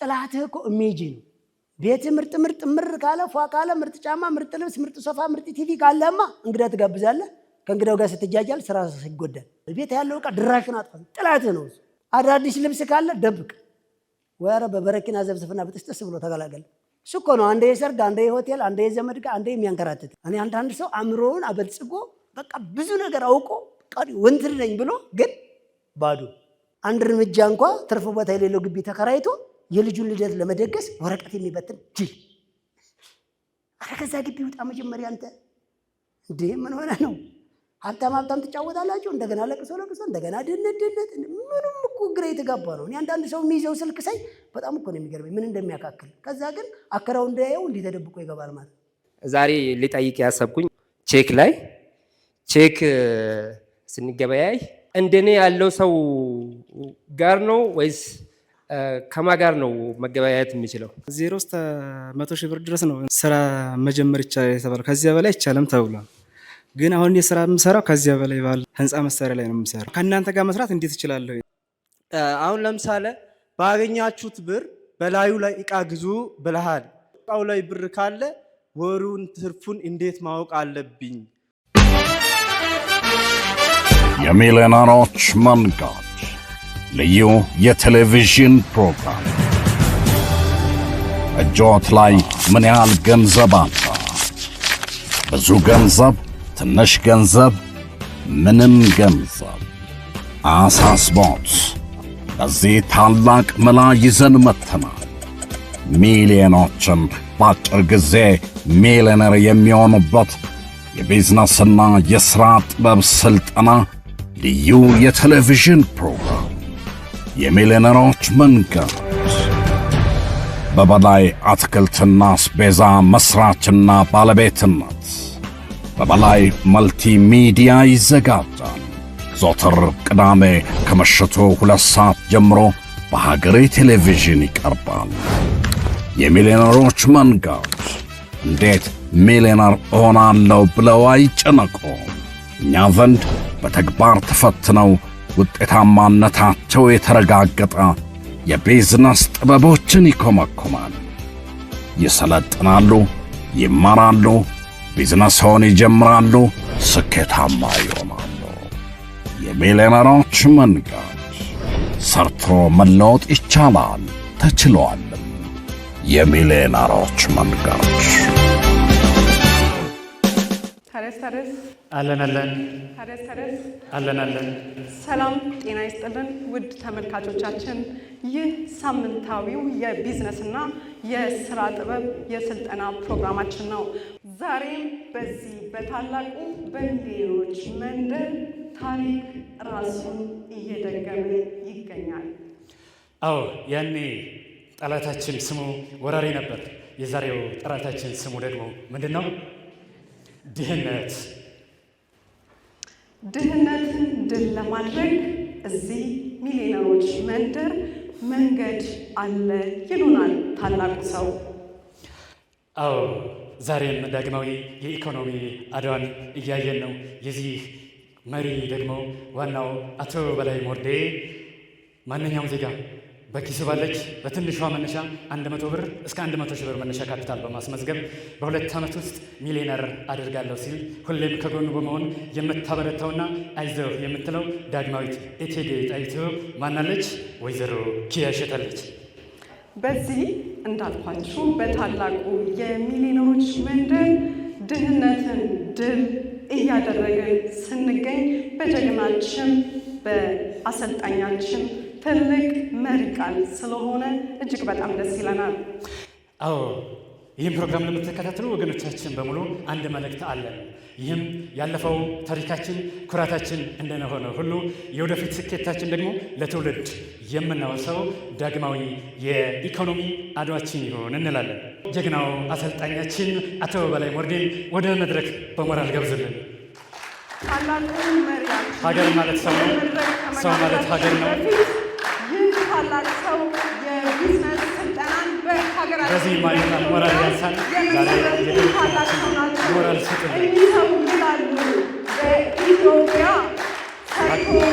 ጥላትህ እኮ ኢሜጂን ቤት ምርጥ ምር ካለ ፏ ካለ ምርጥ ጫማ ምርጥ ልብስ ምርጥ ሶፋ ምርጥ ቲቪ ካለማ እንግዳ ትጋብዛለህ ከእንግዳው ጋር ስትጃጃል ስራ ይጎዳል ቤት ያለው ዕቃ ድራሽን አጥፋ ጥላትህ ነው አዳዲስ ልብስ ካለ ደብቅ ወራ በበረኪና ዘብዝፍና በጥስጥስ ብሎ ተገላገለ እሱ እኮ ነው አንዴ የሰርግ አንዴ የሆቴል አንዴ የዘመድ ጋር አንዴ የሚያንከራትት እኔ አንድ ሰው አእምሮውን አበልጽጎ በቃ ብዙ ነገር አውቆ ቀሪ ወንትር ነኝ ብሎ ግን ባዶ አንድ እርምጃ እንኳን ትርፍ ቦታ የሌለው ግቢ ተከራይቶ የልጁን ልደት ለመደገስ ወረቀት የሚበትን ጅል አረከዛ ግቢ ውጣ መጀመሪያ አንተ እንዴ ምን ሆነ ነው ሀብታም ትጫወታላችሁ እንደገና ለቅሶ እንደገና ድነት ምንም እኮ ግራ የተጋባ ነው እኔ አንዳንድ ሰው የሚይዘው ስልክ ሳይ በጣም እኮ ነው የሚገርመኝ ምን እንደሚያካክል ከዛ ግን አከራው እንዳያየው እንዴ ተደብቆ ይገባል ማለት ዛሬ ልጠይቅ ያሰብኩኝ ቼክ ስንገበያይ እንደኔ ያለው ሰው ጋር ነው ወይስ ከማ ጋር ነው መገበያየት የሚችለው? 0 እስከ 100 ሺህ ብር ድረስ ነው ስራ መጀመር ይቻላል የተባለው። ከዚያ በላይ አይቻልም ተብሏል። ግን አሁን የስራ የምሰራው ከዚያ በላይ ባለ ህንፃ መሳሪያ ላይ ነው የምሰራው። ከእናንተ ጋር መስራት እንዴት እችላለሁ? አሁን ለምሳሌ ባገኛችሁት ብር በላዩ ላይ እቃ ግዙ ብለሃል። እቃው ላይ ብር ካለ ወሩን ትርፉን እንዴት ማወቅ አለብኝ? የሚሊዮነሮች መንገድ ልዩ የቴሌቪዥን ፕሮግራም እጆት ላይ ምን ያህል ገንዘብ አለ? ብዙ ገንዘብ፣ ትንሽ ገንዘብ፣ ምንም ገንዘብ አሳስቦት ለዚህ ታላቅ መላ ይዘን መጥተናል። ሚሊዮኖችን በአጭር ጊዜ ሚሊዮነር የሚሆኑበት የቢዝነስና የሥራ ጥበብ ሥልጠና ልዩ የቴሌቪዥን ፕሮግራም የሚሊዮነሮች መንገድ በበላይ አትክልትና አስቤዛ መሥራችና ባለቤትነት በበላይ መልቲ ሚዲያ ይዘጋጃል። ዘወትር ቅዳሜ ከምሽቱ 2 ሰዓት ጀምሮ በሀገሬ ቴሌቪዥን ይቀርባል። የሚሊዮነሮች መንገድ እንዴት ሚሊዮነር እሆናለሁ ብለው አይጨነቁ። እኛ ዘንድ በተግባር ተፈትነው ውጤታማነታቸው የተረጋገጠ የቢዝነስ ጥበቦችን ይኮመኩማል። ይሰለጥናሉ፣ ይማራሉ፣ ቢዝነስዎን ይጀምራሉ፣ ስኬታማ ይሆናሉ። የሚሊዮነሮች መንገድ ሰርቶ መለወጥ ይቻላል፣ ተችሏልም። የሚሊዮነሮች መንገድ አለን። ሰላም ጤና ይስጥልን ውድ ተመልካቾቻችን፣ ይህ ሳምንታዊው የቢዝነስና የስራ ጥበብ የስልጠና ፕሮግራማችን ነው። ዛሬም በዚህ በታላቁ በሚሊዮኖች መንደር ታሪክ ራሱን እየደገመ ይገኛል። አዎ ያኔ ጠላታችን ስሙ ወራሪ ነበር። የዛሬው ጠላታችን ስሙ ደግሞ ምንድን ነው? ድህነት። ድህነትን ድል ለማድረግ እዚህ ሚሊዮነሮች መንደር መንገድ አለ ይሉናል ታላቁ ሰው። አዎ ዛሬም ዳግማዊ የኢኮኖሚ አድዋን እያየን ነው። የዚህ መሪ ደግሞ ዋናው አቶ በላይ ሞርዴ ማንኛውም ዜጋ በኪሱ ባለች በትንሿ መነሻ 100 ብር እስከ 100 ሺህ ብር መነሻ ካፒታል በማስመዝገብ በ2 ዓመት ውስጥ ሚሊዮነር አድርጋለሁ ሲል ሁሌም ከጎኑ በመሆን የምታበረታውና አይዞህ የምትለው ዳግማዊት እቴጌ ጣይቱ ማናለች? ወይዘሮ ኪያ እሸታለች። በዚህ እንዳልኳችሁ በታላቁ የሚሊዮነሮች መንደር ድህነትን ድል እያደረግን ስንገኝ በጀግናችን በአሰልጣኛችን ትልቅ መሪ ቃል ስለሆነ እጅግ በጣም ደስ ይለናል። አዎ ይህም ፕሮግራም ለምትከታተሉ ወገኖቻችን በሙሉ አንድ መልእክት አለን። ይህም ያለፈው ታሪካችን ኩራታችን እንደሆነ ሁሉ የወደፊት ስኬታችን ደግሞ ለትውልድ የምናወርሰው ዳግማዊ የኢኮኖሚ አድዋችን ይሆን እንላለን። ጀግናው አሰልጣኛችን አቶ በላይ ሞርዴን ወደ መድረክ በሞራል ገብዙልን። ታላቁ መሪያችን ሀገር ማለት ሰው ነው፣ ሰው ማለት ሀገር ነው። ይህ ታላቅ ሰው የቢዝነስ ስልጠናን በሀገራችን በዚህ ማለት ሞራል ያንሳል። ዛሬ ታላቅ ሰው ናቸው። ሞራል ስጡልን። እኚህ ሰው ይላሉ በኢትዮጵያ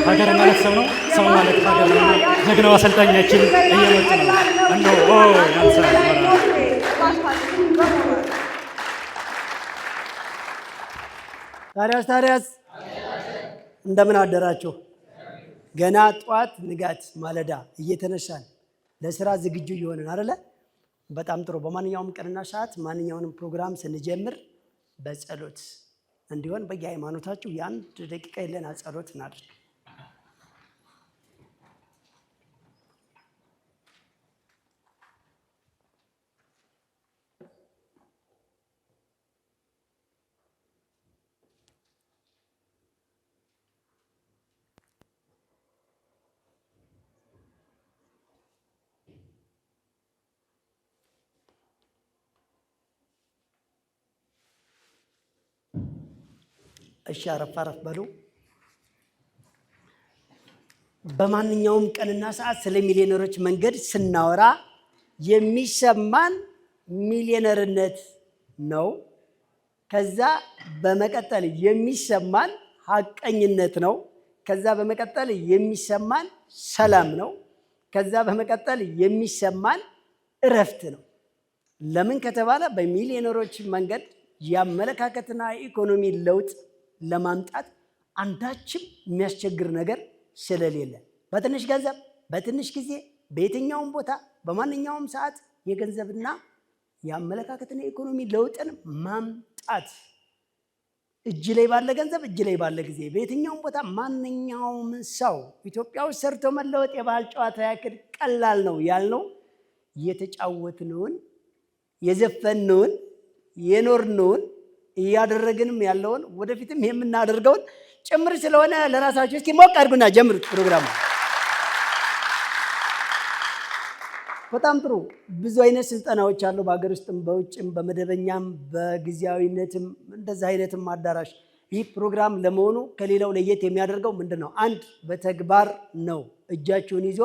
ሀገር ማለት ሰው ነው፣ ሰው ማለት ሀገር ነው። ጀግናው አሰልጣኛችን እየመጡ ነው። እነሆ ያንሳል። ታዲያስ እንደምን አደራችሁ? ገና ጠዋት ንጋት ማለዳ እየተነሳን ለስራ ዝግጁ እየሆንን አይደለ? በጣም ጥሩ። በማንኛውም ቀንና ሰዓት ማንኛውንም ፕሮግራም ስንጀምር በጸሎት እንዲሆን በየሃይማኖታችሁ የአንድ ደቂቃ የለና ጸሎት እናድርግ። እሺ አረፍ በሉ። በማንኛውም ቀንና ሰዓት ስለ ሚሊዮነሮች መንገድ ስናወራ የሚሰማን ሚሊዮነርነት ነው። ከዛ በመቀጠል የሚሰማን ሀቀኝነት ነው። ከዛ በመቀጠል የሚሰማን ሰላም ነው። ከዛ በመቀጠል የሚሰማን እረፍት ነው። ለምን ከተባለ በሚሊዮነሮች መንገድ የአመለካከትና ኢኮኖሚ ለውጥ ለማምጣት አንዳችም የሚያስቸግር ነገር ስለሌለ በትንሽ ገንዘብ በትንሽ ጊዜ በየትኛውም ቦታ በማንኛውም ሰዓት የገንዘብና የአመለካከትና የኢኮኖሚ ለውጥን ማምጣት እጅ ላይ ባለ ገንዘብ እጅ ላይ ባለ ጊዜ በየትኛውም ቦታ ማንኛውም ሰው ኢትዮጵያ ውስጥ ሰርቶ መለወጥ የባህል ጨዋታ ያክል ቀላል ነው ያልነው የተጫወትነውን የዘፈንነውን የኖርነውን እያደረግንም ያለውን ወደፊትም የምናደርገውን ጭምር ስለሆነ ለራሳችሁ እስኪ ሞቅ አድርጉና ጀምሩት ፕሮግራሙ። በጣም ጥሩ። ብዙ አይነት ስልጠናዎች አሉ በሀገር ውስጥም በውጭም በመደበኛም በጊዜያዊነትም እንደዛ አይነትም አዳራሽ። ይህ ፕሮግራም ለመሆኑ ከሌላው ለየት የሚያደርገው ምንድን ነው? አንድ በተግባር ነው እጃችሁን ይዞ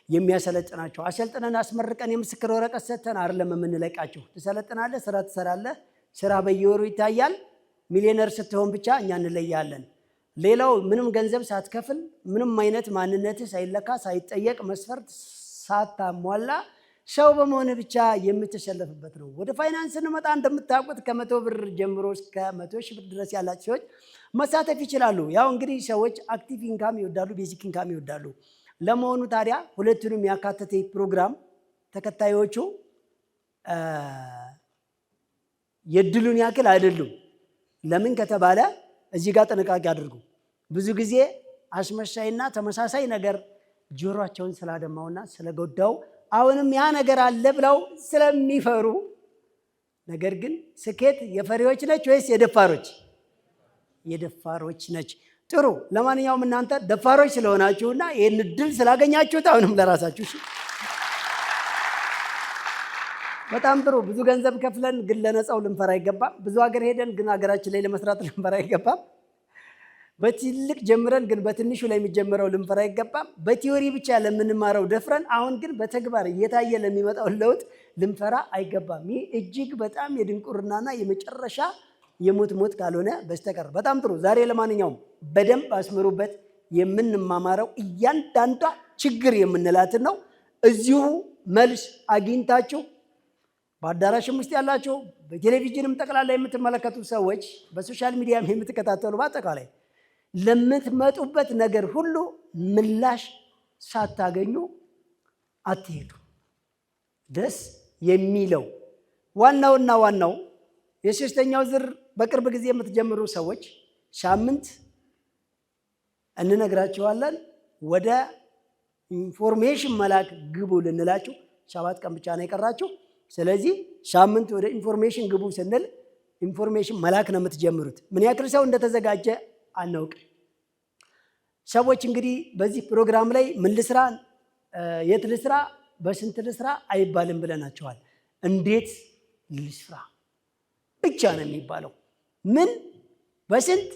የሚያሰለጥናቸው። አሰልጥነን አስመርቀን የምስክር ወረቀት ሰጥተን አይደለም የምንለቃችሁ። ትሰለጥናለህ፣ ስራ ትሰራለህ። ስራ በየወሩ ይታያል። ሚሊዮነር ስትሆን ብቻ እኛ እንለያለን። ሌላው ምንም ገንዘብ ሳትከፍል ምንም አይነት ማንነትህ ሳይለካ ሳይጠየቅ መስፈርት ሳታሟላ ሰው በመሆን ብቻ የምትሸለፍበት ነው። ወደ ፋይናንስ እንመጣ። እንደምታውቁት ከ100 ብር ጀምሮ እስከ 100 ሺህ ብር ድረስ ያላቸው ሰዎች መሳተፍ ይችላሉ። ያው እንግዲህ ሰዎች አክቲቭ ኢንካም ይወዳሉ፣ ቤዚክ ኢንካም ይወዳሉ። ለመሆኑ ታዲያ ሁለቱንም ያካተተ ፕሮግራም ተከታዮቹ የድሉን ያክል አይደሉም። ለምን ከተባለ እዚህ ጋር ጥንቃቄ አድርጉ። ብዙ ጊዜ አስመሳይና ተመሳሳይ ነገር ጆሮአቸውን ስላደማውና ስለጎዳው አሁንም ያ ነገር አለ ብለው ስለሚፈሩ፣ ነገር ግን ስኬት የፈሪዎች ነች ወይስ የደፋሮች? የደፋሮች ነች። ጥሩ። ለማንኛውም እናንተ ደፋሮች ስለሆናችሁና ይህን ድል ስላገኛችሁት አሁንም ለራሳችሁ በጣም ጥሩ። ብዙ ገንዘብ ከፍለን ግን ለነፃው ልንፈራ አይገባም። ብዙ ሀገር ሄደን ግን ሀገራችን ላይ ለመስራት ልንፈራ አይገባም። በትልቅ ጀምረን ግን በትንሹ ላይ የሚጀምረው ልንፈራ አይገባም። በቲዮሪ ብቻ ለምንማረው ደፍረን አሁን ግን በተግባር እየታየ ለሚመጣው ለውጥ ልንፈራ አይገባም። ይህ እጅግ በጣም የድንቁርናና የመጨረሻ የሞት ካልሆነ በስተቀር። በጣም ጥሩ። ዛሬ ለማንኛውም በደንብ አስምሩበት። የምንማማረው እያንዳንዷ ችግር የምንላትን ነው። እዚሁ መልስ አግኝታችሁ በአዳራሽም ውስጥ ያላችሁ በቴሌቪዥንም ጠቅላላ የምትመለከቱ ሰዎች በሶሻል ሚዲያም የምትከታተሉ በአጠቃላይ ለምትመጡበት ነገር ሁሉ ምላሽ ሳታገኙ አትሄዱ። ደስ የሚለው ዋናው የሶስተኛው ዙር በቅርብ ጊዜ የምትጀምሩ ሰዎች ሳምንት እንነግራችኋለን። ወደ ኢንፎርሜሽን መላክ ግቡ ልንላችሁ 7 ቀን ብቻ ነው የቀራችሁ። ስለዚህ ሳምንት ወደ ኢንፎርሜሽን ግቡ ስንል ኢንፎርሜሽን መላክ ነው የምትጀምሩት። ምን ያክል ሰው እንደተዘጋጀ አናውቅ። ሰዎች እንግዲህ በዚህ ፕሮግራም ላይ ምን ልስራ፣ የት ልስራ፣ በስንት ልስራ አይባልም ብለናቸዋል። እንዴት ልስራ ብቻ ነው የሚባለው። ምን፣ በስንት፣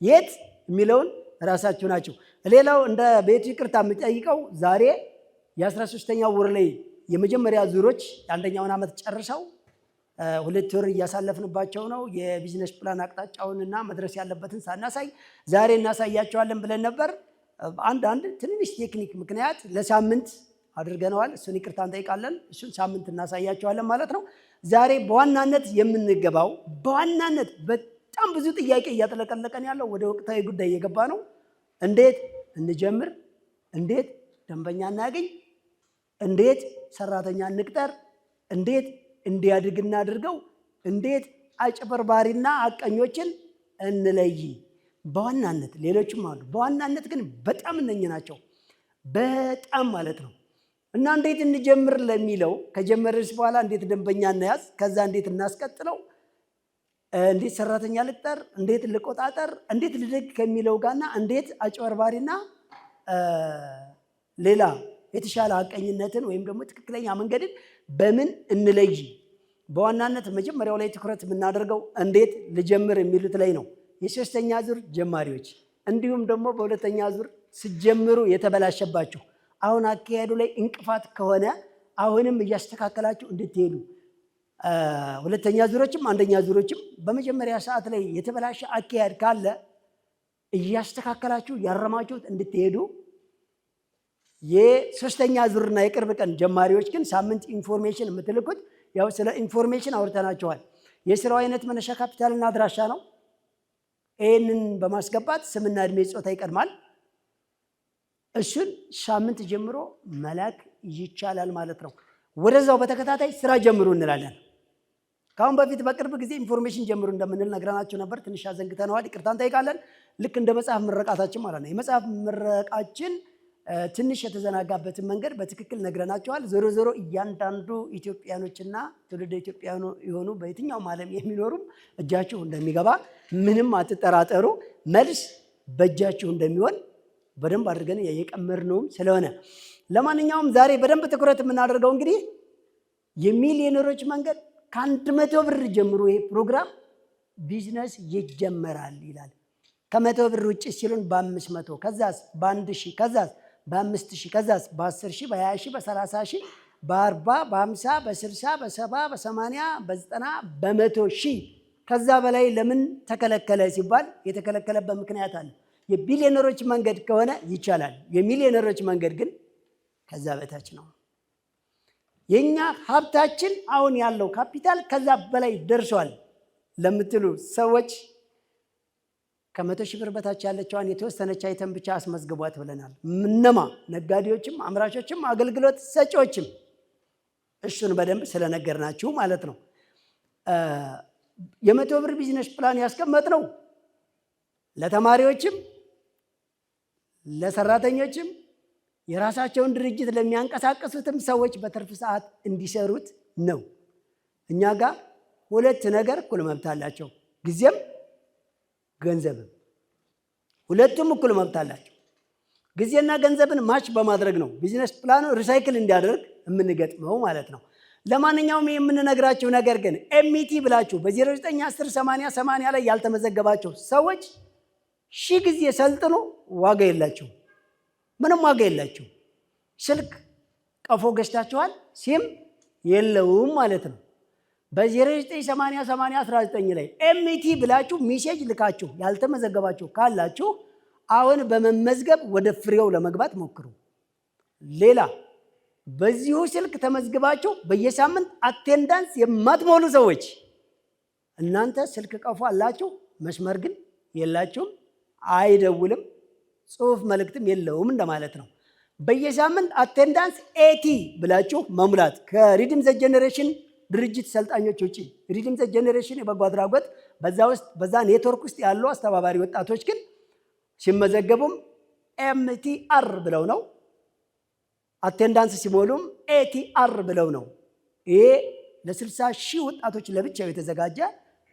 የት የሚለውን ራሳችሁ ናችሁ። ሌላው እንደ ቤቱ ይቅርታ የምጠይቀው ዛሬ የ13ኛው ወር ላይ የመጀመሪያ ዙሮች የአንደኛውን ዓመት ጨርሰው 2 ወር እያሳለፍንባቸው ነው። የቢዝነስ ፕላን አቅጣጫውንና መድረስ ያለበትን ሳናሳይ ዛሬ እናሳያቸዋለን ብለን ነበር። አንዳንድ ትንሽ ቴክኒክ ምክንያት ለሳምንት አድርገነዋል። እሱን ይቅርታ እንጠይቃለን። እሱን ሳምንት እናሳያቸዋለን ማለት ነው። ዛሬ በዋናነት የምንገባው በዋናነት በጣም ብዙ ጥያቄ እያጠለቀለቀን ያለው ወደ ወቅታዊ ጉዳይ እየገባ ነው። እንዴት እንጀምር፣ እንዴት ደንበኛ እናገኝ፣ እንዴት ሰራተኛ እንቅጠር፣ እንዴት እንዲያድግ እናድርገው፣ እንዴት አጭበርባሪና አቀኞችን እንለይ። በዋናነት ሌሎችም አሉ። በዋናነት ግን በጣም እነኚህ ናቸው። በጣም ማለት ነው። እና እንዴት እንጀምር ለሚለው ከጀመርስ በኋላ እንዴት ደንበኛ እናያዝ፣ ከዛ እንዴት እናስቀጥለው፣ እንዴት ሰራተኛ ልቅጠር፣ እንዴት ልቆጣጠር፣ እንዴት ልደግ ከሚለው ጋርና እንዴት አጭበርባሪና ሌላ የተሻለ ሀቀኝነትን ወይም ደግሞ ትክክለኛ መንገድን በምን እንለይ። በዋናነት መጀመሪያው ላይ ትኩረት የምናደርገው እንዴት ልጀምር የሚሉት ላይ ነው። የሶስተኛ ዙር ጀማሪዎች እንዲሁም ደግሞ በሁለተኛ ዙር ስጀምሩ የተበላሸባችሁ አሁን አካሄዱ ላይ እንቅፋት ከሆነ አሁንም እያስተካከላችሁ እንድትሄዱ፣ ሁለተኛ ዙሮችም አንደኛ ዙሮችም በመጀመሪያ ሰዓት ላይ የተበላሸ አካሄድ ካለ እያስተካከላችሁ ያረማችሁት እንድትሄዱ። የሶስተኛ ዙርና የቅርብ ቀን ጀማሪዎች ግን ሳምንት ኢንፎርሜሽን የምትልኩት ያው ስለ ኢንፎርሜሽን አውርተናቸዋል። የስራው አይነት መነሻ ካፒታልና አድራሻ ነው። ይህንን በማስገባት ስምና እድሜ ጾታ ይቀድማል። እሱን ሳምንት ጀምሮ መላክ ይቻላል ማለት ነው። ወደዛው በተከታታይ ስራ ጀምሩ እንላለን። ካሁን በፊት በቅርብ ጊዜ ኢንፎርሜሽን ጀምሩ እንደምንል ነግረናችሁ ነበር። ትንሽ አዘንግተነዋል፣ ይቅርታ እንጠይቃለን። ልክ እንደ መጽሐፍ ምረቃታችን ማለት ነው። የመጽሐፍ ምረቃችን ትንሽ የተዘናጋበትን መንገድ በትክክል ነግረናቸዋል። ዞሮ ዞሮ እያንዳንዱ ኢትዮጵያኖችና ትውልደ ኢትዮጵያውያን የሆኑ በየትኛውም ዓለም የሚኖሩም እጃችሁ እንደሚገባ ምንም አትጠራጠሩ። መልስ በእጃችሁ እንደሚሆን በደንብ አድርገን የቀመርነውም ስለሆነ ለማንኛውም ዛሬ በደንብ ትኩረት የምናደርገው እንግዲህ የሚሊዮነሮች መንገድ ከ100 ብር ጀምሮ ይሄ ፕሮግራም ቢዝነስ ይጀመራል ይላል። ከ100 ብር ውጭ ሲሉን በ500 ከዛስ በ1000 ከዛስ በ5000 ከዛስ በ10000 በ20000 በ30000 በ40 በ50 በ60 በ70 በ80 በ90 በ100,000 ከዛ በላይ ለምን ተከለከለ ሲባል የተከለከለበት ምክንያት አለ። የቢሊዮነሮች መንገድ ከሆነ ይቻላል። የሚሊዮነሮች መንገድ ግን ከዛ በታች ነው። የኛ ሀብታችን አሁን ያለው ካፒታል ከዛ በላይ ደርሷል ለምትሉ ሰዎች ከ100,000 ብር በታች ያለችዋን የተወሰነች አይተም ብቻ አስመዝግቧት ብለናል። እነማ ነጋዴዎችም፣ አምራቾችም፣ አገልግሎት ሰጪዎችም እሱን በደንብ ስለነገርናችሁ ማለት ነው። የ100 ብር ቢዝነስ ፕላን ያስቀመጥነው ለተማሪዎችም ለሰራተኞችም የራሳቸውን ድርጅት ለሚያንቀሳቀሱትም ሰዎች በትርፍ ሰዓት እንዲሰሩት ነው። እኛ ጋር ሁለት ነገር እኩል መብት አላቸው፣ ጊዜም ገንዘብም። ሁለቱም እኩል መብት አላቸው። ጊዜና ገንዘብን ማች በማድረግ ነው ቢዝነስ ፕላኑ ሪሳይክል እንዲያደርግ የምንገጥመው ማለት ነው። ለማንኛውም የምንነግራቸው ነገር ግን ኤምኢቲ ብላችሁ በ09108080 ላይ ያልተመዘገባቸው ሰዎች 1000 ጊዜ ሰልጥኑ፣ ዋጋ የላችሁ፣ ምንም ዋጋ የላችሁ። ስልክ ቀፎ ገዝታችኋል፣ ሲም የለውም ማለት ነው። በ09808019 ላይ ኤምኢቲ ብላችሁ ሜሴጅ ልካችሁ ያልተመዘገባችሁ ካላችሁ አሁን በመመዝገብ ወደ ፍሬው ለመግባት ሞክሩ። ሌላ በዚሁ ስልክ ተመዝግባችሁ በየሳምንት አቴንዳንስ የማትሞሉ ሰዎች እናንተ ስልክ ቀፎ አላችሁ፣ መስመር ግን የላችሁም፣ አይደውልም፣ ጽሁፍ መልእክትም የለውም እንደማለት ነው። በየሳምንት አቴንዳንስ ኤቲ ብላችሁ መሙላት። ከሪድም ዘ ጄኔሬሽን ድርጅት ሰልጣኞች ውጪ ሪድም ዘ ጄኔሬሽን የበጎ አድራጎት በዛ ኔትወርክ ውስጥ ያሉ አስተባባሪ ወጣቶች ግን ሲመዘገቡም ኤምቲአር ብለው ነው፣ አቴንዳንስ ሲሞሉም ኤቲአር ብለው ነው። ይሄ ለ60,000 ወጣቶች ለብቻው የተዘጋጀ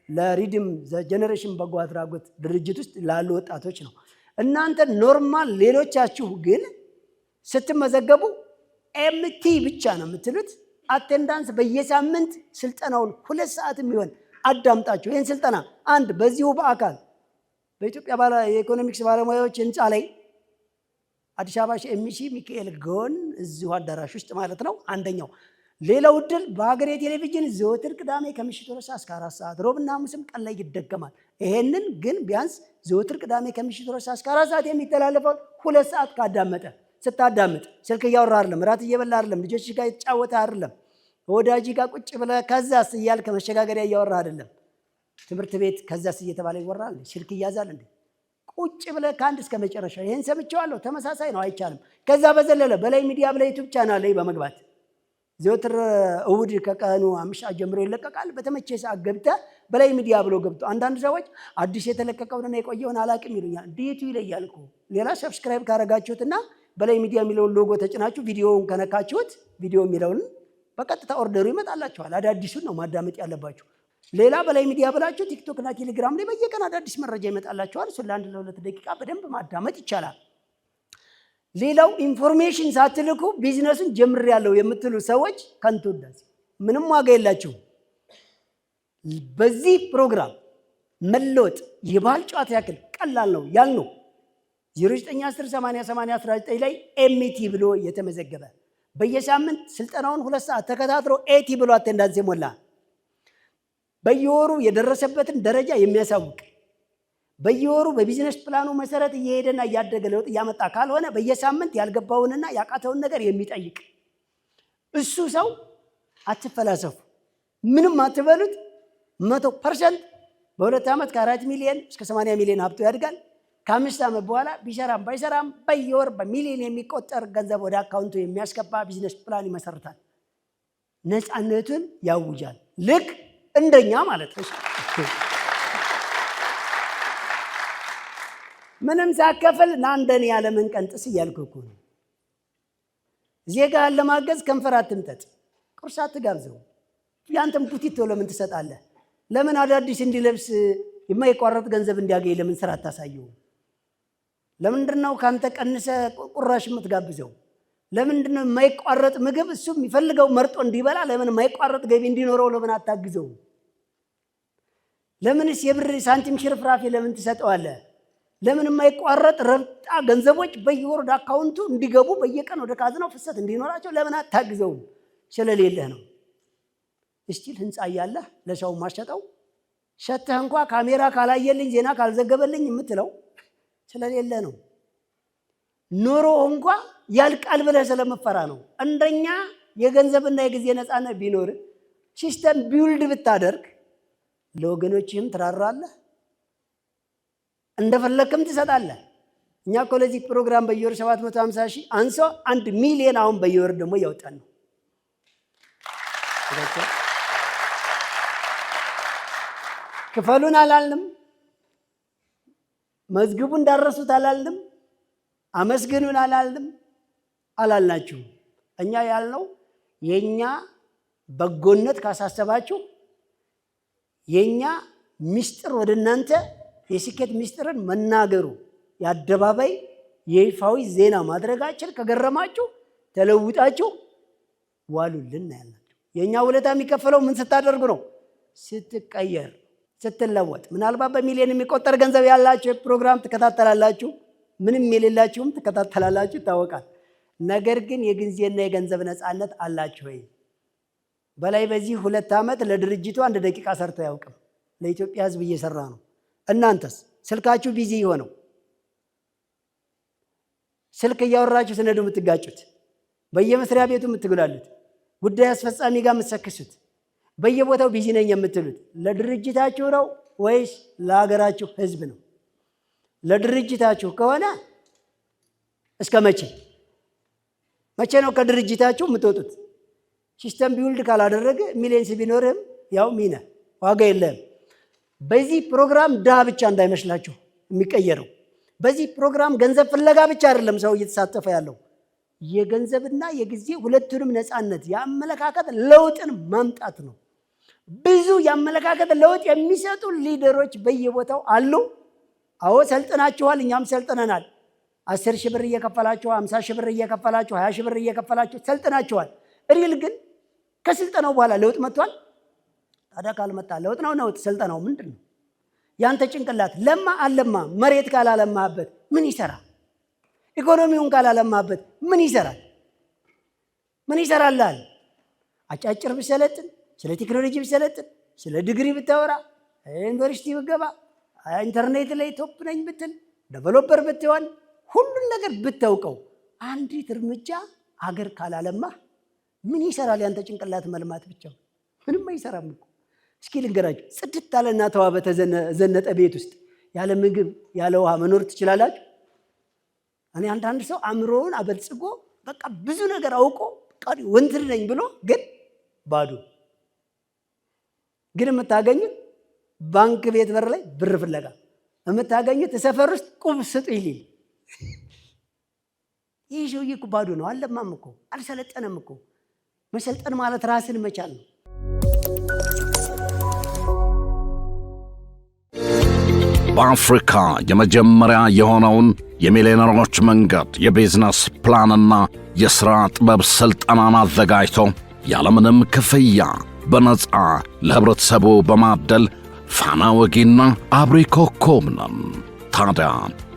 ለሪድም ዘ ጄኔሬሽን በጎ አድራጎት ድርጅት ውስጥ ላሉ ወጣቶች ነው። እናንተ ኖርማል ሌሎቻችሁ ግን ስትመዘገቡ ኤምቲ ብቻ ነው የምትሉት። አቴንዳንስ በየሳምንት ስልጠናውን 2 ሰዓት የሚሆን አዳምጣችሁ ይህን ስልጠና አንድ በዚሁ በአካል በኢትዮጵያ የኢኮኖሚክስ ባለሙያዎች ህንፃ ላይ አዲስ አበባ ኤምሲ ሚካኤል ጎን እዚሁ አዳራሽ ውስጥ ማለት ነው። አንደኛው ሌላው ዕድል በሀገሬ ቴሌቪዥን ዘወትር ቅዳሜ ከምሽቱ 2 ሰዓት እስከ 4 ሰዓት፣ ሮብና ሐሙስም ቀን ላይ ይደገማል። ይሄንን ግን ቢያንስ ዘወትር ቅዳሜ ከምሽቱ 3 ሰዓት እስከ 4 ሰዓት የሚተላለፈው 2 ሰዓት ካዳመጠ ስታዳምጥ ስልክ እያወራ አይደለም፣ ራት እየበላ አይደለም፣ ልጆች ጋር የተጫወተ አይደለም፣ ወዳጅ ጋር ቁጭ ብለህ ከዛስ እያልክ መሸጋገሪያ እያወራ አይደለም። ትምህርት ቤት ከዛስ እየተባለ ይወራል። ስልክ እያዛል እንዴ? ቁጭ ብለህ ከአንድ እስከ መጨረሻ ይሄን ሰምቼዋለሁ። ተመሳሳይ ነው፣ አይቻልም። ከዛ በዘለለ በላይ ሚዲያ ብለህ ዩቲዩብ ቻናል ላይ በመግባት ዘወትር እሑድ ከቀኑ 5 ሰዓት ጀምሮ ይለቀቃል። በተመቸ ሰዓት ገብተህ በላይ ሚዲያ ብሎ ገብቶ አንዳንድ ሰዎች አዲስ የተለቀቀውንና የቆየውን አላቅም ይሉኛል። እንዴቱ ይለያል እኮ። ሌላ ሰብስክራይብ ካረጋችሁትና በላይ ሚዲያ የሚለውን ሎጎ ተጭናችሁ ቪዲዮውን ከነካችሁት ቪዲዮ የሚለውን በቀጥታ ኦርደሩ ይመጣላችኋል። አዳዲሱን ነው ማዳመጥ ያለባችሁ። ሌላ በላይ ሚዲያ ብላችሁ ቲክቶክ እና ቴሌግራም ላይ በየቀን አዳዲስ መረጃ ይመጣላችኋል። እሱን ለአንድ ለ2 ደቂቃ በደንብ ማዳመጥ ይቻላል። ሌላው ኢንፎርሜሽን ሳትልኩ ቢዝነሱን ጀምሬያለሁ የምትሉ ሰዎች ከንቱ ውዳሴ፣ ምንም ዋጋ የላችሁም። በዚህ ፕሮግራም መለወጥ የባህል ጨዋታ ያክል ቀላል ነው ያልነው 0910808019 ላይ ኤምቲ ብሎ የተመዘገበ በየሳምንት ስልጠናውን 2 ሰዓት ተከታትሎ ኤቲ ብሎ አቴንዳንስ የሞላ በየወሩ የደረሰበትን ደረጃ የሚያሳውቅ በየወሩ በቢዝነስ ፕላኑ መሰረት እየሄደና እያደገ ለውጥ እያመጣ ካልሆነ በየሳምንት ያልገባውንና ያቃተውን ነገር የሚጠይቅ እሱ ሰው አትፈላሰፉ፣ ምንም አትበሉት። 100% በ2 ዓመት ከ4 ሚሊዮን እስከ 80 ሚሊዮን ሀብቱ ያድጋል። ከ5 ዓመት በኋላ ቢሰራም ባይሰራም በየወር በሚሊዮን የሚቆጠር ገንዘብ ወደ አካውንቱ የሚያስገባ ቢዝነስ ፕላን ይመሰርታል። ነፃነቱን ያውጃል። ልክ እንደኛ ማለት ነው። ምንም ሳከፍል ናንደን ያለምን ቀንጥስ እያልኩ እኮ ነው። ዜጋህን ለማገዝ ከንፈር አትምጠጥ፣ ቁርስ አትጋብዘው። ያንተም ቡቲቶ ለምን ትሰጣለህ? ለምን አዳዲስ እንዲለብስ የማይቋረጥ ገንዘብ እንዲያገኝ ለምን ስራ አታሳየው? ለምንድነው ካንተ ቀንሰ ቁራሽ የምትጋብዘው? ለምንድነው የማይቋረጥ ምግብ እሱ የሚፈልገው መርጦ እንዲበላ ለምን የማይቋረጥ ገቢ እንዲኖረው ለምን አታግዘው? ለምንስ የብር ሳንቲም ሽርፍራፊ ለምን ትሰጠዋለህ? ለምን የማይቋረጥ ረብጣ ገንዘቦች በየወር ወደ አካውንቱ እንዲገቡ በየቀን ወደ ካዝናው ፍሰት እንዲኖራቸው ለምን አታግዘው? ስለሌለህ ነው። እስቲል ህንፃ እያለህ ለሰው ማሸጠው ሸተህ እንኳ ካሜራ ካላየልኝ ዜና ካልዘገበልኝ የምትለው ስለሌለ ነው። ኖሮ እንኳ ያልቃል ብለህ ስለመፈራ ነው። እንደኛ የገንዘብና የጊዜ ነፃነት ቢኖር ሲስተም ቢውልድ ብታደርግ ለወገኖችህም ትራራለህ፣ እንደፈለክም ትሰጣለህ። እኛ እኮ ለዚህ ፕሮግራም በየወር 750 ሺህ አንሶ 1 ሚሊዮን አሁን በየወር ደግሞ እያወጣን ነው። ክፈሉን አላልንም፣ መዝግቡ እንዳረሱት አላልንም፣ አመስግኑን አላልንም፣ አላልናችሁም። እኛ ያልነው የኛ በጎነት ካሳሰባችሁ የኛ ሚስጥር ወደ እናንተ የስኬት ሚስጥርን መናገሩ የአደባባይ የይፋዊ ዜና ማድረጋችን ከገረማችሁ ተለውጣችሁ ዋሉልን ያላችሁ። የኛ ውለታ የሚከፈለው ምን ስታደርጉ ነው? ስትቀየር፣ ስትለወጥ። ምናልባት በሚሊዮን የሚቆጠር ገንዘብ ያላችሁ ፕሮግራም ትከታተላላችሁ፣ ምንም የሌላችሁም ትከታተላላችሁ፣ ይታወቃል። ነገር ግን የጊዜና የገንዘብ ነፃነት አላችሁ ወይ? በላይ በዚህ 2 ዓመት ለድርጅቱ 1 ደቂቃ ሰርቶ አያውቅም። ለኢትዮጵያ ሕዝብ እየሰራ ነው። እናንተስ ስልካችሁ ቢዚ የሆነው ስልክ እያወራችሁ ስነዱ የምትጋጩት፣ በየመስሪያ ቤቱ የምትጉላሉት፣ ጉዳይ አስፈጻሚ ጋር የምትሰክሱት፣ በየቦታው ቢዚ ነኝ የምትሉት ለድርጅታችሁ ነው ወይስ ለሀገራችሁ ሕዝብ ነው? ለድርጅታችሁ ከሆነ እስከ መቼ ነው ከድርጅታችሁ የምትወጡት? ሲስተም ቢውልድ ካላደረገ ሚሊየንስ ቢኖርህም ያው ሚና ዋጋ የለም። በዚህ ፕሮግራም ድሃ ብቻ እንዳይመስላችሁ የሚቀየረው። በዚህ ፕሮግራም ገንዘብ ፍለጋ ብቻ አይደለም ሰው እየተሳተፈ ያለው፣ የገንዘብና የጊዜ ሁለቱንም ነፃነት የአመለካከት ለውጥን ማምጣት ነው። ብዙ የአመለካከት ለውጥ የሚሰጡ ሊደሮች በየቦታው አሉ። አዎ ሰልጥናችኋል፣ እኛም ሰልጥነናል። 10 ሺህ ብር እየከፈላችሁ 50 ሺህ ብር እየከፈላችሁ 20 ሺህ ብር እየከፈላችሁ ሰልጥናችኋል። ሪል ግን ከስልጠናው በኋላ ለውጥ መጥቷል? ታዲያ ካልመጣ ለውጥ ነው ስልጠናው ምንድን ነው? ያንተ ጭንቅላት ለማ አለማ መሬት ካላለማበት ምን ይሰራል? ኢኮኖሚውን ካላለማበት ምን ይሰራል? ምን ይሰራልሃል? አጫጭር ብሰለጥን፣ ስለ ቴክኖሎጂ ብሰለጥን፣ ስለ ዲግሪ ብታወራ፣ ዩኒቨርሲቲ ብገባ ኢንተርኔት ላይ ቶፕ ነኝ ብትል ዴቨሎፐር ብትሆን ሁሉን ነገር ብታውቀው አንዲት እርምጃ አገር ካላለማ ምን ይሰራል? ያንተ ጭንቅላት መልማት ብቻ ምንም አይሰራም እኮ። እስኪ ልንገራችሁ፣ ጽድት ያለና ተዋበ ዘነጠ ቤት ውስጥ ያለ ምግብ ያለ ውሃ መኖር ትችላላችሁ? እኔ አንዳንድ ሰው አእምሮውን አበልጽጎ በቃ ብዙ ነገር አውቆ ወንትር ነኝ ብሎ ግን ባዶ ግን የምታገኙት ባንክ ቤት በር ላይ ብር ፍለጋ የምታገኙት ሰፈር ውስጥ ቁብ ስጡ ይልል። ይህ ሰውዬ እኮ ባዶ ነው። አልለማም እኮ አልሰለጠነም እኮ። መሰልጠን ማለት ራስን መቻል ነው። በአፍሪካ የመጀመሪያ የሆነውን የሚሊዮነሮች መንገድ የቢዝነስ ፕላንና የሥራ ጥበብ ሥልጠናን አዘጋጅቶ ያለምንም ክፍያ በነፃ ለህብረተሰቡ በማደል ፋና ወጊና አብሪ ኮከብ ነን። ታዲያ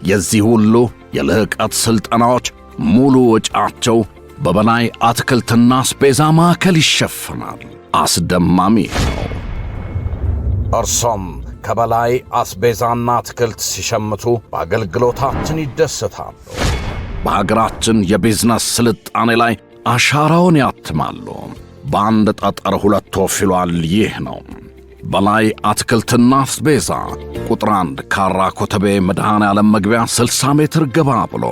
የዚህ ሁሉ የልህቀት ሥልጠናዎች ሙሉ ወጪያቸው በበላይ አትክልትና አስቤዛ ማዕከል ይሸፍናል። አስደማሚ ነው። እርሶም ከበላይ አስቤዛና አትክልት ሲሸምቱ በአገልግሎታችን ይደሰታሉ። በሀገራችን የቢዝነስ ስልጣኔ ላይ አሻራውን ያትማሉ። በአንድ ጠጠር ሁለት ወፍ ይሏል። ይህ ነው በላይ አትክልትና አስቤዛ። ቁጥር 1 ካራ ኮተቤ መድኃኔ ዓለም መግቢያ 60 ሜትር ገባ ብሎ፣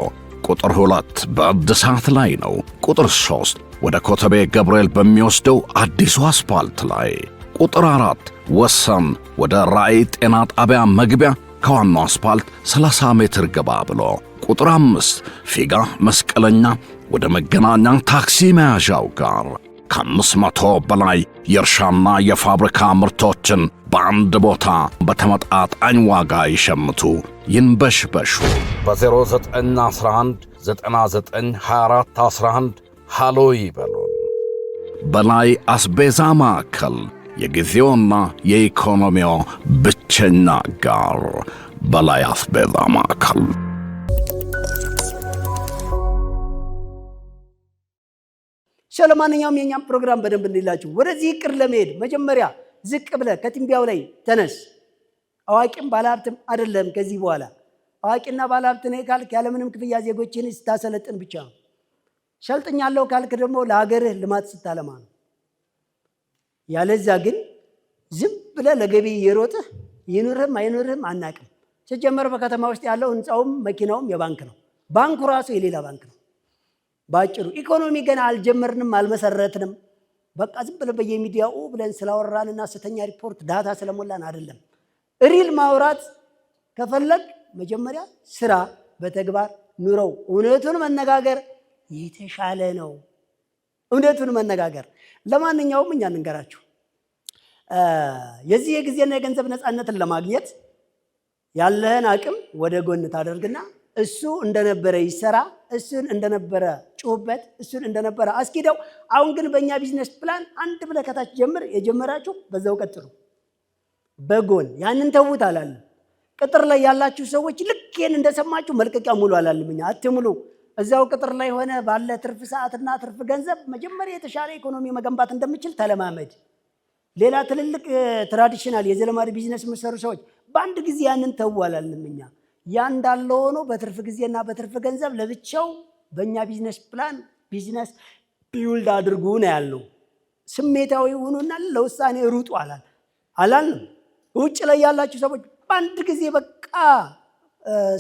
ቁጥር 2 በእድሳት ላይ ነው። ቁጥር 3 ወደ ኮተቤ ገብርኤል በሚወስደው አዲሱ አስፓልት ላይ፣ ቁጥር 4 ወሰን ወደ ራእይ ጤና ጣቢያ መግቢያ ከዋናው አስፓልት 30 ሜትር ገባ ብሎ፣ ቁጥር 5 ፊጋ መስቀለኛ ወደ መገናኛ ታክሲ መያዣው ጋር ከ500 በላይ የእርሻና የፋብሪካ ምርቶችን በአንድ ቦታ በተመጣጣኝ ዋጋ ይሸምቱ፣ ይንበሽበሹ። በ0911 9924 11 ሃሎ ይበሉን። በላይ አስቤዛ ማዕከል የጊዜውና የኢኮኖሚው ብቸኛ ጋር። በላይ አስቤዛ ማዕከል። ለማንኛውም የኛም ፕሮግራም በደንብ እንዲላችሁ ወደዚህ እቅድ ለመሄድ መጀመሪያ ዝቅ ብለህ ከትንቢያው ላይ ተነስ። አዋቂም ባለሀብትም አይደለም። ከዚህ በኋላ አዋቂና ባለሀብት ነኝ ካልክ ያለምንም ክፍያ ዜጎችን ስታሰለጥን ብቻ ነው። ሰልጥኛለሁ ካልክ ደግሞ ለሀገርህ ልማት ስታለማ ነው። ያለዚያ ግን ዝም ብለህ ለገቢ እየሮጥህ ይኑርህም አይኑርህም አናቅም። ሲጀመር በከተማ ውስጥ ያለው ህንፃውም መኪናውም የባንክ ነው። ባንኩ ራሱ የሌላ ባንክ ነው። ባጭሩ ኢኮኖሚ ገና አልጀመርንም፣ አልመሰረትንም። በቃ ዝም ብለን በየሚዲያው ብለን ስላወራንና ሐሰተኛ ሪፖርት ዳታ ስለሞላን አይደለም። ሪል ማውራት ከፈለግ መጀመሪያ ስራ በተግባር ኑረው። እውነቱን መነጋገር የተሻለ ነው። እውነቱን መነጋገር። ለማንኛውም እኛ እንንገራችሁ፣ የዚህ የጊዜና የገንዘብ ነፃነትን ለማግኘት ያለህን አቅም ወደ ጎን ታደርግና እሱ እንደነበረ ይሰራ፣ እሱን እንደነበረ ጩህበት፣ እሱን እንደነበረ አስኪደው። አሁን ግን በእኛ ቢዝነስ ፕላን አንድ ብለህ ከታች ጀምር። የጀመራችሁ በዛው ቀጥሉ። በጎን ያንን ተዉት አላለም። ቅጥር ላይ ያላችሁ ሰዎች ልክ ይህን እንደሰማችሁ መልቀቂያ ሙሉ አላለም። እኛ አትሙሉ። እዛው ቅጥር ላይ ሆነ ባለ ትርፍ ሰዓትና ትርፍ ገንዘብ መጀመሪያ የተሻለ ኢኮኖሚ መገንባት እንደምችል ተለማመድ። ሌላ ትልልቅ ትራዲሽናል የዘለማድ ቢዝነስ የሚሰሩ ሰዎች በአንድ ጊዜ ያንን ተው አላለም። እኛ ያ እንዳለ ሆኖ በትርፍ ጊዜና በትርፍ ገንዘብ ለብቻው በእኛ ቢዝነስ ፕላን ቢዝነስ ቢውልድ አድርጉ ነው ያልነው። ስሜታዊ ሁኑና ለውሳኔ ሩጡ አላልንም። ውጭ ላይ ያላችሁ ሰዎች በአንድ ጊዜ በቃ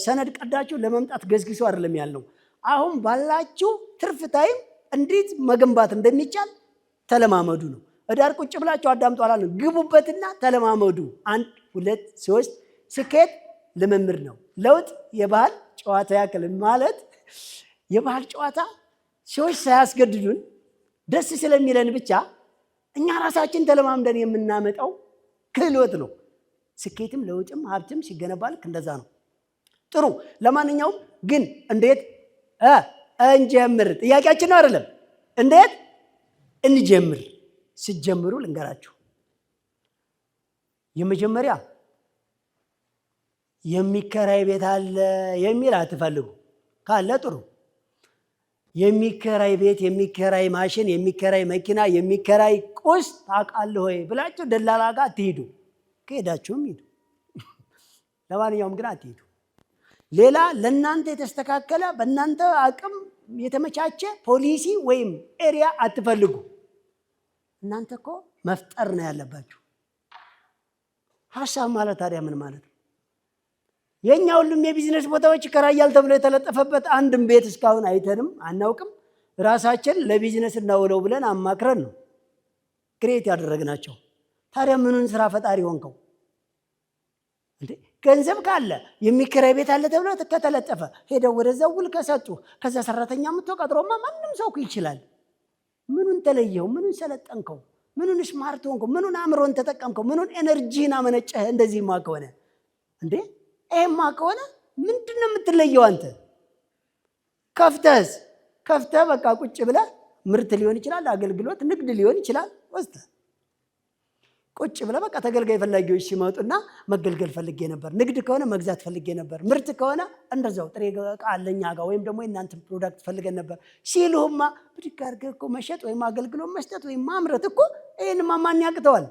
ሰነድ ቀዳችሁ ለመምጣት ገዝግሱ አይደለም ያልነው። አሁን ባላችሁ ትርፍ ታይም እንዴት መገንባት እንደሚቻል ተለማመዱ ነው። እዳር ቁጭ ብላችሁ አዳምጡ አላልንም። ግቡበትና ተለማመዱ። 1 2 3 ስኬት ልምምድ ነው። ለውጥ የባህል ጨዋታ ያክል ማለት የባህል ጨዋታ ሰዎች ሳያስገድዱን ደስ ስለሚለን ብቻ እኛ ራሳችን ተለማምደን የምናመጣው ክህሎት ነው። ስኬትም ለውጥም ሀብትም ሲገነባ ልክ እንደዛ ነው። ጥሩ። ለማንኛውም ግን እንዴት እንጀምር ጥያቄያችን ነው አይደለም? እንዴት እንጀምር? ሲጀምሩ ልንገራችሁ። የመጀመሪያ የሚከራይ ቤት አለ የሚል አትፈልጉ። ካለ ጥሩ። የሚከራይ ቤት፣ የሚከራይ ማሽን፣ የሚከራይ መኪና፣ የሚከራይ ቁስ ታውቃለህ ወይ ብላችሁ ደላላ ጋር አትሂዱ። ከሄዳችሁም ሂዱ። ለማንኛውም ግን አትሄዱ። ሌላ ለእናንተ የተስተካከለ በእናንተ አቅም የተመቻቸ ፖሊሲ ወይም ኤሪያ አትፈልጉ። እናንተ እኮ መፍጠር ነው ያለባችሁ። ሀሳብ ማለት ታዲያ ምን ማለት ነው? የኛ ሁሉም የቢዝነስ ቦታዎች ይከራያል ተብሎ የተለጠፈበት አንድም ቤት እስካሁን አይተንም አናውቅም። ራሳችን ለቢዝነስ እናውለው ብለን አማክረን ነው ክሬት ያደረግናቸው። ታዲያ ምኑን ስራ ፈጣሪ ሆንከው እንዴ? ገንዘብ ካለ የሚከራይ ቤት አለ ተብሎ ከተለጠፈ ሄደው ወደዛ ውል ከሰጡ ከዛ ሰራተኛ የምትቀጥሮማ ማንም ሰው ይችላል። ምኑን ተለየው? ምኑን ሰለጠንከው? ምኑን ስማርት ሆንከው? ምኑን አእምሮን ተጠቀምከው? ምኑን ኤነርጂን አመነጨህ? እንደዚህማ ከሆነ እንዴ ይሄማ ከሆነ ምንድነው የምትለየው አንተ? ከፍተህ በቃ ቁጭ ብለህ ምርት ሊሆን ይችላል፣ አገልግሎት ንግድ ሊሆን ይችላል። ወስደህ ቁጭ ብለህ በቃ ተገልጋይ ፈላጊዎች ሲመጡና መገልገል ፈልጌ ነበር፣ ንግድ ከሆነ መግዛት ፈልጌ ነበር፣ ምርት ከሆነ እንደዛው ጥሬ ዕቃ አለኝ ጋር ወይም ደግሞ የእናንተ ፕሮዳክት ፈልገን ነበር ሲሉህማ ብድግ አድርገህ እኮ መሸጥ ወይም አገልግሎት መስጠት ወይም ማምረት እኮ ይሄንማ ማን ያቅተዋል?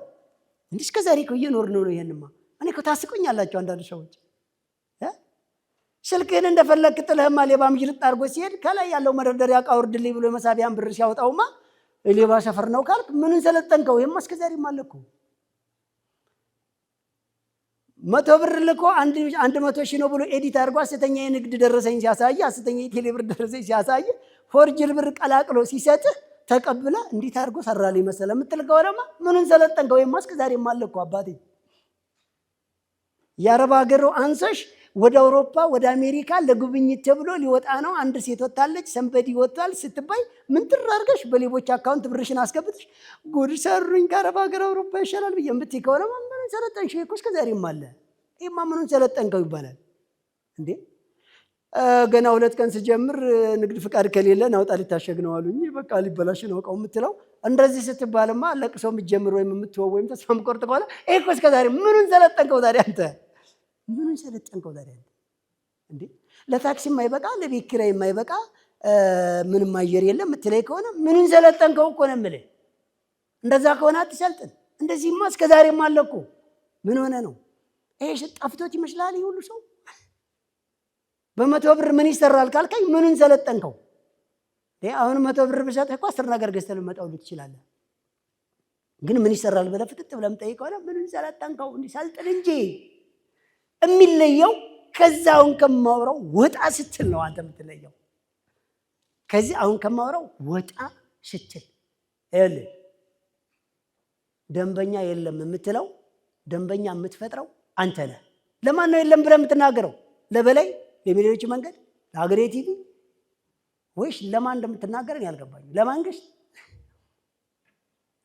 እንዲህ እስከ ዛሬ እኮ እየኖርን ነው። ይሄንማ እኔ እኮ ታስቆኛላችሁ አንዳንድ ሰዎች። ስልክህን እንደፈለክ ጥለህማ ሌባ ምጅልጥ አድርጎ ሲሄድ ከላይ ያለው መደርደሪያ ዕቃ ውርድልኝ ብሎ የመሳቢያን ብር ሲያወጣውማ ሌባ ሰፈር ነው ካልክ ምንን ሰለጠንከው? ይሄማ እስከ ዛሬም አለ እኮ 100 ብር ልኮ 100 ሺህ ነው ብሎ ኤዲት አድርጎ ሐሰተኛ የንግድ ደረሰኝ ሲያሳይ፣ ሐሰተኛ የቴሌ ብር ደረሰኝ ሲያሳይ፣ ፎርጅል ብር ቀላቅሎ ሲሰጥህ ተቀብለ እንዴት አድርጎ ሰራልኝ መሰለ የምትል ከሆነማ ምንን ሰለጠንከው? ይሄማ እስከ ዛሬም አለ እኮ አባቴ። የአረብ ሀገሩ አንሰሽ ወደ አውሮፓ ወደ አሜሪካ ለጉብኝት ተብሎ ሊወጣ ነው። አንድ ሴት ወጣለች፣ ሰንበዲ ወጣል ስትባይ ምን ትራርገሽ በሌቦች አካውንት ብርሽን አስገብተሽ ጉድ ሰሩኝ ከአረብ ሀገር አውሮፓ ይሻላል ብዬ እምትይ ከሆነ ምንን ሰለጠንሽ? እኮ እስከ ዛሬም አለ። ይሄማ ምንን ሰለጠንከው ይባላል እንዴ? ገና 2 ቀን ስጀምር ንግድ ፍቃድ ከሌለ ናውጣ ሊታሸግ ነው አሉኝ። በቃ ሊበላሽ ነው እቃው የምትለው እንደዚህ ስትባልማ ለቅሶ የምትጀምር ወይም የምትወው ወይም ተስፋ የምትቆርጥ ከሆነ ይሄ እኮ እስከ ዛሬ ምንን ሰለጠንከው ታዲያ አንተ? ምንን ሰለጠንከው ታዲያ እንዴ? ለታክሲ የማይበቃ ለቤት ኪራይ የማይበቃ ምንም አየር የለም የምትለይ ከሆነ ምንን ሰለጠንከው እኮ ነው የምልህ። እንደዛ ከሆነ አትሰልጥን። እንደዚህማ እስከ ዛሬም አለ እኮ። ምን ሆነ ነው ይሄ? ጠፍቶት ይመስላል ይሄ ሁሉ ሰው? በ100 ብር ምን ይሰራል ካልከኝ ምንን ሰለጠንከው? አሁን 100 ብር ብሰጥህ እኮ 10 ነገር ገዝተህ ልመጣው ትችላለህ። ግን ምን ይሰራል ብለህ ፍጥጥ ብለህ የምጠይቅ ከሆነ ምንን ሰለጠንከው? እንዲህ ሰልጥን እንጂ። የሚለየው ከዛ አሁን ከማውራው ወጣ ስትል ነው አንተ የምትለየው። ከዚህ አሁን ከማውራው ወጣ ስትል ይኸውልህ፣ ደንበኛ የለም የምትለው ደንበኛ የምትፈጥረው አንተ ነህ። ለማን ነው የለም ብለህ የምትናገረው? ለበላይ፣ ለሚሊዮኖች መንገድ፣ ለሀገሬ ቲቪ ወይስ ለማን እንደምትናገረን ያልገባኝ። ለመንግስት፣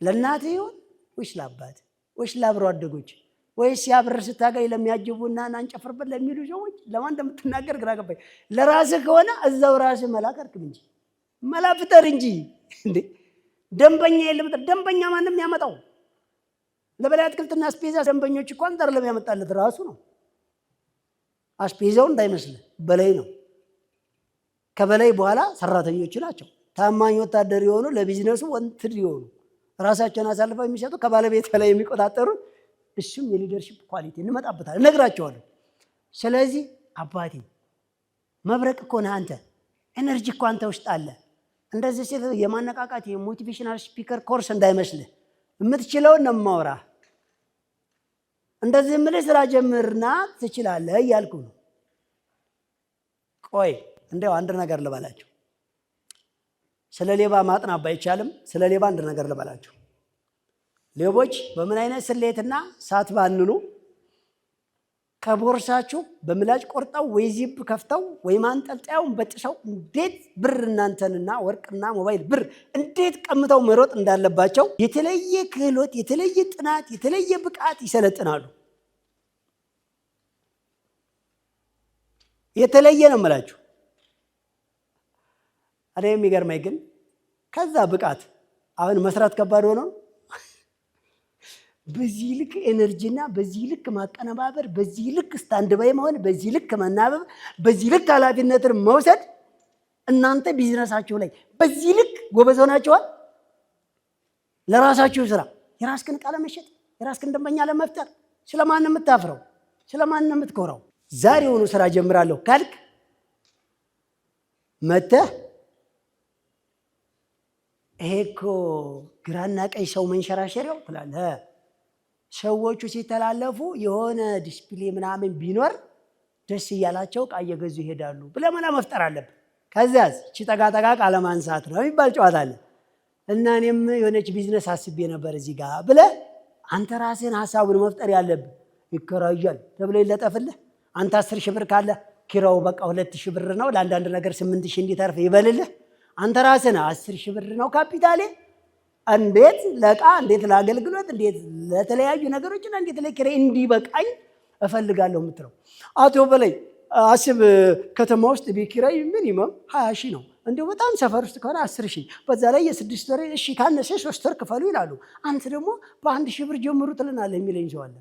ለእናትህ ይሆን ወይስ ለአባት ወይስ ለአብሮ አደጎች ወይስ ያብር ስታገኝ ለሚያጅቡና እናንጨፍርበት ለሚሉ ሰዎች ለማን እንደምትናገር ግራ ገባኝ። ለራስህ ከሆነ እዛው ራስህ መላከርክ እንጂ መላፍጠር እንጂ እንዴ ደንበኛ የለም። ደንበኛ ማንም ያመጣው ለበላይ አትክልትና አስፔዛ ደንበኞች እኮ አንተ አይደለም ያመጣለት ራሱ ነው። አስፔዛው እንዳይመስልህ በላይ ነው። ከበላይ በኋላ ሰራተኞች ናቸው። ታማኝ ወታደር የሆኑ ለቢዝነሱ ወንትድ የሆኑ ራሳቸውን አሳልፈው የሚሰጡ ከባለቤት በላይ የሚቆጣጠሩ እሱም የሊደርሺፕ ኳሊቲ እንመጣበታለን፣ እነግራቸዋለሁ። ስለዚህ አባቴ መብረቅ እኮ ነህ አንተ። ኤነርጂ እኮ አንተ ውስጥ አለ። እንደዚህ ሲል የማነቃቃት የሞቲቬሽናል ስፒከር ኮርስ እንዳይመስልህ፣ የምትችለውን ነው የማወራህ። እንደዚህ የምልህ ስራ ጀምርና ትችላለህ እያልኩ ነው። ቆይ እንደው አንድ ነገር ልበላችሁ። ስለ ሌባ ማጥናት ባይቻልም ስለ ሌባ አንድ ነገር ልበላችሁ። ሌቦች በምን አይነት ስሌትና ሳትባንኑ ከቦርሳችሁ በምላጭ ቆርጠው ወይ ዚፕ ከፍተው ወይ ማንጠልጠያውን በጥሰው እንዴት ብር እናንተንና ወርቅና ሞባይል ብር እንዴት ቀምተው መሮጥ እንዳለባቸው የተለየ ክህሎት፣ የተለየ ጥናት፣ የተለየ ብቃት ይሰለጥናሉ። የተለየ ነው የምላችሁ። አደ የሚገርመኝ ግን ከዛ ብቃት አሁን መስራት ከባድ ሆኖ በዚህ ልክ ኤነርጂና በዚህ ልክ ማቀነባበር፣ በዚህ ልክ ስታንድ ባይ መሆን፣ በዚህ ልክ መናበብ፣ በዚህ ልክ ኃላፊነትን መውሰድ እናንተ ቢዝነሳችሁ ላይ በዚህ ልክ ጎበዝ ሆናችኋል። ለራሳችሁ ስራ የራስህን ዕቃ ለመሸጥ የራስህን ደንበኛ ለመፍጠር ስለማን የምታፍረው? ስለማን ነው የምትኮራው? ዛሬውኑ ስራ ጀምራለሁ ካልክ መተህ ይሄ እኮ ግራና ቀኝ ሰው መንሸራሸሪያው ትላለህ። ሰዎቹ ሲተላለፉ የሆነ ዲስፕሌይ ምናምን ቢኖር ደስ እያላቸው ዕቃ እየገዙ ይሄዳሉ ብለህ መላ መፍጠር አለብህ። ከዚያስ እቺ ጠጋ ቃለ ማንሳት ነው የሚባል ጨዋታ አለ እና እኔም የሆነች ቢዝነስ አስቤ ነበር እዚህ ጋር ብለህ አንተ ራስህን ሀሳቡን መፍጠር ያለብህ። ይከራያል ተብሎ ይለጠፍልህ። አንተ 10 ሺህ ብር ካለ ኪራው በቃ 2 ሺህ ብር ነው፣ ለአንዳንድ ነገር 8 ሺህ እንዲተርፍ ይበልልህ። አንተ ራስህን 10 ሺህ ብር ነው ካፒታሌ፣ እንዴት ለዕቃ እንዴት ለአገልግሎት እንዴት ለተለያዩ ነገሮችና እንዴት ለኪራይ እንዲበቃኝ እፈልጋለሁ የምትለው። አቶ በላይ አስብ፣ ከተማ ውስጥ ቤት ኪራይ ሚኒመም 20 ሺህ ነው። እንዲሁ በጣም ሰፈር ውስጥ ከሆነ 10 ሺህ፣ በዛ ላይ የ6 ወር እሺ ካነሰ 3 ወር ክፈሉ ይላሉ። አንተ ደግሞ በ1 ሺህ ብር ጀምሩ ትልናለህ የሚለኝ ሰው አለ።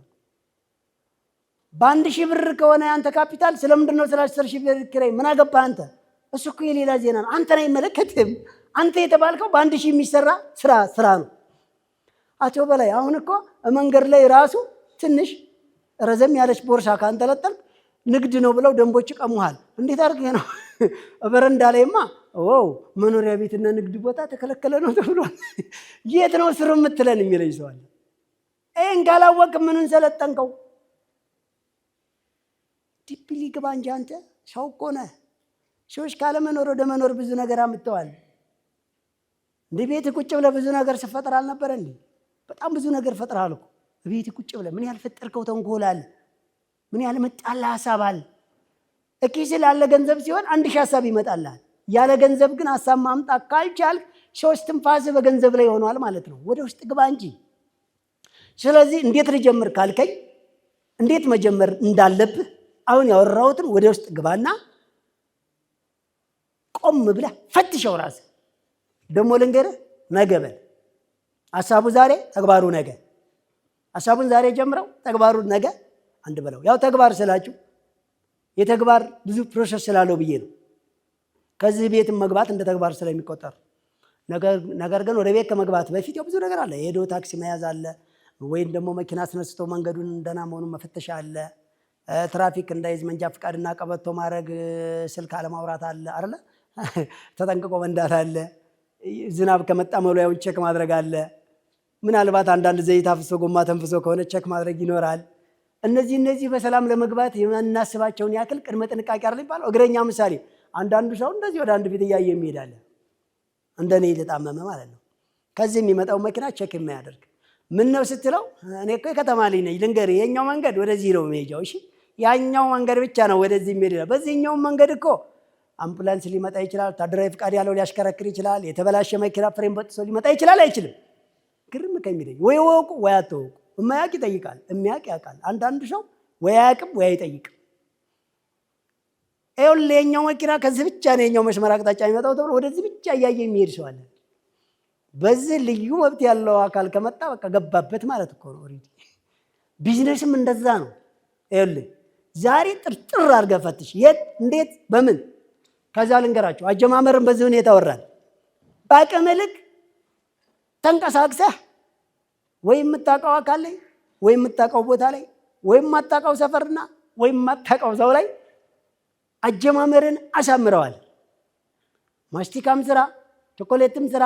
በ1 ሺህ ብር ከሆነ ያንተ ካፒታል ስለምንድን ነው ስለ 10 ሺህ ብር ኪራይ ምን አገባህ አንተ? እሱ እኮ የሌላ ዜና ነው፣ አንተን አይመለከትም። አንተ የተባልከው በ1 ሺህ የሚሰራ ስራ ነው። አቶ በላይ አሁን እኮ መንገድ ላይ ራሱ ትንሽ ረዘም ያለች ቦርሳ ካንጠለጠልክ ንግድ ነው ብለው ደንቦች ቀሙሃል። እንዴት አድርገህ ነው? በረንዳ ላይማ መኖሪያ ቤትና ንግድ ቦታ ተከለከለ ነው ተብሏል። የት ነው ስሩ የምትለን የሚለኝ ሰው አለ። ይህን ካላወቅ ምኑን ሰለጠንከው? ዲፕሊ ግባ እንጂ አንተ ሰው እኮ ነህ። ሰዎች ካለመኖር ወደ መኖር ብዙ ነገር አምጥተዋል። እንደ ቤት ቁጭ ብለህ ብዙ ነገር ስፈጥር አልነበረ እንዴ? በጣም ብዙ ነገር ፈጥረሃል እኮ ቤት ቁጭ ብለህ። ምን ያህል ፈጠርከው ተንኮል አለ፣ ምን ያህል መጣላ ሀሳብ አለ። እኪስ ላለ ገንዘብ ሲሆን 1000 ሀሳብ ይመጣልሃል። ያለ ገንዘብ ግን ሀሳብ ማምጣት ካልቻልክ 3 ትንፋስ በገንዘብ ላይ ሆኗል ማለት ነው። ወደ ውስጥ ግባ እንጂ። ስለዚህ እንዴት ልጀምር ካልከኝ እንዴት መጀመር እንዳለብህ አሁን ያወራሁትን ወደ ውስጥ ግባና ቆም ብለህ ፈትሸው ራስህ። ደግሞ ልንገርህ፣ ነገ በል። ሀሳቡ ዛሬ ተግባሩ ነገ። ሀሳቡን ዛሬ ጀምረው ተግባሩን ነገ አንድ በለው። ያው ተግባር ስላችሁ የተግባር ብዙ ፕሮሰስ ስላለው ብዬ ነው። ከዚህ ቤትም መግባት እንደ ተግባር ስለሚቆጠር፣ ነገር ግን ወደ ቤት ከመግባት በፊት ያው ብዙ ነገር አለ። የሄዶ ታክሲ መያዝ አለ፣ ወይም ደግሞ መኪና አስነስቶ መንገዱን እንደና መሆኑን መፈተሽ አለ። ትራፊክ እንዳይዝ መንጃ ፍቃድና ቀበቶ ማድረግ፣ ስልክ አለማውራት አለ አይደለ? ተጠንቅቆ መንዳት አለ። ዝናብ ከመጣ መለያውን ቼክ ማድረግ አለ። ምናልባት አንዳንድ ዘይት አፍሶ ጎማ ተንፍሶ ከሆነ ቼክ ማድረግ ይኖራል። እነዚህ በሰላም ለመግባት የምናስባቸውን ያክል ቅድመ ጥንቃቄ አይደል ይባላል። እግረኛ ምሳሌ አንዳንዱ ሰው እንደዚህ ወደ አንድ ፊት እያየ የሚሄዳለ እንደኔ የተጣመመ ማለት ነው። ከዚህ የሚመጣው መኪና ቼክ የማያደርግ ምን ነው ስትለው፣ እኔ እኮ የከተማ ልጅ ነኝ ልንገርህ፣ የኛው መንገድ ወደዚህ ነው የሚሄጃው። እሺ ያኛው መንገድ ብቻ ነው ወደዚህ የሚሄድ። በዚህኛው መንገድ እኮ አምቡላንስ ሊመጣ ይችላል፣ ወታደራዊ ፍቃድ ያለው ሊያሽከረክር ይችላል፣ የተበላሸ መኪና ፍሬም በጥሶ ሊመጣ ይችላል። አይችልም። ግርም ከሚለኝ ወይ ወቁ ወይ አትወቁ። የማያውቅ ይጠይቃል፣ የሚያውቅ ያውቃል። አንዳንድ ሰው ወይ አያውቅም ወይ አይጠይቅም። ይኸውልህ የኛው መኪና ከዚህ ብቻ ነው የኛው መስመር አቅጣጫ የሚመጣው ተብሎ ወደዚህ ብቻ እያየ የሚሄድ ሰው አለ። በዚህ ልዩ መብት ያለው አካል ከመጣ በቃ ገባበት ማለት እኮ ነው። ኦሬዲ ቢዝነስም እንደዛ ነው። ይኸውልህ ዛሬ ጥርጥር አድርገህ ፈትሽ፣ የት እንዴት በምን። ከዛ ልንገራቸው፣ አጀማመርን በዚህ ሁኔታ ወራል። በአቅም ልክ ተንቀሳቅሰህ ወይም የምታውቀው አካል ላይ ወይም የምታውቀው ቦታ ላይ ወይም የማታውቀው ሰፈርና ወይም የማታውቀው ሰው ላይ አጀማመርን አሳምረዋል። ማስቲካም ስራ፣ ቾኮሌትም ስራ፣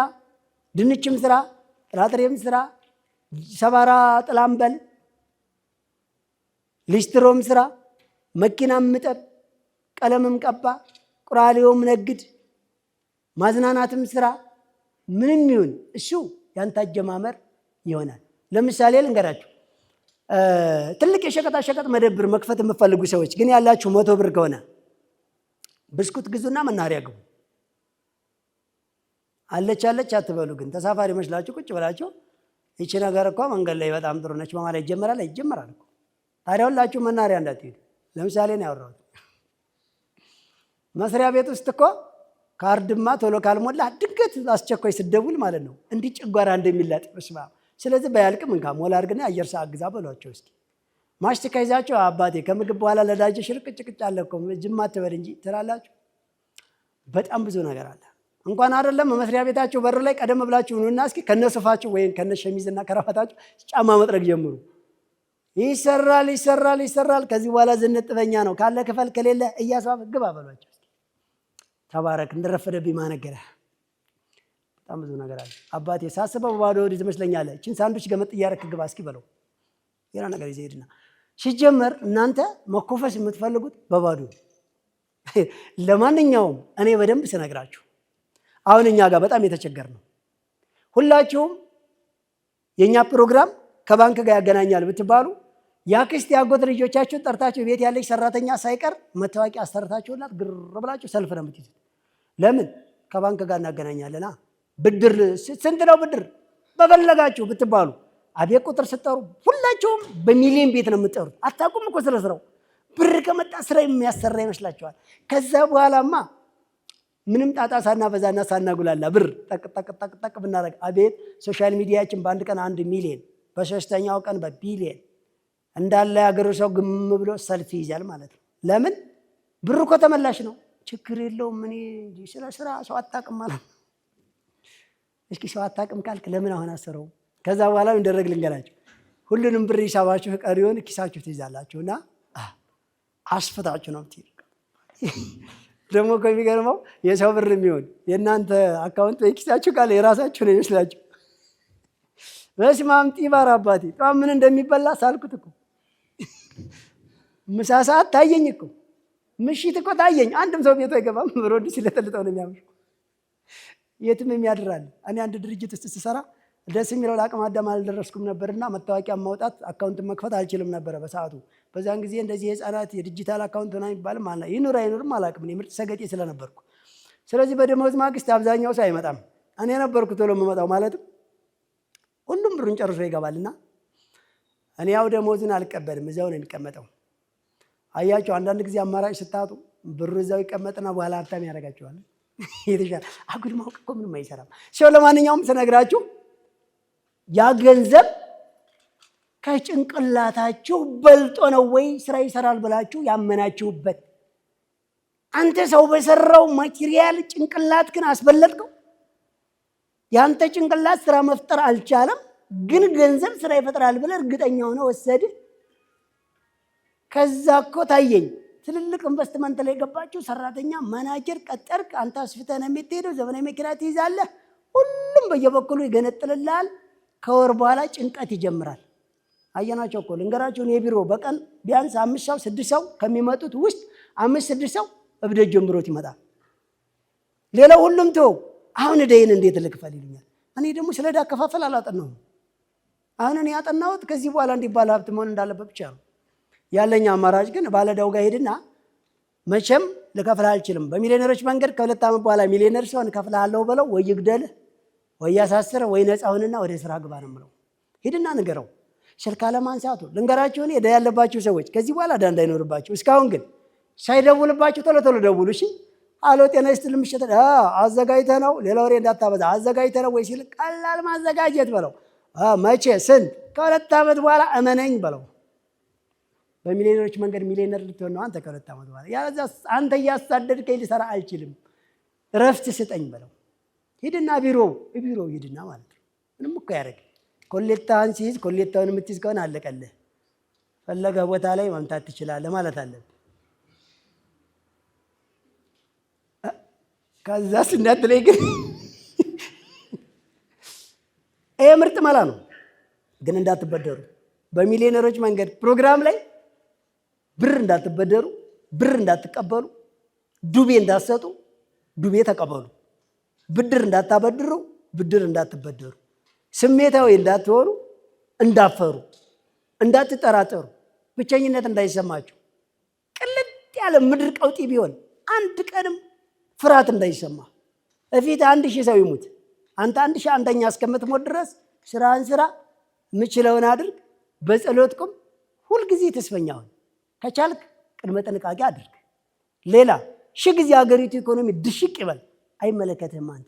ድንችም ስራ፣ ጥራጥሬም ስራ፣ ሰባራ ጥላምበል፣ ሊስትሮም ስራ፣ መኪናም ምጠብ፣ ቀለምም ቀባ፣ ቁራሌውም ነግድ፣ ማዝናናትም ስራ። ምንም ይሁን እሱ ያንተ አጀማመር ይሆናል። ለምሳሌ ልንገራችሁ፣ ትልቅ የሸቀጣሸቀጥ መደብር መክፈት የምትፈልጉ ሰዎች ግን ያላችሁ 100 ብር ከሆነ ብስኩት ግዙና መናኸሪያ ግቡ። አለች አትበሉ። ግን ተሳፋሪ መስላችሁ ቁጭ ብላችሁ ይቺ ነገር እኮ መንገድ ላይ በጣም ጥሩ ነች በማለት ይጀምራል እኮ። ታዲያ ሁላችሁ መናኸሪያ እንዳትሄዱ። ለምሳሌ ነው ያወራሁት። መስሪያ ቤት ውስጥ እኮ ካርድማ ቶሎ ካልሞላ ድንገት አስቸኳይ ስደውል ማለት ነው እንዲህ ጭጓራ እንደሚላጥ መስማ። ስለዚህ ባያልቅም እንካ ሞላ አድርግና አየር ሰዓት ግዛ በሏቸው እስኪ። ማሽቲካ ይዛችሁ አባቴ ከምግብ በኋላ ለዳጀ ሽርቅጭቅጭ አለ እኮ ጅማ አትበል እንጂ ትላላችሁ። በጣም ብዙ ነገር አለ። እንኳን አይደለም መስሪያ ቤታችሁ በር ላይ ቀደም ብላችሁ ኑና እስኪ ከነሱፋችሁ ወይም ከነሸሚዝና ከራፋታችሁ ጫማ መጥረግ ጀምሩ። ይሰራል። ከዚህ በኋላ ዝንጥበኛ ነው። ካለ ክፈል፣ ከሌለ እያስዋብ ግባ በሏቸው። ተባረክ። እንደረፈደብኝ ማነገረ በጣም ብዙ ነገር አለ። አባቴ ሳስበው ባዶ ወዲህ ትመስለኛለህ። እቺን ሳንዱች ገመጥ እያረክ ግባ እስኪ በለው። ሌላ ነገር ይዘህ ሄድና ሲጀመር እናንተ መኮፈስ የምትፈልጉት በባዶ። ለማንኛውም እኔ በደንብ ስነግራችሁ አሁን እኛ ጋር በጣም የተቸገር ነው። ሁላችሁም የኛ ፕሮግራም ከባንክ ጋር ያገናኛል ብትባሉ ያክስት ያጎት ልጆቻችሁን ጠርታችሁ ቤት ያለች ሰራተኛ ሳይቀር መታወቂያ አሰርታችሁላት ግር ብላችሁ ሰልፍ ነው የምትይዙት። ለምን? ከባንክ ጋር እናገናኛለና። ብድር ስንት ነው ብድር በፈለጋችሁ ብትባሉ አቤት ቁጥር ስጠሩ ሁላችሁም በሚሊዮን ቤት ነው የምትጠሩት። አታውቁም እኮ ስለ ስራው። ብር ከመጣ ስራ የሚያሰራ ይመስላችኋል። ከዛ በኋላማ ምንም ጣጣ ሳናበዛና ሳናጉላላ ብር ጠቅ ብናደርግ አቤት ሶሻል ሚዲያችን በአንድ ቀን 1 ሚሊዮን፣ በሶስተኛው ቀን በቢሊዮን እንዳለ ያገሩ ሰው ግም ብሎ ሰልፍ ይይዛል ማለት ነው። ለምን? ብሩ እኮ ተመላሽ ነው። ችግር የለውም። እኔ ስለ ስራ ሰው አታውቅም ማለት ነው። እስኪ ሰው አታውቅም ካልክ ለምን አሁን አሰረው? ከዛ በኋላ እንደረግ ልንገራችሁ። ሁሉንም ብር ሂሳባችሁ ቀሪውን ኪሳችሁ ትይዛላችሁና አስፈታችሁ ነው ትይዙ። ደግሞ እኮ የሚገርመው የሰው ብር የሚሆን የእናንተ አካውንት የኪሳችሁ ካለ የራሳችሁ ነው ይመስላችሁ። በስመ አብ ጢባር አባቴ ጠዋት ምን እንደሚበላ ሳልኩት እኮ ምሳ ሰዓት ታየኝ እኮ ምሽት እኮ ታየኝ። አንድም ሰው ቤቱ አይገባም። ብሮድ ሲለጠልጠው ነው የሚያምር። የትም የሚያድራል። እኔ አንድ ድርጅት ውስጥ ስሰራ ደስ የሚለው ለአቅመ አዳም አልደረስኩም ነበርና መታወቂያ ማውጣት አካውንት መክፈት አልችልም ነበረ በሰዓቱ። በዛን ጊዜ እንደዚህ የህፃናት የዲጂታል አካውንት ሆና የሚባልም አለ። ይኑር አይኑርም አላውቅም። እኔ ምርጥ ሰገጤ ስለነበርኩ፣ ስለዚህ በደመወዝ ማግስት አብዛኛው ሰው አይመጣም። እኔ ነበርኩ ቶሎ የምመጣው። ማለትም ሁሉም ብሩን ጨርሶ ይገባልና እኔ ያው ደመወዝን አልቀበልም፣ እዚያው ነው የሚቀመጠው። አያቸው አንዳንድ ጊዜ አማራጭ ስታጡ ብሩ እዛው ይቀመጥና በኋላ ሀብታም ያደርጋቸዋል። የተሻለ አጉል ማውቅ እኮ ምንም አይሰራም። ሲሆን ለማንኛውም ስነግራችሁ ያ ገንዘብ ከጭንቅላታችሁ በልጦ ነው ወይ ስራ ይሰራል ብላችሁ ያመናችሁበት? አንተ ሰው በሰራው ማቴሪያል ጭንቅላት ግን አስበለጥከው። ያንተ ጭንቅላት ስራ መፍጠር አልቻለም፣ ግን ገንዘብ ስራ ይፈጥራል ብለህ እርግጠኛ ሆነ ወሰድህ። ከዛ እኮ ታየኝ ትልልቅ ኢንቨስትመንት ላይ ገባችሁ። ሰራተኛ ማናጀር ቀጠርክ። አንተ አስፍተህ ነው የምትሄደው። ዘመናዊ መኪና ትይዛለህ። ሁሉም በየበኩሉ ይገነጥልልሃል። ከወር በኋላ ጭንቀት ይጀምራል። አየናቸው እኮ ልንገራችሁ። እኔ ቢሮ በቀን ቢያንስ 5 ሰው 6 ሰው ከሚመጡት ውስጥ 5-6 ሰው እብደት ጀምሮት ይመጣል። ሌላው ሁሉም ተው አሁን ደይን እንዴት ልክፈል ይሉኛል። እኔ ደግሞ ስለ ዕዳ አከፋፈል አላጠናሁም። አሁን እኔ ያጠናሁት ከዚህ በኋላ እንዲባል ሀብት መሆን እንዳለበት ብቻ ነው። ያለኝ አማራጭ ግን ባለዕዳው ጋር ሄድና መቼም ልከፍልህ አልችልም፣ በሚሊዮነሮች መንገድ ከ2 ዓመት በኋላ ሚሊዮነር ሲሆን እከፍልሃለሁ በለው፣ ወይ ይግደልህ ወይ ያሳስረህ ወይ ነፃ ሁንና ወደ ስራ ግባ ነው የምለው። ሂድና ንገረው። ስልክ አለማንሳቱ ልንገራችሁ። እኔ ዕዳ ያለባችሁ ሰዎች ከዚህ በኋላ ዕዳ እንዳይኖርባችሁ። እስካሁን ግን ሳይደውልባችሁ ቶሎ ቶሎ ደውሉ። እሺ አሎ ጤና ይስጥልኝ ምሽት አዘጋጅተህ ነው? ሌላ ወሬ እንዳታበዛ። አዘጋጅተህ ነው ወይ ሲል ቀላል ማዘጋጀት በለው። መቼ ስንት? ከ2 ዓመት በኋላ እመነኝ በለው። በሚሊዮነሮች መንገድ ሚሊዮነር ልትሆን ነው አንተ ከ2 ዓመት በኋላ። ያለዛ አንተ እያሳደድከኝ ልሰራ አልችልም፣ እረፍት ስጠኝ በለው። ሂድና ቢሮ ሂድና ማለት ነው። ምንም እኮ ያደርግ ኮሌታህን ሲይዝ ኮሌታውን የምትይዝ ከሆነ አለቀልህ። ፈለገ ቦታ ላይ መምታት ትችላለህ ማለት አለብህ። ከዛስ እንዳትለኝ ግን ይሄ ምርጥ መላ ነው። ግን እንዳትበደሩ። በሚሊዮነሮች መንገድ ፕሮግራም ላይ ብር እንዳትበደሩ፣ ብር እንዳትቀበሉ፣ ዱቤ እንዳትሰጡ፣ ዱቤ ተቀበሉ። ብድር እንዳታበድሩ፣ ብድር እንዳትበደሩ። ስሜታዊ እንዳትሆኑ፣ እንዳፈሩ፣ እንዳትጠራጠሩ፣ ብቸኝነት እንዳይሰማችሁ። ቅልጥ ያለ ምድር ቀውጢ ቢሆን አንድ ቀንም ፍርሃት እንዳይሰማ። እፊት 1000 ሰው ይሙት፣ አንተ 1001ኛ እስከምትሞት ድረስ ስራህን ስራ፣ ምችለውን አድርግ፣ በጸሎት ቁም፣ ሁልጊዜ ተስፈኛውን ከቻልክ ቅድመ ጥንቃቄ አድርግ። ሌላ 1000 ጊዜ ሀገሪቱ ኢኮኖሚ ድሽቅ ይበል፣ አይመለከትህም አንተ።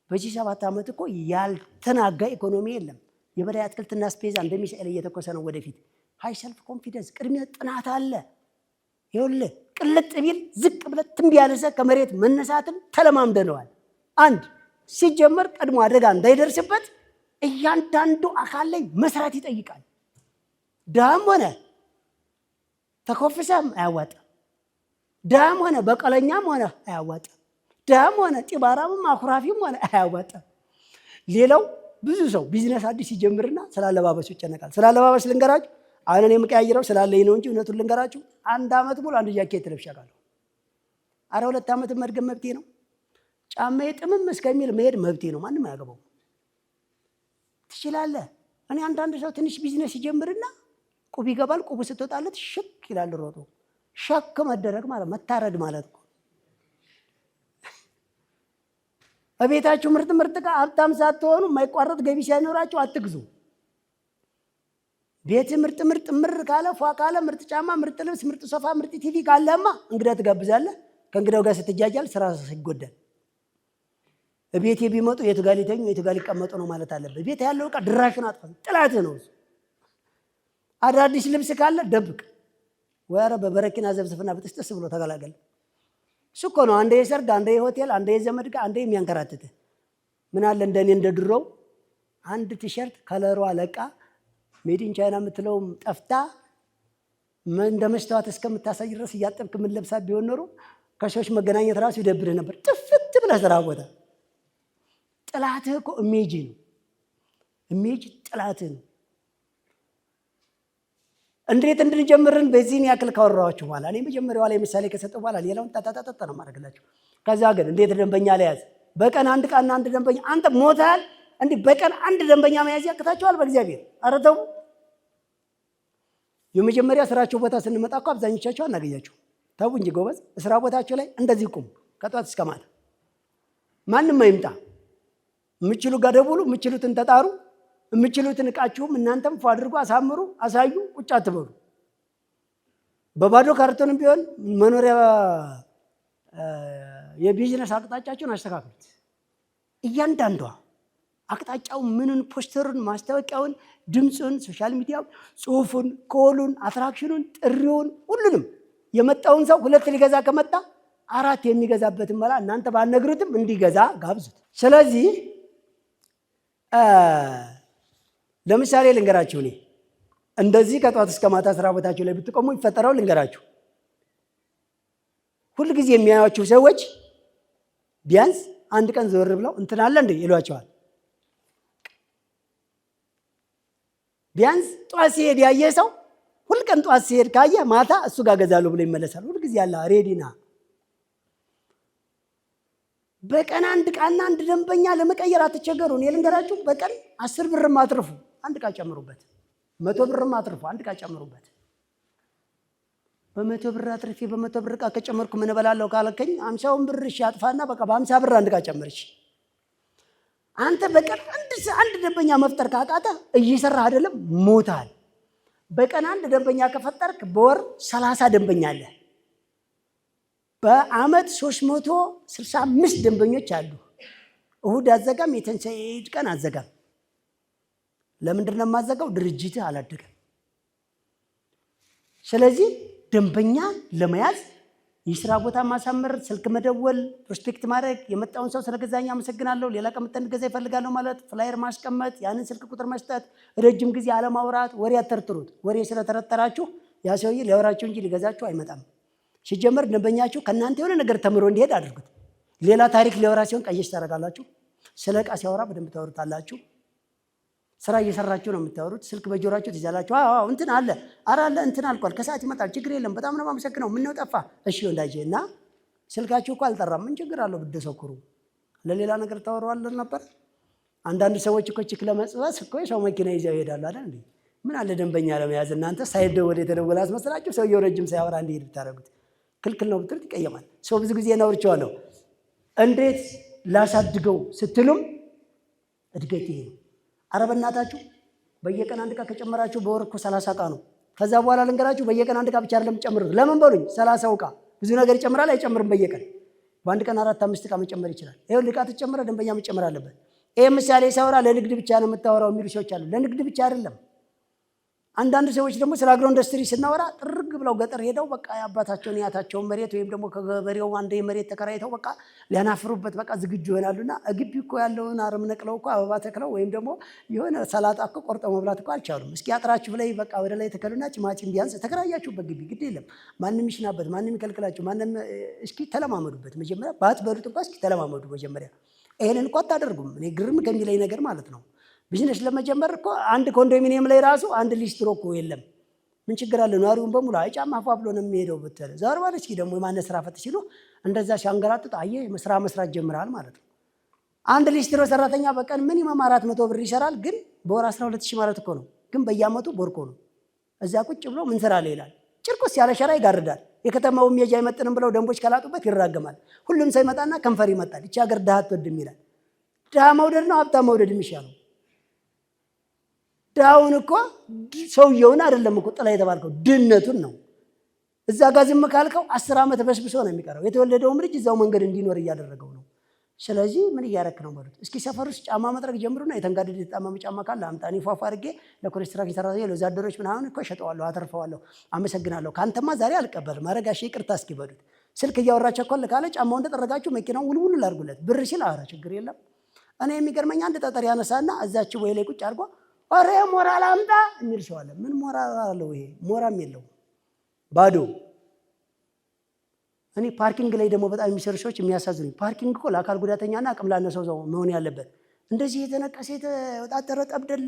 በዚህ 7 ዓመት እኮ ያልተናጋ ኢኮኖሚ የለም። የበላይ አትክልትና ስፔዛ እንደ ሚሳኤል እየተኮሰ ነው ወደፊት። ሃይ ሰልፍ ኮንፊደንስ ቅድሚያ ጥናት አለ። ይኸውልህ ቅልጥ ቢል ዝቅ ብለህ ትንቢ ያለሰ ከመሬት መነሳትን ተለማምደነዋል። አንድ ሲጀመር ቀድሞ አደጋ እንዳይደርስበት እያንዳንዱ አካል ላይ መስራት ይጠይቃል። ድሃም ሆነ ተኮፍሰም አያዋጣም። ድሃም ሆነ በቀለኛም ሆነ አያዋጣም። ድሃም ሆነ ጢባራምም አኩራፊም ሆነ አያዋጣም። ሌላው ብዙ ሰው ቢዝነስ አዲስ ይጀምርና ስላለባበሱ ይጨነቃል። ስላለባበስ ልንገራችሁ፣ አሁን እኔ የምቀያይረው ስላለኝ ነው እንጂ እውነቱን ልንገራችሁ፣ 1 ዓመት ሙሉ አንድ ጃኬት ለብሼ አውቃለሁ። 2 ዓመት መድገም መብቴ ነው። ጫማዬ ጥምም እስከሚል መሄድ መብቴ ነው። ማንም አያገባው። ትችላለህ። እኔ አንዳንድ ሰው ትንሽ ቢዝነስ ይጀምርና ቁብ ይገባል። ቁቡ ስትወጣለት ሽክ ይላል ሮጦ። ሸክ መደረግ ማለት መታረድ ማለት ነው። እቤታችሁ ምርጥ ዕቃ ሀብታም ሳትሆኑ የማይቋረጥ ገቢ ሳይኖራችሁ አትግዙ። ቤት ምርጥ ምር ካለ ፏ ካለ ምርጥ ጫማ፣ ምርጥ ልብስ፣ ምርጥ ሶፋ፣ ምርጥ ቲቪ ካለማ እንግዳ ትጋብዛለህ። ከእንግዳው ጋር ስትጃጃል ስራ ሲጎደል ቤቴ ቢመጡ የቱ ጋር ሊተኙ የቱ ጋር ሊቀመጡ ነው ማለት አለበት። ቤት ያለው ዕቃ ድራሽን አጥፋ፣ ጥላትህ ነው። አዳዲስ ልብስ ካለ ደብቅ። ወረ በበረኪና ዘብዝፍና ብጥስጥስ ብሎ ተገላገል። እሱ እኮ ነው አንዴ የሰርግ አንዴ የሆቴል አንዴ የዘመድ ጋር አንዴ የሚያንከራትትህ። ምን አለ እንደኔ እንደ ድሮው አንድ ቲሸርት ከለሯ ለቃ ሜዲን ቻይና የምትለውም ጠፍታ እንደ መስተዋት እስከምታሳይ ድረስ እያጠብክ ምን ለብሳ ቢሆን ኖሮ ከሰዎች መገናኘት ራሱ ይደብርህ ነበር። ጥፍት ብለህ ስራ ቦታ። ጥላትህ እኮ ኢሜጅ ነው። ኢሜጅ ጥላትህ ነው። እንዴት እንድንጀምርን በዚህን ያክል ካወራኋችሁ በኋላ እኔ መጀመሪያው ላይ ምሳሌ ከሰጠው በኋላ ሌላውን ጣጣጣጣ ነው ማድረግላችሁ። ከዛ ግን እንዴት ደንበኛ ለያዝ በቀን አንድ ቃና አንድ ደንበኛ አንተ ሞታል እንዴ? በቀን አንድ ደንበኛ መያዝ ያቅታችኋል? በእግዚአብሔር ኧረ ተው። የመጀመሪያ ስራቸው ቦታ ስንመጣ እኮ አብዛኞቻቸው አናገኛቸው። ተው እንጂ ጎበዝ። ስራ ቦታቸው ላይ እንደዚህ ቁም፣ ከጧት እስከ ማታ ማንም አይምጣ። የምችሉ ጋር ደውሉ፣ የምችሉትን ተጣሩ፣ የምችሉትን እቃችሁም እናንተም ፎ አድርጎ አሳምሩ፣ አሳዩ፣ ቁጭ አትበሉ። በባዶ ካርቶንም ቢሆን መኖሪያ የቢዝነስ አቅጣጫችሁን አስተካክሉት። እያንዳንዷ አቅጣጫው ምንን፣ ፖስተሩን፣ ማስታወቂያውን፣ ድምፁን፣ ሶሻል ሚዲያውን፣ ጽሁፉን፣ ኮሉን፣ አትራክሽኑን፣ ጥሪውን፣ ሁሉንም የመጣውን ሰው 2 ሊገዛ ከመጣ 4 የሚገዛበትን መላ እናንተ ባነግሩትም እንዲገዛ ጋብዙት። ስለዚህ ለምሳሌ ልንገራችሁ። እኔ እንደዚህ ከጧት እስከ ማታ ስራ ቦታችሁ ላይ ብትቆሙ ይፈጠረው ልንገራችሁ። ሁል ጊዜ የሚያዩአችሁ ሰዎች ቢያንስ አንድ ቀን ዘወር ብለው እንትን አለ እንዴ ይሏቸዋል። ቢያንስ ጧት ሲሄድ ያየ ሰው ሁል ቀን ጧት ሲሄድ ካየ ማታ እሱ ጋር ገዛለሁ ብሎ ይመለሳል። ሁል ጊዜ ያለ ሬዲና። በቀን አንድ ቃና አንድ ደንበኛ ለመቀየር አትቸገሩ። እኔ ልንገራችሁ፣ በቀን 10 ብርም አትርፉ፣ አንድ ቃ ጨምሩበት። 100 ብርም አትርፉ፣ አንድ ቃ ጨምሩበት። በ100 ብር አትርፌ በ100 ብር ቃ ከጨመርኩ ምን እበላለሁ ካለከኝ 50 ብር እሺ አጥፋና በቃ በ50 ብር አንድ ቃ ጨምርሽ። አንተ በቀን አንድ ደንበኛ መፍጠር ካቃተ እየሰራህ አይደለም፣ ሞታል። በቀን አንድ ደንበኛ ከፈጠርክ በወር 30 ደንበኛ አለ። በአመት 365 ደንበኞች አሉ። እሁድ አዘጋም፣ የትንሣኤ ቀን አዘጋም። ለምንድን ነው የማዘጋው? ድርጅትህ አላደገም። ስለዚህ ደንበኛ ለመያዝ የስራ ቦታ ማሳመር፣ ስልክ መደወል፣ ፕሮስፔክት ማድረግ፣ የመጣውን ሰው ስለገዛኝ አመሰግናለሁ፣ ሌላ ቀን መጥተህ እንድገዛ ይፈልጋለሁ ማለት፣ ፍላየር ማስቀመጥ፣ ያንን ስልክ ቁጥር መስጠት፣ ረጅም ጊዜ አለማውራት፣ ወሬ አተርትሩት። ወሬ ስለተረተራችሁ ያ ሰውዬ ሊያወራችሁ እንጂ ሊገዛችሁ አይመጣም። ሲጀመር ደንበኛችሁ ከእናንተ የሆነ ነገር ተምሮ እንዲሄድ አድርጉት። ሌላ ታሪክ ሊያወራ ሲሆን ቀየሽ ታደርጋላችሁ። ስለ ዕቃ ሲያወራ በደንብ ታወሩታላችሁ። ስራ እየሰራችሁ ነው የምታወሩት። ስልክ በጆሯችሁ ትይዛላችሁ። አዎ እንትን አለ፣ ኧረ አለ፣ እንትን አልቋል፣ ከሰዓት ይመጣል፣ ችግር የለም፣ በጣም ነው የማመሰግነው፣ ምነው ጠፋ? እሺ ወዳጄ፣ እና ስልካችሁ እኮ አልጠራም፣ ምን ችግር አለው ብትሰኩሩ? ለሌላ ነገር ታወራዋለን ነበር። አንዳንድ ሰዎች እኮ ችክ ለመጽበስ እኮ የሰው መኪና ይዘው ይሄዳሉ አይደል እንዴ? ምን አለ ደንበኛ ለመያዝ እናንተ ሳይደወል የተደወለ አስመስላችሁ ሰውየው ረጅም ሳያወራ እንዲሄድ ብታደርጉት። ክልክል ነው ብትሉት ይቀየማል። ሰው ብዙ ጊዜ እናውርቸዋለሁ። እንዴት ላሳድገው ስትሉም እድገት ይሄ ነው። ኧረ በእናታችሁ በየቀን አንድ ዕቃ ከጨመራችሁ በወር እኮ 30 ዕቃ ነው። ከዛ በኋላ ልንገራችሁ፣ በየቀን አንድ ዕቃ ብቻ አይደለም ጨምሩት። ለምን በሉኝ፣ 30 ዕቃ ብዙ ነገር ይጨምራል አይጨምርም? በየቀን በአንድ ቀን 4-5 ዕቃ መጨመር ይችላል። ይኸውልህ ዕቃ ትጨምረ ደንበኛ መጨመር አለበት። ይህ ምሳሌ ሳወራ ለንግድ ብቻ ነው የምታወራው የሚሉ ሰዎች አሉ። ለንግድ ብቻ አይደለም። አንዳንድ ሰዎች ደግሞ ስለ አግሮ ኢንዱስትሪ ስናወራ ጥርግ ብለው ገጠር ሄደው በቃ የአባታቸውን ያታቸውን መሬት ወይም ደግሞ ከገበሬው አንድ መሬት ተከራይተው በቃ ሊያናፍሩበት በቃ ዝግጁ ይሆናሉና ግቢ እኮ ያለውን አረም ነቅለው እኮ አበባ ተክለው ወይም ደግሞ የሆነ ሰላጣ እኮ ቆርጠው መብላት እኮ አልቻሉም። እስኪ አጥራችሁ ላይ በቃ ወደ ላይ ተከሉና ጭማጭም ቢያንስ ተከራያችሁበት ግቢ ግድ የለም ማንም ይሽናበት ማንም ይከልክላችሁ ማንም እስኪ ተለማመዱበት። መጀመሪያ ባትበሉት እንኳን እስኪ ተለማመዱ መጀመሪያ። ይሄንን እኮ አታደርጉም። እኔ ግርም ከሚለኝ ነገር ማለት ነው ቢዝነስ ለመጀመር እኮ አንድ ኮንዶሚኒየም ላይ ራሱ አንድ ሊስትሮ እኮ የለም። ምን ችግር አለ? ነዋሪውን በሙሉ አይጫማ አፋፍሎ ነው የሚሄደው ብትል ዛሬ ባለ እስኪ ደግሞ የማነ ስራ ፈት ሲሉ እንደዛ ሲያንገራጥጥ አየህ ስራ መስራት ጀምራል ማለት ነው። አንድ ሊስትሮ ሰራተኛ በቀን ሚኒመም 400 ብር ይሰራል። ግን በወር 12000 ማለት እኮ ነው። ግን በየአመቱ ቦርኮ ነው እዛ ቁጭ ብሎ ምን ስራ ላይ ይላል። ጭርቁስ ያለ ሸራ ይጋርዳል። የከተማው ሜጃ አይመጥንም ብለው ደንቦች ከላጡበት ይራገማል። ሁሉም ሰው ይመጣና ከንፈር ይመጣል። እቺ ሀገር ድሃ አትወድም ይላል። ድሃ መውደድ ነው ሀብታም መውደድ የሚሻለው? ዳውን እኮ ሰውየውን አይደለም እኮ ጥላ የተባልከው ድህነቱን ነው። እዛ ጋር ዝም ካልከው 10 ዓመት በስብሶ ነው የሚቀረው። የተወለደውም ልጅ እዛው መንገድ እንዲኖር እያደረገው ነው። ስለዚህ ምን እያረክ ነው ማለት እስኪ ሰፈር ውስጥ ጫማ መጥረግ ጀምሩና የተንጋደደ የተጣመመ ጫማ ካለ አምጣ። እኔ ፏፏ አድርጌ ለኮንስትራክሽን ሰራተኞች ለወዛደሮች ምናምን እኮ ሸጠዋለሁ፣ አተርፈዋለሁ። አመሰግናለሁ። ካንተማ ዛሬ አልቀበልም ማረጋሽ ይቅርታ እስኪ በሉት። ስልክ እያወራች እኮ ካለ ጫማውን እንደጠረጋችሁ መኪናውን ውልውል ላድርጉለት። ብር ሲል አረ ችግር የለም። እኔ የሚገርመኝ አንድ ጠጠር ያነሳና እዛች ወይ ላይ ቁጭ አድርጎ አረ ሞራል አምጣ የሚል ሰው አለ። ምን ሞራል አለው ይሄ? ሞራም የለውም ባዶ። እኔ ፓርኪንግ ላይ ደግሞ በጣም የሚሰሩ ሰዎች የሚያሳዝኑኝ። ፓርኪንግ እኮ ለአካል ጉዳተኛና አቅም ላነሰው ሰው መሆን ያለበት። እንደዚህ የተነቀሰ የተወጣጠረ ጠብደል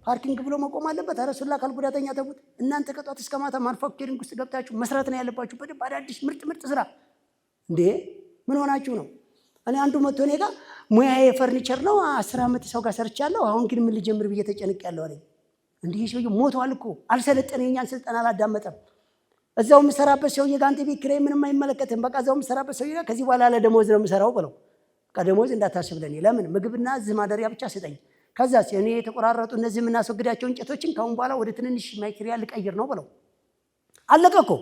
ፓርኪንግ ብሎ መቆም አለበት? ኧረ እሱን ለአካል ጉዳተኛ ተውት። እናንተ ከጧት እስከ ማታ ማኑፋክቸሪንግ ውስጥ ገብታችሁ መስራት ነው ያለባችሁ። በደንብ አዳዲስ ምርጥ ስራ እንዴ! ምን ሆናችሁ ነው? እኔ አንዱ መጥቶ እኔ ጋር ሙያዬ ፈርኒቸር ነው 10 ዓመት ሰው ጋር ሰርቻለሁ፣ አሁን ግን ምን ልጀምር ብዬ ተጨንቄያለሁ አለኝ። እንዲህ ሰውዬው ሞቷል እኮ አልሰለጠነ፣ የእኛን ስልጠና አላዳመጠም። እዛው የምሰራበት ሰውዬ ጋር አንተ ቤት ኪራይ ምንም አይመለከትም። በቃ እዛው የምሰራበት ሰውዬ ጋር ከዚህ በኋላ ለደሞዝ ነው የምሰራው ብለው በቃ ደሞዝ እንዳታስብ ለኔ ለምን ምግብና እዚህ ማደሪያ ብቻ ስጠኝ። ከዛስ እኔ የተቆራረጡ እነዚህ የምናስወግዳቸው እንጨቶችን ከአሁን በኋላ ወደ ትንንሽ ማቴሪያል ልቀይር ነው ብለው አለቀ እኮ።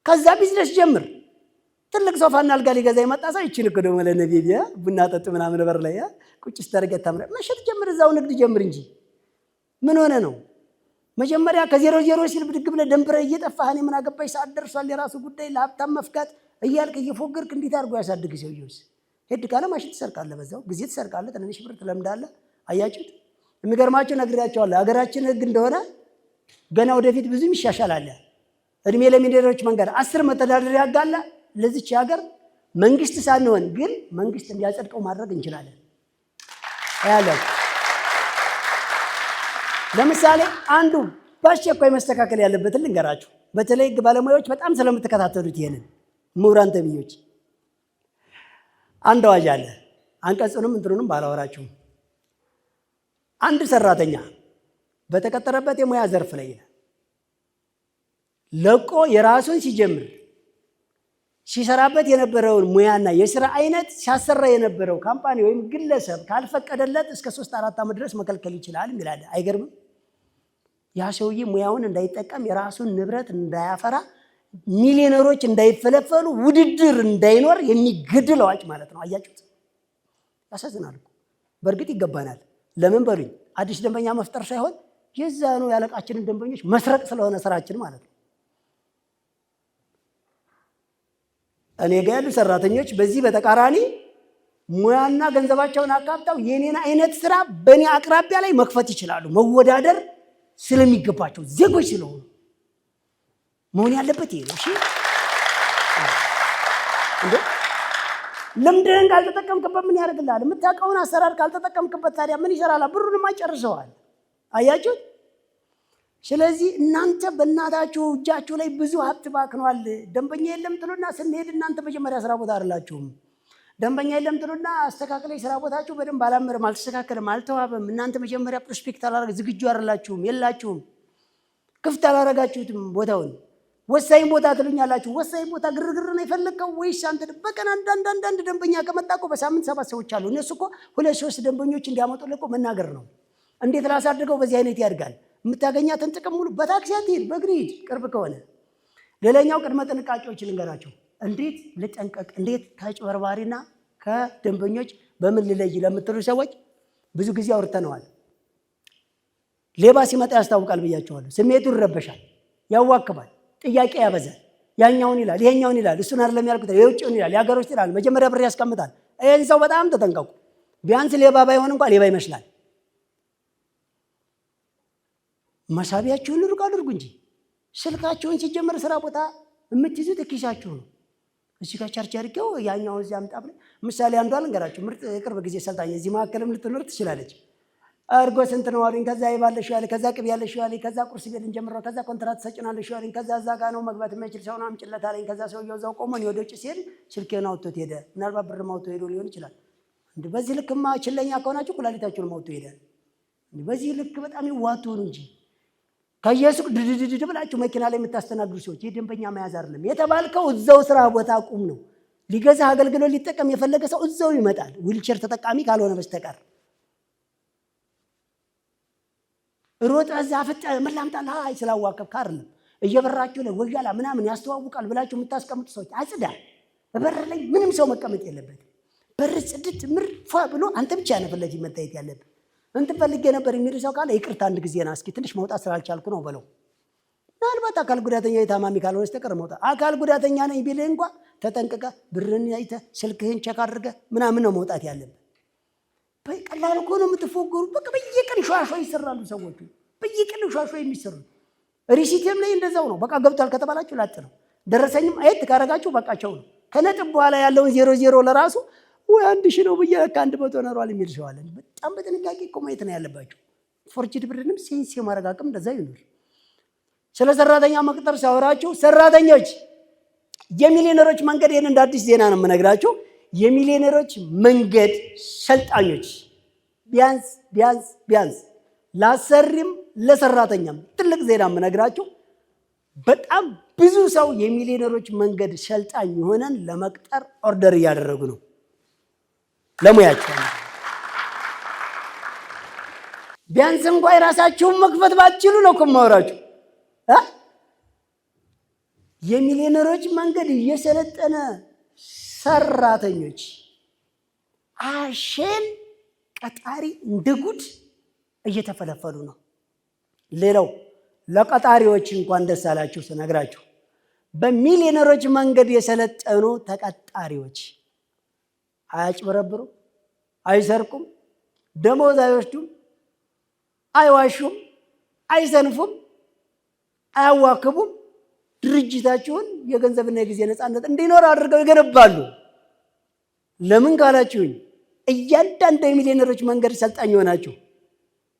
ከዛ ቢዝነስ ጀምር። ትልቅ ሶፋና አልጋ ሊገዛ የመጣ ሰው ይችን እኮ ደግሞ ለነቢያ ቡና ጠጥ ምናምን በር ላይ ቁጭ ስተርገት ታምረ መሸጥ ጀምር። እዛው ንግድ ጀምር እንጂ ምን ሆነ ነው? መጀመሪያ ከዜሮ ዜሮ ሲል ብድግ ብለህ ደንብረህ እየጠፋህ እኔ ምን አገባኝ ሰዓት ደርሷል የራሱ ጉዳይ ለሀብታም መፍጋት እያልክ እየፎገርክ እንዴት አድርጎ ያሳድግ ሰውዬውስ? ሄድ ካለ ማሽን ትሰርቃለህ፣ በዛው ጊዜ ትሰርቃለህ፣ ትንንሽ ብር ትለምዳለህ። አያችሁት? የሚገርማችሁ ነግሬያቸዋለሁ። ሀገራችን ህግ እንደሆነ ገና ወደፊት ብዙም ይሻሻላል። እድሜ ለሚሊዮኖች መንገድ 10 መተዳደሪያ ህግ አለ። ለዚች ሀገር መንግስት ሳንሆን ግን መንግስት እንዲያጸድቀው ማድረግ እንችላለን። ያላችሁ ለምሳሌ አንዱ በአስቸኳይ መስተካከል ያለበትን ልንገራችሁ። በተለይ ህግ ባለሙያዎች በጣም ስለምትከታተሉት ይሄንን ምሁራን ተብዮች አንድ አዋጅ አለ። አንቀጹንም እንትኑንም ባላወራችሁም አንድ ሰራተኛ በተቀጠረበት የሙያ ዘርፍ ላይ ለቆ የራሱን ሲጀምር ሲሰራበት የነበረውን ሙያና የስራ አይነት ሲያሰራ የነበረው ካምፓኒ ወይም ግለሰብ ካልፈቀደለት እስከ 3-4 ዓመት ድረስ መከልከል ይችላል ይላል። አይገርምም? ያ ሰውዬ ሙያውን እንዳይጠቀም የራሱን ንብረት እንዳያፈራ ሚሊዮነሮች እንዳይፈለፈሉ ውድድር እንዳይኖር የሚገድል አዋጅ ማለት ነው። አያችሁት? ያሳዝናል እኮ። በእርግጥ ይገባናል። ለምን በሉኝ፣ አዲስ ደንበኛ መፍጠር ሳይሆን የዛኑ ያለቃችንን ደንበኞች መስረቅ ስለሆነ ስራችን ማለት ነው። እኔ ጋር ያሉ ሰራተኞች በዚህ በተቃራኒ ሙያና ገንዘባቸውን አካብተው የኔን አይነት ስራ በእኔ አቅራቢያ ላይ መክፈት ይችላሉ። መወዳደር ስለሚገባቸው ዜጎች ስለሆኑ መሆን ያለበት ይሄ ነው። እሺ እንዴ ልምድህን ካልተጠቀምክበት ምን ያደርግልሃል? የምታውቀውን አሰራር ካልተጠቀምክበት ታዲያ ምን ይሰራል? ብሩንም አጨርሰዋል። አያችሁት? ስለዚህ እናንተ በእናታችሁ እጃችሁ ላይ ብዙ ሀብት ባክኗል። ደንበኛ የለም ትሉና ስንሄድ እናንተ መጀመሪያ ስራ ቦታ አይደላችሁም። ደንበኛ የለም ትሉና አስተካክለኝ ስራ ቦታችሁ በደንብ አላመረም፣ አልተስተካከለም፣ አልተዋበም። እናንተ መጀመሪያ ፕሮስፔክት አላረግ ዝግጁ አይደላችሁም፣ የላችሁም፣ ክፍት አላረጋችሁትም ቦታውን። ወሳኝ ቦታ ትሉኛላችሁ። ወሳኝ ቦታ ግርግር ነው የፈለከው ወይስ አንተ? በቀን አንዳንድ ደንበኛ ከመጣ እኮ በሳምንት 7 ሰዎች አሉ። እነሱ እኮ 2-3 ደንበኞች እንዲያመጡልህ እኮ መናገር ነው። እንዴት ላሳድገው? በዚህ አይነት ያድጋል። የምታገኛትን ጥቅም ሙሉ በታክሲ አትሄድ፣ በእግር ሂድ ቅርብ ከሆነ። ሌላኛው ቅድመ ጥንቃቄዎች ልንገራቸው። እንዴት ልጠንቀቅ፣ እንዴት ከጭበርባሪና ከደንበኞች በምን ልለይ ለምትሉ ሰዎች ብዙ ጊዜ አውርተነዋል። ሌባ ሲመጣ ያስታውቃል ብያቸዋለሁ። ስሜቱ ይረበሻል። ያዋክባል፣ ጥያቄ ያበዛል። ያኛውን ይላል፣ ይሄኛውን ይላል፣ እሱን አይደለም ያልኩት የውጭውን ይላል፣ የሀገር ውስጥ ይላል። መጀመሪያ ብር ያስቀምጣል። ይህን ሰው በጣም ተጠንቀቁ። ቢያንስ ሌባ ባይሆን እንኳን ሌባ ይመስላል። መሳቢያችሁን ሩቅ አድርጉ እንጂ ስልካችሁን ሲጀመር ስራ ቦታ የምትይዙት ኪሳችሁ ነው። እዚህ ጋር ቻርጅ አድርጌው ያኛው እዚህ አምጣ ብለ ምሳሌ አንዷ ልንገራችሁ። ምርጥ የቅርብ ጊዜ ሰልጣኝ እዚህ መካከልም ልትኖር ትችላለች። እርጎ ስንት ነው አሉኝ። ከዛ ይባለሽ ያለ፣ ከዛ ቅቤ ያለሽ ያለ፣ ከዛ ቁርስ ቤት እንጀምረው፣ ከዛ ኮንትራት ሰጭናለሽ ያለኝ፣ ከዛ እዛ ጋር ነው መግባት የማይችል ሰው ነው አምጪለት አለኝ። ከዛ ሰውየው እዛው ቆሞ ነው ወደ ውጭ ሲሄድ ስልኬን አውጥቶት ሄደ። ምናልባት ብር ማውጥቶ ሄዶ ሊሆን ይችላል። እንዴ በዚህ ልክማ ችለኛ ከሆናችሁ ኩላሊታችሁን ማውጥቶ ሄዳል። እንዴ በዚህ ልክ በጣም ይዋጡን እንጂ ከኢየሱስ ድድድድ ብላችሁ መኪና ላይ የምታስተናግዱ ሰዎች የደንበኛ መያዝ አይደለም የተባልከው። እዛው ስራ ቦታ ቁም ነው። ሊገዛ አገልግሎት ሊጠቀም የፈለገ ሰው እዛው ይመጣል፣ ዊልቸር ተጠቃሚ ካልሆነ በስተቀር። ሮጥ እዛ ፍጣ ምን ላምጣልህ አይ ስላዋከብክ አይደለም። እየበራችሁ ላይ ወያላ ምናምን ያስተዋውቃል ብላችሁ የምታስቀምጡ ሰዎች አጽዳ። በበር ላይ ምንም ሰው መቀመጥ የለበትም። በር ጽድት ምርፋ ብሎ አንተ ብቻ ነህ ፊት ለፊት መታየት ያለብህ። እንትን ፈልጌ ነበር የሚል ሰው ካለ ይቅርታ አንድ ጊዜ ና እስኪ ትንሽ መውጣት ስላልቻልኩ ነው በለው። ምናልባት አካል ጉዳተኛ የታማሚ ካልሆነ በስተቀር መውጣት። አካል ጉዳተኛ ነኝ ቢልህ እንኳ ተጠንቅቀህ ብርን አይተህ ስልክህን ቸክ አድርገህ ምናምን ነው መውጣት ያለብህ። በቀላል እኮ ነው የምትፎገሩ። በቃ በየቀን ሿሿ ይሰራሉ ሰዎቹ፣ በየቀን ሿሿ የሚሰሩ። ሪሲትም ላይ እንደዛው ነው። በቃ ገብቷል ከተባላችሁ ላጥ ነው። ደረሰኝም አየት ካረጋችሁ በቃቸው ነው። ከነጥብ በኋላ ያለውን 00 ለራሱ ወይ 1000 ነው ብዬ ከአንድ 100 ኖሯል የሚል ሰው አለ። በጣም በጥንቃቄ እኮ ማየት ነው ያለባችሁ። ፎርጅድ ብርንም ሴንስ የማድረግ አቅም እንደዛ ይኖር። ስለ ሰራተኛ መቅጠር ሳወራችሁ ሰራተኞች የሚሊዮነሮች መንገድ ይህን እንደ አዲስ ዜና ነው የምነግራችሁ። የሚሊዮነሮች መንገድ ሰልጣኞች ቢያንስ ለአሰሪም ለሰራተኛም ትልቅ ዜና የምነግራችሁ በጣም ብዙ ሰው የሚሊዮነሮች መንገድ ሰልጣኝ የሆነን ለመቅጠር ኦርደር እያደረጉ ነው። ለሙያቸው ቢያንስ እንኳ የራሳችሁን መክፈት ባትችሉ ነው እኮ የማወራችሁ። የሚሊዮነሮች መንገድ እየሰለጠነ ሰራተኞች አሸን ቀጣሪ እንደ ጉድ እየተፈለፈሉ ነው። ሌላው ለቀጣሪዎች እንኳን ደስ አላችሁ ስነግራችሁ፣ በሚሊዮነሮች መንገድ የሰለጠኑ ተቀጣሪዎች አያጭበረብሩ፣ አይሰርቁም፣ ደሞዝ አይወስዱም፣ አይዋሹም፣ አይሰንፉም፣ አያዋክቡም። ድርጅታችሁን የገንዘብና የጊዜ ነፃነት እንዲኖር አድርገው ይገነባሉ። ለምን ካላችሁኝ እያንዳንዱ የሚሊዮነሮች መንገድ ሰልጣኝ ሆናችሁ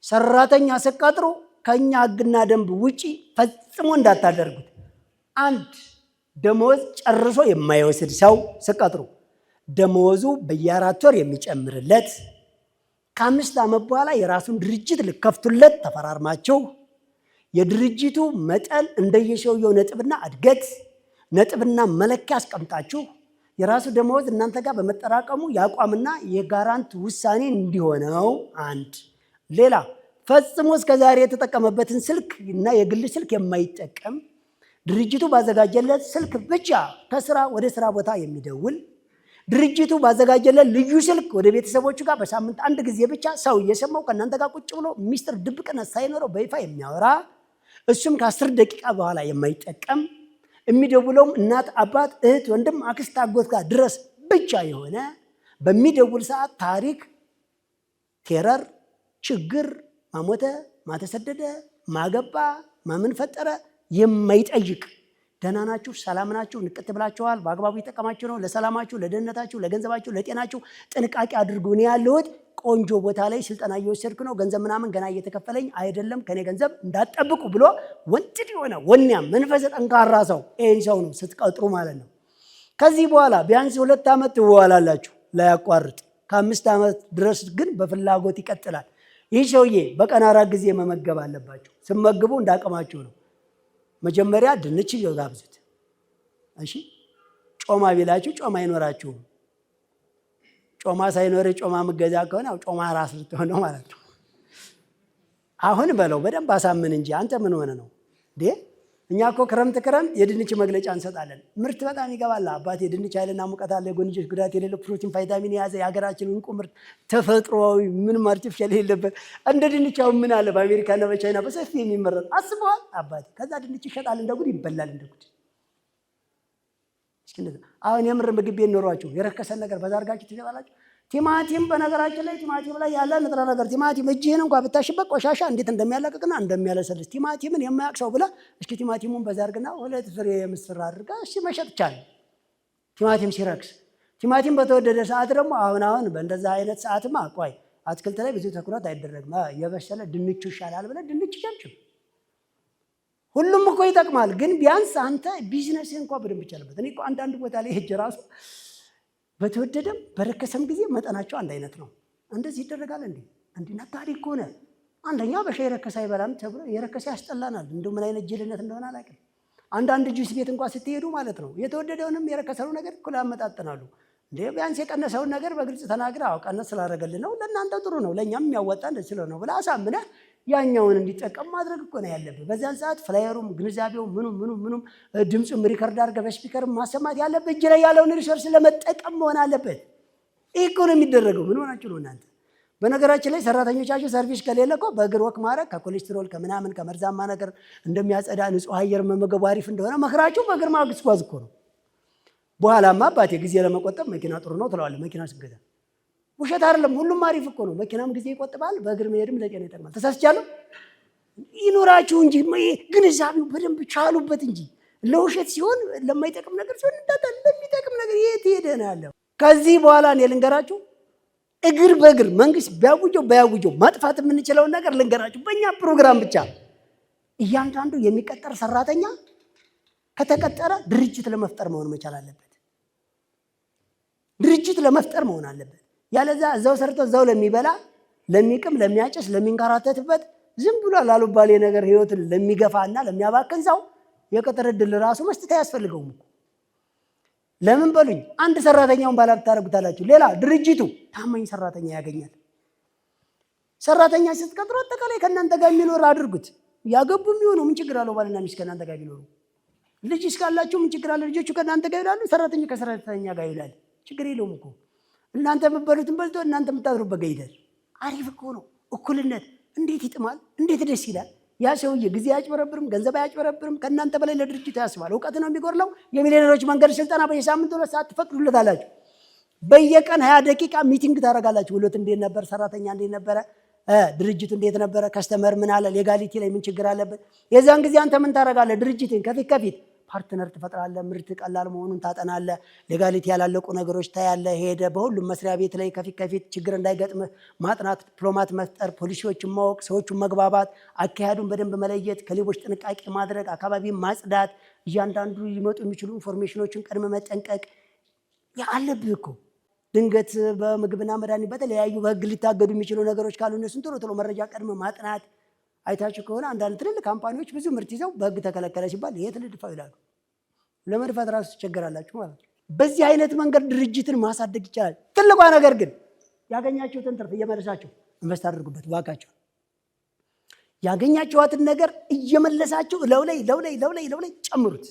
ሰራተኛ ስቀጥሩ ከኛ ሕግና ደንብ ውጪ ፈጽሞ እንዳታደርጉት። አንድ ደሞዝ ጨርሶ የማይወስድ ሰው ስቀጥሩ ደሞዙ በየ4 ወር የሚጨምርለት፣ ከ5 ዓመት በኋላ የራሱን ድርጅት ልከፍቱለት ተፈራርማችሁ የድርጅቱ መጠን እንደየሰውየው ነጥብና እድገት ነጥብና መለኪያ አስቀምጣችሁ የራሱ ደሞዝ እናንተ ጋር በመጠራቀሙ የአቋምና የጋራንት ውሳኔ እንዲሆነው። አንድ ሌላ ፈጽሞ እስከዛሬ የተጠቀመበትን ስልክ እና የግል ስልክ የማይጠቀም ድርጅቱ ባዘጋጀለት ስልክ ብቻ ከስራ ወደ ስራ ቦታ የሚደውል፣ ድርጅቱ ባዘጋጀለት ልዩ ስልክ ወደ ቤተሰቦቹ ጋር በሳምንት 1 ጊዜ ብቻ ሰው እየሰማው ከእናንተ ጋር ቁጭ ብሎ ሚስጥር ድብቅነት ሳይኖረው በይፋ የሚያወራ፣ እሱም ከ10 ደቂቃ በኋላ የማይጠቀም፣ የሚደውለውም እናት፣ አባት፣ እህት፣ ወንድም፣ አክስት፣ አጎት ጋር ድረስ ብቻ የሆነ፣ በሚደውል ሰዓት ታሪክ፣ ቴረር፣ ችግር፣ ማሞተ፣ ማተሰደደ፣ ማገባ፣ ማምን ፈጠረ የማይጠይቅ። ደህና ናችሁ? ሰላም ናችሁ? ንቅት ብላችኋል? በአግባቡ ይጠቀማችሁ ነው? ለሰላማችሁ፣ ለደህንነታችሁ፣ ለገንዘባችሁ፣ ለጤናችሁ ጥንቃቄ አድርጉ። እኔ ያለሁት ቆንጆ ቦታ ላይ ስልጠና እየወሰድኩ ነው። ገንዘብ ምናምን ገና እየተከፈለኝ አይደለም። ከኔ ገንዘብ እንዳትጠብቁ ብሎ ወንጭድ የሆነ ወኔያም መንፈሰ ጠንካራ ሰው ይህን ሰው ነው ስትቀጥሩ ማለት ነው። ከዚህ በኋላ ቢያንስ 2 ዓመት ትዋላላችሁ ላያቋርጥ፣ ከ5 ዓመት ድረስ ግን በፍላጎት ይቀጥላል። ይህ ሰውዬ በቀን 4 ጊዜ መመገብ አለባችሁ። ስመግቡ እንዳቅማችሁ ነው። መጀመሪያ ድንች ይጋብዙት። እሺ ጮማ ቢላችሁ ጮማ አይኖራችሁም። ጮማ ሳይኖር ጮማ ምገዛ ከሆነ ጮማ ራስ ልትሆን ነው ማለት ነው። አሁን በለው በደንብ አሳምን እንጂ አንተ ምን ሆነ ነው እንዴ? እኛ እኮ ክረምት የድንች መግለጫ እንሰጣለን። ምርት በጣም ይገባል አባቴ። የድንች ኃይልና ሙቀት አለ፣ የጎንዮሽ ጉዳት የሌለው ፕሮቲን፣ ቫይታሚን የያዘ የሀገራችን እንቁ ምርት፣ ተፈጥሯዊ፣ ምንም አርቲፊሻል የሌለበት። እንደ ድንቻው ምን አለ በአሜሪካና በቻይና በሰፊ የሚመረጥ አስበዋል አባቴ። ከዛ ድንች ይሸጣል፣ እንደ ጉድ ይበላል፣ እንደ ጉድ። አሁን የምር ምግብ ቤት ኖሯችሁ የረከሰን ነገር በዛ አድርጋችሁ ትሸጣላችሁ። ቲማቲም በነገራችን ላይ ቲማቲም ላይ ያለ ንጥረ ነገር ቲማቲም እጅህን እንኳን ብታሽበት ቆሻሻ እንዴት እንደሚያለቅቅና እንደሚያለሰልስ ቲማቲምን የማያውቅ ሰው ብላ እስኪ ቲማቲሙን በዛ አድርግና 2 ፍሬ ምስር አድርጋ እሺ መሸጥ ይቻላል። ቲማቲም ሲረክስ። ቲማቲም በተወደደ ሰዓት ደግሞ አሁን በእንደዛ አይነት ሰዓትማ ቆይ አትክልት ላይ ብዙ ትኩረት አይደረግም። የበሰለ ድንቹ ይሻላል ብለህ ድንች ጨምጭም። ሁሉም እኮ ይጠቅማል፣ ግን ቢያንስ አንተ ቢዝነስህ እንኳን በደንብ ይቻልበት። እኔ እኮ አንዳንድ ቦታ ላይ ሄጄ ራሱ በተወደደም በረከሰም ጊዜ መጠናቸው አንድ አይነት ነው። እንደዚህ ይደረጋል እንዴ? እንዲህ ነጋዴ እኮ ነህ። አንደኛ በሻይ የረከሰ አይበላም ተብሎ የረከሰ ያስጠላናል። እንደው ምን አይነት ጅልነት እንደሆነ አላውቅም። አንዳንድ ጁስ ቤት እንኳን ስትሄዱ ማለት ነው የተወደደውንም የረከሰውን ነገር እኩል ያመጣጥናሉ። እንዴ ቢያንስ የቀነሰውን ነገር በግልጽ ተናግረህ አዎ ቀነስ ስላደረገልን ነው ለእናንተ ጥሩ ነው ለእኛም የሚያወጣ እንደዚህ ስለሆነ ነው ብለህ አሳምነህ ያኛውን እንዲጠቀም ማድረግ እኮ ነው ያለብህ። በዚያን ሰዓት ፍላየሩም ግንዛቤው ምኑም ድምፁም ሪከርድ አድርገህ በስፒከር ማሰማት ያለብህ እጅ ላይ ያለውን ሪሶርስ ለመጠቀም መሆን አለበት። ይህ እኮ ነው የሚደረገው። ምን ሆናችሁ ነው እናንተ? በነገራችን ላይ ሰራተኞቻችሁ ሰርቪስ ከሌለ እኮ በእግር ወክ ማድረግ ከኮሌስትሮል ከምናምን ከመርዛማ ነገር እንደሚያጸዳ ንጹህ አየር መመገቡ አሪፍ እንደሆነ መክራችሁ በእግር ማግስጓዝ እኮ ነው። በኋላማ አባቴ ጊዜ ለመቆጠብ መኪና ጥሩ ነው ትለዋለህ። መኪና ስገዛ ውሸት አይደለም። ሁሉም አሪፍ እኮ ነው። መኪናም ጊዜ ይቆጥባል፣ በእግር መሄድም ለጤና ይጠቅማል። ተሳስቻለሁ? ይኖራችሁ እንጂ ግንዛቤው በደንብ ቻሉበት እንጂ ለውሸት ሲሆን ለማይጠቅም ነገር ሲሆን እንዳታል ለሚጠቅም ነገር የት ሄደ ነው ያለው። ከዚህ በኋላ እኔ ልንገራችሁ እግር በእግር መንግስት ቢያውጀው ማጥፋት የምንችለውን ነገር ልንገራችሁ። በእኛ ፕሮግራም ብቻ እያንዳንዱ የሚቀጠር ሰራተኛ ከተቀጠረ ድርጅት ለመፍጠር መሆን መቻል አለበት። ድርጅት ለመፍጠር መሆን አለበት። ያለዛ እዛው ሰርቶ እዛው ለሚበላ ለሚቅም ለሚያጨስ ለሚንከራተትበት ዝም ብሎ ላሉባሌ ነገር ህይወትን ለሚገፋና ለሚያባክን ሰው የቅጥር ዕድል ራሱ መስጠት አያስፈልገውም እኮ። ለምን በሉኝ፣ አንድ ሰራተኛውን ባለሀብት ታደርጉታላችሁ፣ ሌላ ድርጅቱ ታማኝ ሰራተኛ ያገኛል። ሰራተኛ ስትቀጥሩ አጠቃላይ ከእናንተ ጋር የሚኖር አድርጉት። ያገቡ የሚሆኑ ምን ችግር አለው? ባልና ሚስት ከእናንተ ጋር ቢኖሩ። ልጅ እስካላችሁ ምን ችግር አለ? ልጆቹ ከእናንተ ጋር ይውላሉ፣ ሰራተኛ ከሰራተኛ ጋር ይውላል። ችግር የለውም እኮ። እናንተ የምትበሉትን በልቶ እናንተ የምታድሩበት ጋር ይሄዳል። አሪፍ እኮ ነው። እኩልነት እንዴት ይጥማል! እንዴት ደስ ይላል! ያ ሰውዬ ጊዜ አያጭበረብርም፣ ገንዘብ አያጭበረብርም። ከእናንተ በላይ ለድርጅቱ ያስባል። እውቀት ነው የሚጎድለው። የሚሊዮነሮች መንገድ ስልጠና በየሳምንቱ 2 ሰዓት ትፈቅዱለታላችሁ። በየቀን 20 ደቂቃ ሚቲንግ ታደርጋላችሁ። ውሎት እንዴት ነበር? ሰራተኛ እንዴት ነበረ? ድርጅቱ እንዴት ነበረ? ከስተመር ምን አለ? ሌጋሊቲ ላይ ምን ችግር አለበት? የዛን ጊዜ አንተ ምን ታደርጋለህ? ድርጅትን ከፊት ፓርትነር ትፈጥራለህ። ምርት ቀላል መሆኑን ታጠናለህ። ሌጋሊቲ ያላለቁ ነገሮች ታያለህ። ሄደ በሁሉም መስሪያ ቤት ላይ ከፊት ችግር እንዳይገጥምህ ማጥናት፣ ዲፕሎማት መፍጠር፣ ፖሊሲዎችን ማወቅ፣ ሰዎቹን መግባባት፣ አካሄዱን በደንብ መለየት፣ ከሌቦች ጥንቃቄ ማድረግ፣ አካባቢን ማጽዳት፣ እያንዳንዱ ሊመጡ የሚችሉ ኢንፎርሜሽኖችን ቀድመ መጠንቀቅ አለብህ እኮ። ድንገት በምግብና መድኃኒት በተለያዩ በህግ ሊታገዱ የሚችሉ ነገሮች ካሉ እነሱን ቶሎ መረጃ ቀድመ ማጥናት። አይታችሁ ከሆነ አንዳንድ ትልልቅ ካምፓኒዎች ብዙ ምርት ይዘው በህግ ተከለከለ ሲባል የት ልድፋው ይላሉ። ለመድፋት ራሱ ትቸገራላችሁ ማለት ነው። በዚህ አይነት መንገድ ድርጅትን ማሳደግ ይቻላል። ትልቋ ነገር ግን ያገኛችሁትን ትርፍ እየመለሳችሁ ኢንቨስት አድርጉበት ባካችሁ። ያገኛችኋትን ነገር እየመለሳችሁ ለውላይ ጨምሩት።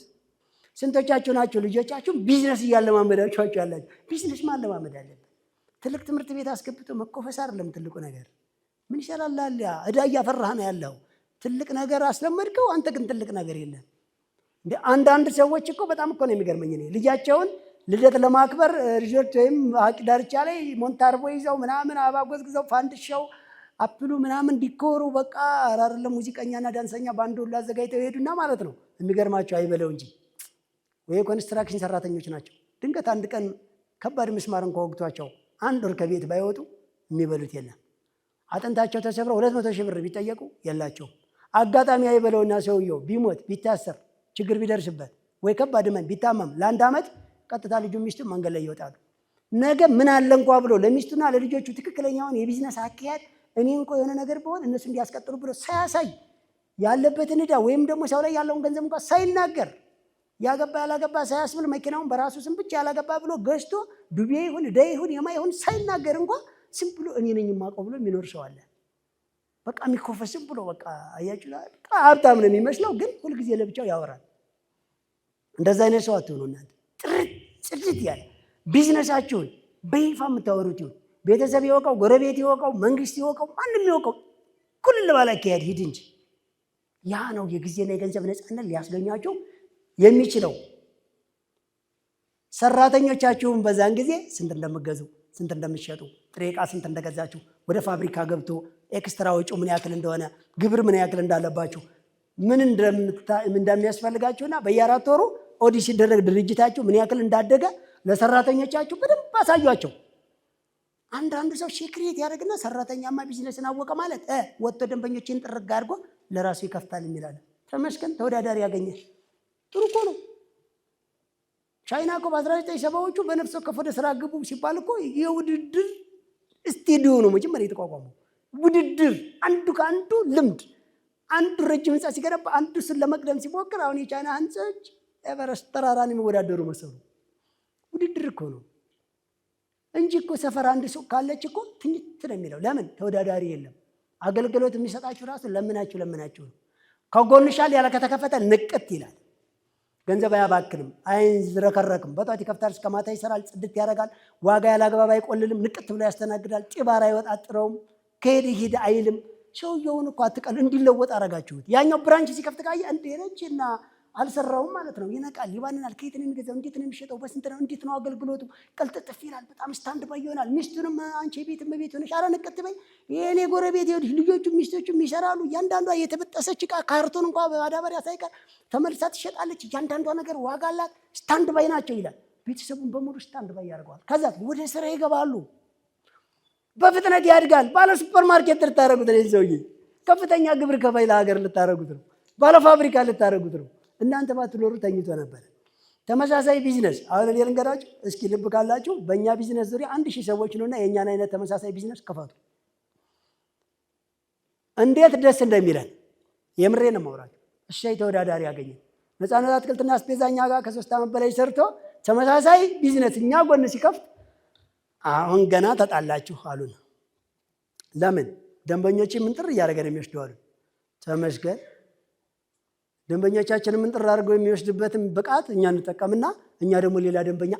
ስንቶቻችሁ ናቸው ልጆቻችሁ ቢዝነስ እያለማመዳችኋቸው ያላችሁ? ቢዝነስ ማለማመድ አለበት። ትልቅ ትምህርት ቤት አስገብቶ መኮፈስ አይደለም ትልቁ ነገር። ምን ይሻላል? እዳ እያፈራህ ነው ያለው። ትልቅ ነገር አስለመድከው፣ አንተ ግን ትልቅ ነገር የለም። እንደ አንዳንድ ሰዎች እኮ በጣም እኮ ነው የሚገርመኝ። እኔ ልጃቸውን ልደት ለማክበር ሪዞርት ወይም ሀቂ ዳርቻ ላይ ሞንታርቦ ይዘው ምናምን አበባ ጎዝጉዘው ፋንድሻው አፕሉ ምናምን ዲኮሩ በቃ አይደለም ሙዚቀኛና ዳንሰኛ ባንድ ሁሉ አዘጋጅተው ይሄዱና ማለት ነው። የሚገርማቸው አይበለው እንጂ ወይ ኮንስትራክሽን ሰራተኞች ናቸው። ድንገት አንድ ቀን ከባድ ምስማር እንኳን ወግቷቸው 1 ወር ከቤት ባይወጡ የሚበሉት የለም። አጥንታቸው ተሰብረው 200 ሺህ ብር ቢጠየቁ የላቸው። አጋጣሚ አይበለውና ሰውየው ቢሞት ቢታሰር ችግር ቢደርስበት ወይ ከባድ ህመም ቢታመም ለ1 ዓመት ቀጥታ ልጁ ሚስቱ መንገድ ላይ ይወጣሉ። ነገ ምን አለ እንኳን ብሎ ለሚስቱና ለልጆቹ ትክክለኛውን የቢዝነስ አካሄድ እኔ እንኳን የሆነ ነገር ቢሆን እነሱ እንዲያስቀጥሉ ብሎ ሳያሳይ ያለበትን ዕዳ ወይም ደግሞ ሰው ላይ ያለውን ገንዘብ እንኳን ሳይናገር ያገባ ያላገባ ሳያስብል መኪናውን በራሱ ስም ብቻ ያላገባ ብሎ ገዝቶ ዱቤ ይሁን ደይ ይሁን የማይሁን ሳይናገር እንኳን ዝም ብሎ እኔ ነኝ የማውቀው ብሎ የሚኖር ሰው አለ። በቃ የሚኮፈስም ብሎ በቃ አያችሁ ሀብታም ነው የሚመስለው፣ ግን ሁልጊዜ ለብቻው ያወራል። እንደዛ አይነት ሰው አትሆኑ እናንተ። ጥርት ጽድት ያለ ቢዝነሳችሁን በይፋ የምታወሩት ይሁን። ቤተሰብ ይወቀው፣ ጎረቤት ይወቀው፣ መንግስት ይወቀው፣ ማንም ይወቀው፣ ኩል ባላ አካሄድ ሂድ እንጂ። ያ ነው የጊዜና የገንዘብ ነፃነት ሊያስገኛቸው የሚችለው። ሰራተኞቻችሁን በዛን ጊዜ ስንት እንደምገዙ፣ ስንት እንደምትሸጡ፣ ጥሬ ዕቃ ስንት እንደገዛችሁ፣ ወደ ፋብሪካ ገብቶ ኤክስትራ ወጪው ምን ያክል እንደሆነ፣ ግብር ምን ያክል እንዳለባችሁ፣ ምን እንደሚያስፈልጋችሁና በየ4 ወሩ ኦዲት ሲደረግ ድርጅታችሁ ምን ያክል እንዳደገ ለሰራተኞቻችሁ በደንብ አሳዩአቸው። አንዳንድ ሰው ሴክሬት ያደርግና ሰራተኛማ ቢዝነስን አወቀ ማለት ወጥቶ ደንበኞችን ጥርግ አድርጎ ለራሱ ይከፍታል የሚላል። ተመስገን ተወዳዳሪ ያገኘ ጥሩ እኮ ነው። ቻይና እኮ በ1970ዎቹ በነፍስ ወከፍ ወደ ስራ ግቡ ሲባል እኮ የውድድር ስቱዲዮ ነው መጀመሪያ የተቋቋመው። ውድድር አንዱ ከአንዱ ልምድ፣ አንዱ ረጅም ህንፃ ሲገነባ አንዱ እሱን ለመቅደም ሲሞክር አሁን የቻይና ህንፃዎች ኤቨረስት ተራራን የሚወዳደሩ መሰሉ። ውድድር እኮ ነው እንጂ እኮ ሰፈር አንድ ሱቅ ካለች እኮ ትንት ነው የሚለው። ለምን ተወዳዳሪ የለም። አገልግሎት የሚሰጣችሁ ራሱ ለምናችሁ ነው። ከጎንሻል ያለ ከተከፈተ ንቅት ይላል። ገንዘብ አያባክንም፣ አይዝረከረክም። በጧት ይከፍታል እስከ ማታ ይሰራል፣ ጽድት ያደርጋል። ዋጋ ያላግባብ አይቆልልም፣ ንቅት ብሎ ያስተናግዳል። ጭባር አይወጣጥረውም፣ ከሄድ ሂድ አይልም። ሰውየውን እኮ አትቀል እንዲለወጥ አረጋችሁት። ያኛው ብራንች ሲከፍት ካየ እንደረችና አልሰራውም ማለት ነው። ይነቃል፣ ይባንናል። ከየት ነው የሚገዛው? እንዴት ነው የሚሸጠው? በስንት ነው? እንዴት ነው አገልግሎቱ? ቀልጥጥፍ ይላል። በጣም ስታንድ ባይ ይሆናል። ሚስቱንም አንቺ ቤት መቤት ሆነሽ ኧረ ንቅት በይ። የኔ ጎረቤት ይኸውልሽ ልጆቹ ሚስቶቹም ይሰራሉ። እያንዳንዷ የተበጠሰች ዕቃ ካርቶን እንኳን በማዳበሪያ ሳይቀር ተመልሳ ትሸጣለች። እያንዳንዷ ነገር ዋጋ አላት። ስታንድ ባይ ናቸው ይላል። ቤተሰቡን በሙሉ ስታንድ ባይ ያደርገዋል። ከዛ ወደ ስራ ይገባሉ። በፍጥነት ያድጋል። ባለ ሱፐር ማርኬት ልታረጉት ነው። ሰውዬ ከፍተኛ ግብር ከፋይ ለሀገር ልታረጉት ነው። ባለ ፋብሪካ ልታረጉት ነው። እናንተ ባትኖሩ ተኝቶ ነበር። ተመሳሳይ ቢዝነስ አሁን እኔ ልንገራችሁ እስኪ ልብ ካላችሁ በእኛ ቢዝነስ ዙሪያ 1000 ሰዎች ነውና የእኛን አይነት ተመሳሳይ ቢዝነስ ክፈቱ። እንዴት ደስ እንደሚለን የምሬን ነው የማወራችሁ። እሺ ተወዳዳሪ ያገኘ ነፃነት አትክልትና አስቤዛ እኛ ጋር ከ3 ዓመት በላይ ሰርቶ ተመሳሳይ ቢዝነስ እኛ ጎን ሲከፍት አሁን ገና ተጣላችሁ አሉን። ለምን? ደንበኞች ምን ጥር እያደረገን የሚወስዱ አሉ። ተመስገን ደንበኞቻችን ምን ጥር አድርገው የሚወስድበትን ብቃት እኛ እንጠቀምና እኛ ደግሞ ሌላ ደንበኛ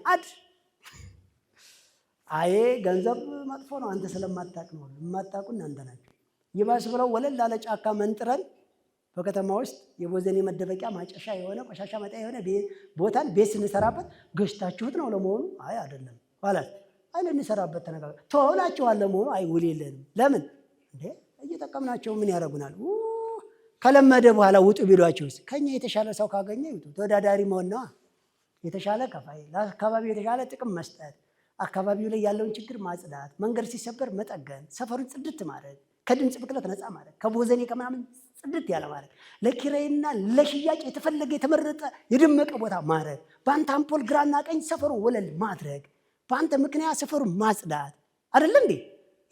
አይ ገንዘብ መጥፎ ነው አንተ ስለማታውቅ ነው። የማታውቁ እናንተ ናችሁ። ይባስ ብለው ወለል ላለ ጫካ መንጥረን በከተማ ውስጥ የቦዘኔ መደበቂያ ማጨሻ የሆነ ቆሻሻ መጣ የሆነ ቦታን ቤት ስንሰራበት ገዝታችሁት ነው ለመሆኑ? አይ አይደለም ማለት አይ ልንሰራበት ተነጋገር ተወላችኋል ለመሆኑ? አይ ውል የለንም። ለምን እንዴ እየጠቀምናቸው ምን ያደርጉናል? ከለመደ በኋላ ውጡ ቢሏቸውስ? ከኛ የተሻለ ሰው ካገኘ ይውጡ። ተወዳዳሪ መሆን ነው። የተሻለ ከፋይ፣ ለአካባቢው የተሻለ ጥቅም መስጠት፣ አካባቢው ላይ ያለውን ችግር ማጽዳት፣ መንገድ ሲሰበር መጠገን፣ ሰፈሩን ጽድት ማድረግ፣ ከድምፅ ብክለት ነፃ ማድረግ፣ ከቦዘኔ ከምናምን ጽድት ያለ ማድረግ፣ ለኪራይና ለሽያጭ የተፈለገ የተመረጠ የደመቀ ቦታ ማድረግ፣ በአንተ አምፖል ግራና ቀኝ ሰፈሩን ወለል ማድረግ፣ በአንተ ምክንያት ሰፈሩን ማጽዳት አይደለ እንዴ?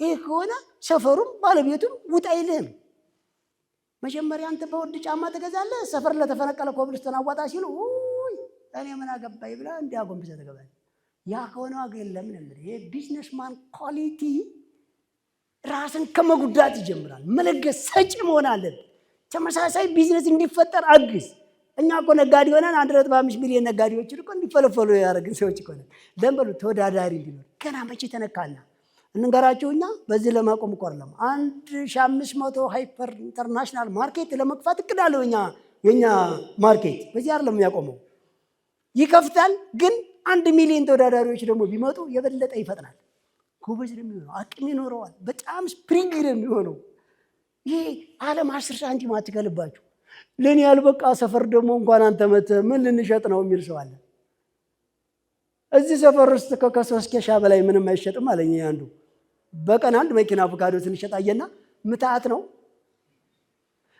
ይህ ከሆነ ሰፈሩም ባለቤቱም ውጣ አይልህም። መጀመሪያ አንተ በውድ ጫማ ትገዛለህ። ሰፈር ለተፈነቀለ ኮብልስቶን አዋጣ ሲሉ እኔ ምን አገባኝ ብላ እንዲያጎንብሰ ተገባል። ያ ከሆነ ዋጋ የለም ነው። ይሄ ቢዝነስማን ኳሊቲ ራስን ከመጉዳት ይጀምራል። መለገስ ሰጪ መሆን አለብን። ተመሳሳይ ቢዝነስ እንዲፈጠር አግዝ። እኛ እኮ ነጋዴ ሆነን 1.5 ሚሊዮን ነጋዴዎች እኮ እንዲፈለፈሉ ያደረግን ሰዎች እኮ ነን። ለምን በሉ ተወዳዳሪ እንዲኖር ገና መቼ ተነካና እንንገራችሁኛ። በዚህ ለማቆም እኮ አይደለም 1500 ሃይፐር ኢንተርናሽናል ማርኬት ለመክፈት እቅዳለሁ። የኛ ማርኬት በዚህ አይደለም የሚያቆመው፣ ይከፍታል። ግን 1 ሚሊዮን ተወዳዳሪዎች ደግሞ ቢመጡ የበለጠ ይፈጥናል። ጎበዝ ነው የሚሆነው፣ አቅም ይኖረዋል። በጣም ስፕሪንግ ነው የሚሆነው። ይሄ ዓለም 10 ሳንቲም አትገልባችሁ። ለኔ ያልበቃ ሰፈር ደግሞ እንኳን አንተ መተህ ምን ልንሸጥ ነው የሚል ሰው አለ። እዚህ ሰፈር ውስጥ ከ3 ኬሻ በላይ ምንም አይሸጥም አለኝ አንዱ። በቀን 1 መኪና አቮካዶ ስንሸጥ አየና ምታአት ነው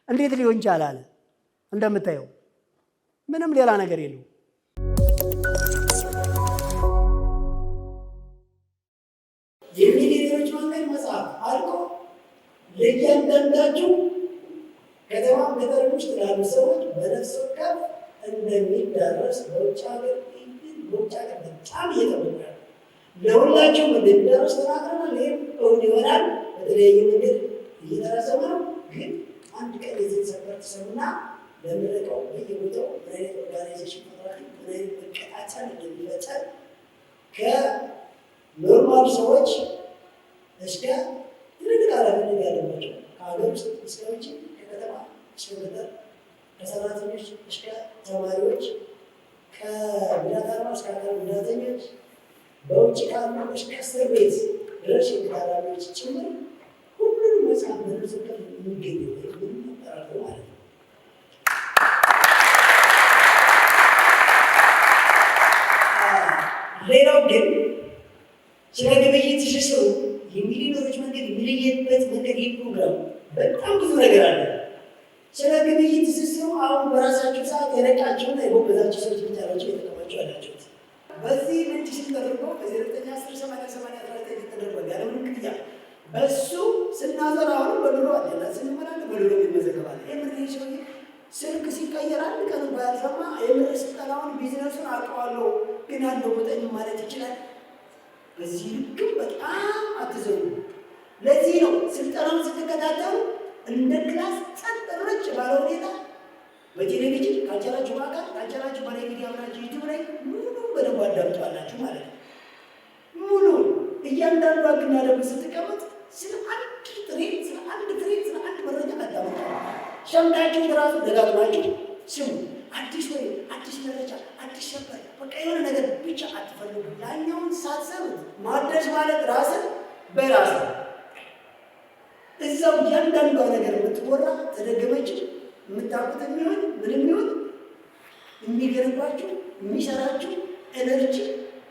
እንዴት ሊሆን ይችላል? እንደምታየው ምንም ሌላ ነገር የለው። የሚሊዮኖች መንገድ መጽሐፍ አልቆ ለእያንዳንዳችሁ ከተማ ገጠር ውስጥ ላሉ ሰዎች በነፍስ ወከፍ እንደሚዳረስ በውጭ ሀገር በጣም እየጠበቁ ለሁላቸውም እንደሚዳረስ ተናግረናል። ይህም እውን ይሆናል። በተለያየ መንገድ እየተራዘመ ነው። ግን አንድ ቀን የዚህ ሰፈር ተሰሙና ለምረቀው በየቦታው ምን አይነት ኦርጋናይዜሽን ፈጥራችሁ ምን አይነት መቀጣጫን እንደሚፈጸም ከኖርማል ሰዎች እስከ ትልልቅ ኃላፊነት ያለባቸው ከሀገር ውስጥ እስከ ውጭ ከከተማ እስከ ገጠር ከሰራተኞች እስከ ተማሪዎች ከጉዳት አልባ እስከ አካል ጉዳተኞች በውጭ ካሉ እስከ እስር ቤት ድረስ የሚታራሚዎች ጭምር ሁሉንም መጽሐፍ በመዘገብ የሚገኘው ምንም መጠራሩ ማለት ነው። ሌላው ግን ስለ ግብይት ትስስሩ የሚሊዮነሮች መንገድ የሚለየበት መንገድ ይህ ፕሮግራም በጣም ብዙ ነገር አለ። ስለ ግብይት ትስስሩ አሁን በራሳቸው ሰዓት የነቃቸውና የጎበዛቸው ሰዎች ብቻ ናቸው የተቀማቸው ያላቸው። በዚህ ምንጭ ሲተደርጎ በ09108819 የተደረገ ያለምንም ክፍያ በሱ ስናዘር አሁን በድሮ አለና ስንመላለ በድሮ ይመዘገባል። የምር ሰው ስልክ ሲቀየር አንድ ቀን ባያልሰማ የምር ስልጠናውን ቢዝነሱን አውቀዋለሁ ግን ያለው ወጠኝ ማለት ይችላል። በዚህ ልክም በጣም አትዘኑ። ለዚህ ነው ስልጠናውን ስትከታተሉ እንደ ክላስ ጸጥ ረጭ ባለ ሁኔታ በቴሌቪዥን ካልቻላችሁ በአካል ካልቻላችሁ በላይ ሚዲያ ብላችሁ ዩቲዩብ ላይ ሙሉ በደንብ አዳምጧላችሁ ማለት ነው። ሙሉ እያንዳንዱ አግና ደግሞ ስትቀመጥ ስለ አንድ ትሬድ ስለ አንድ መረጃ አዳምጡ። ሸምዳችሁ ራሱ ደጋግማችሁ ስሙ። አዲስ ወይ አዲስ መረጃ አዲስ ሰበር በቃ የሆነ ነገር ብቻ አትፈልጉ። ያኛውን ሳትሰሙት ማድረስ ማለት ራስን በራስ እዛው እያንዳንዷ ነገር የምትወራ ተደገመች የምታውቁት የሚሆን ምንም ይሆን የሚገነባችሁ የሚሰራችሁ ኤነርጂ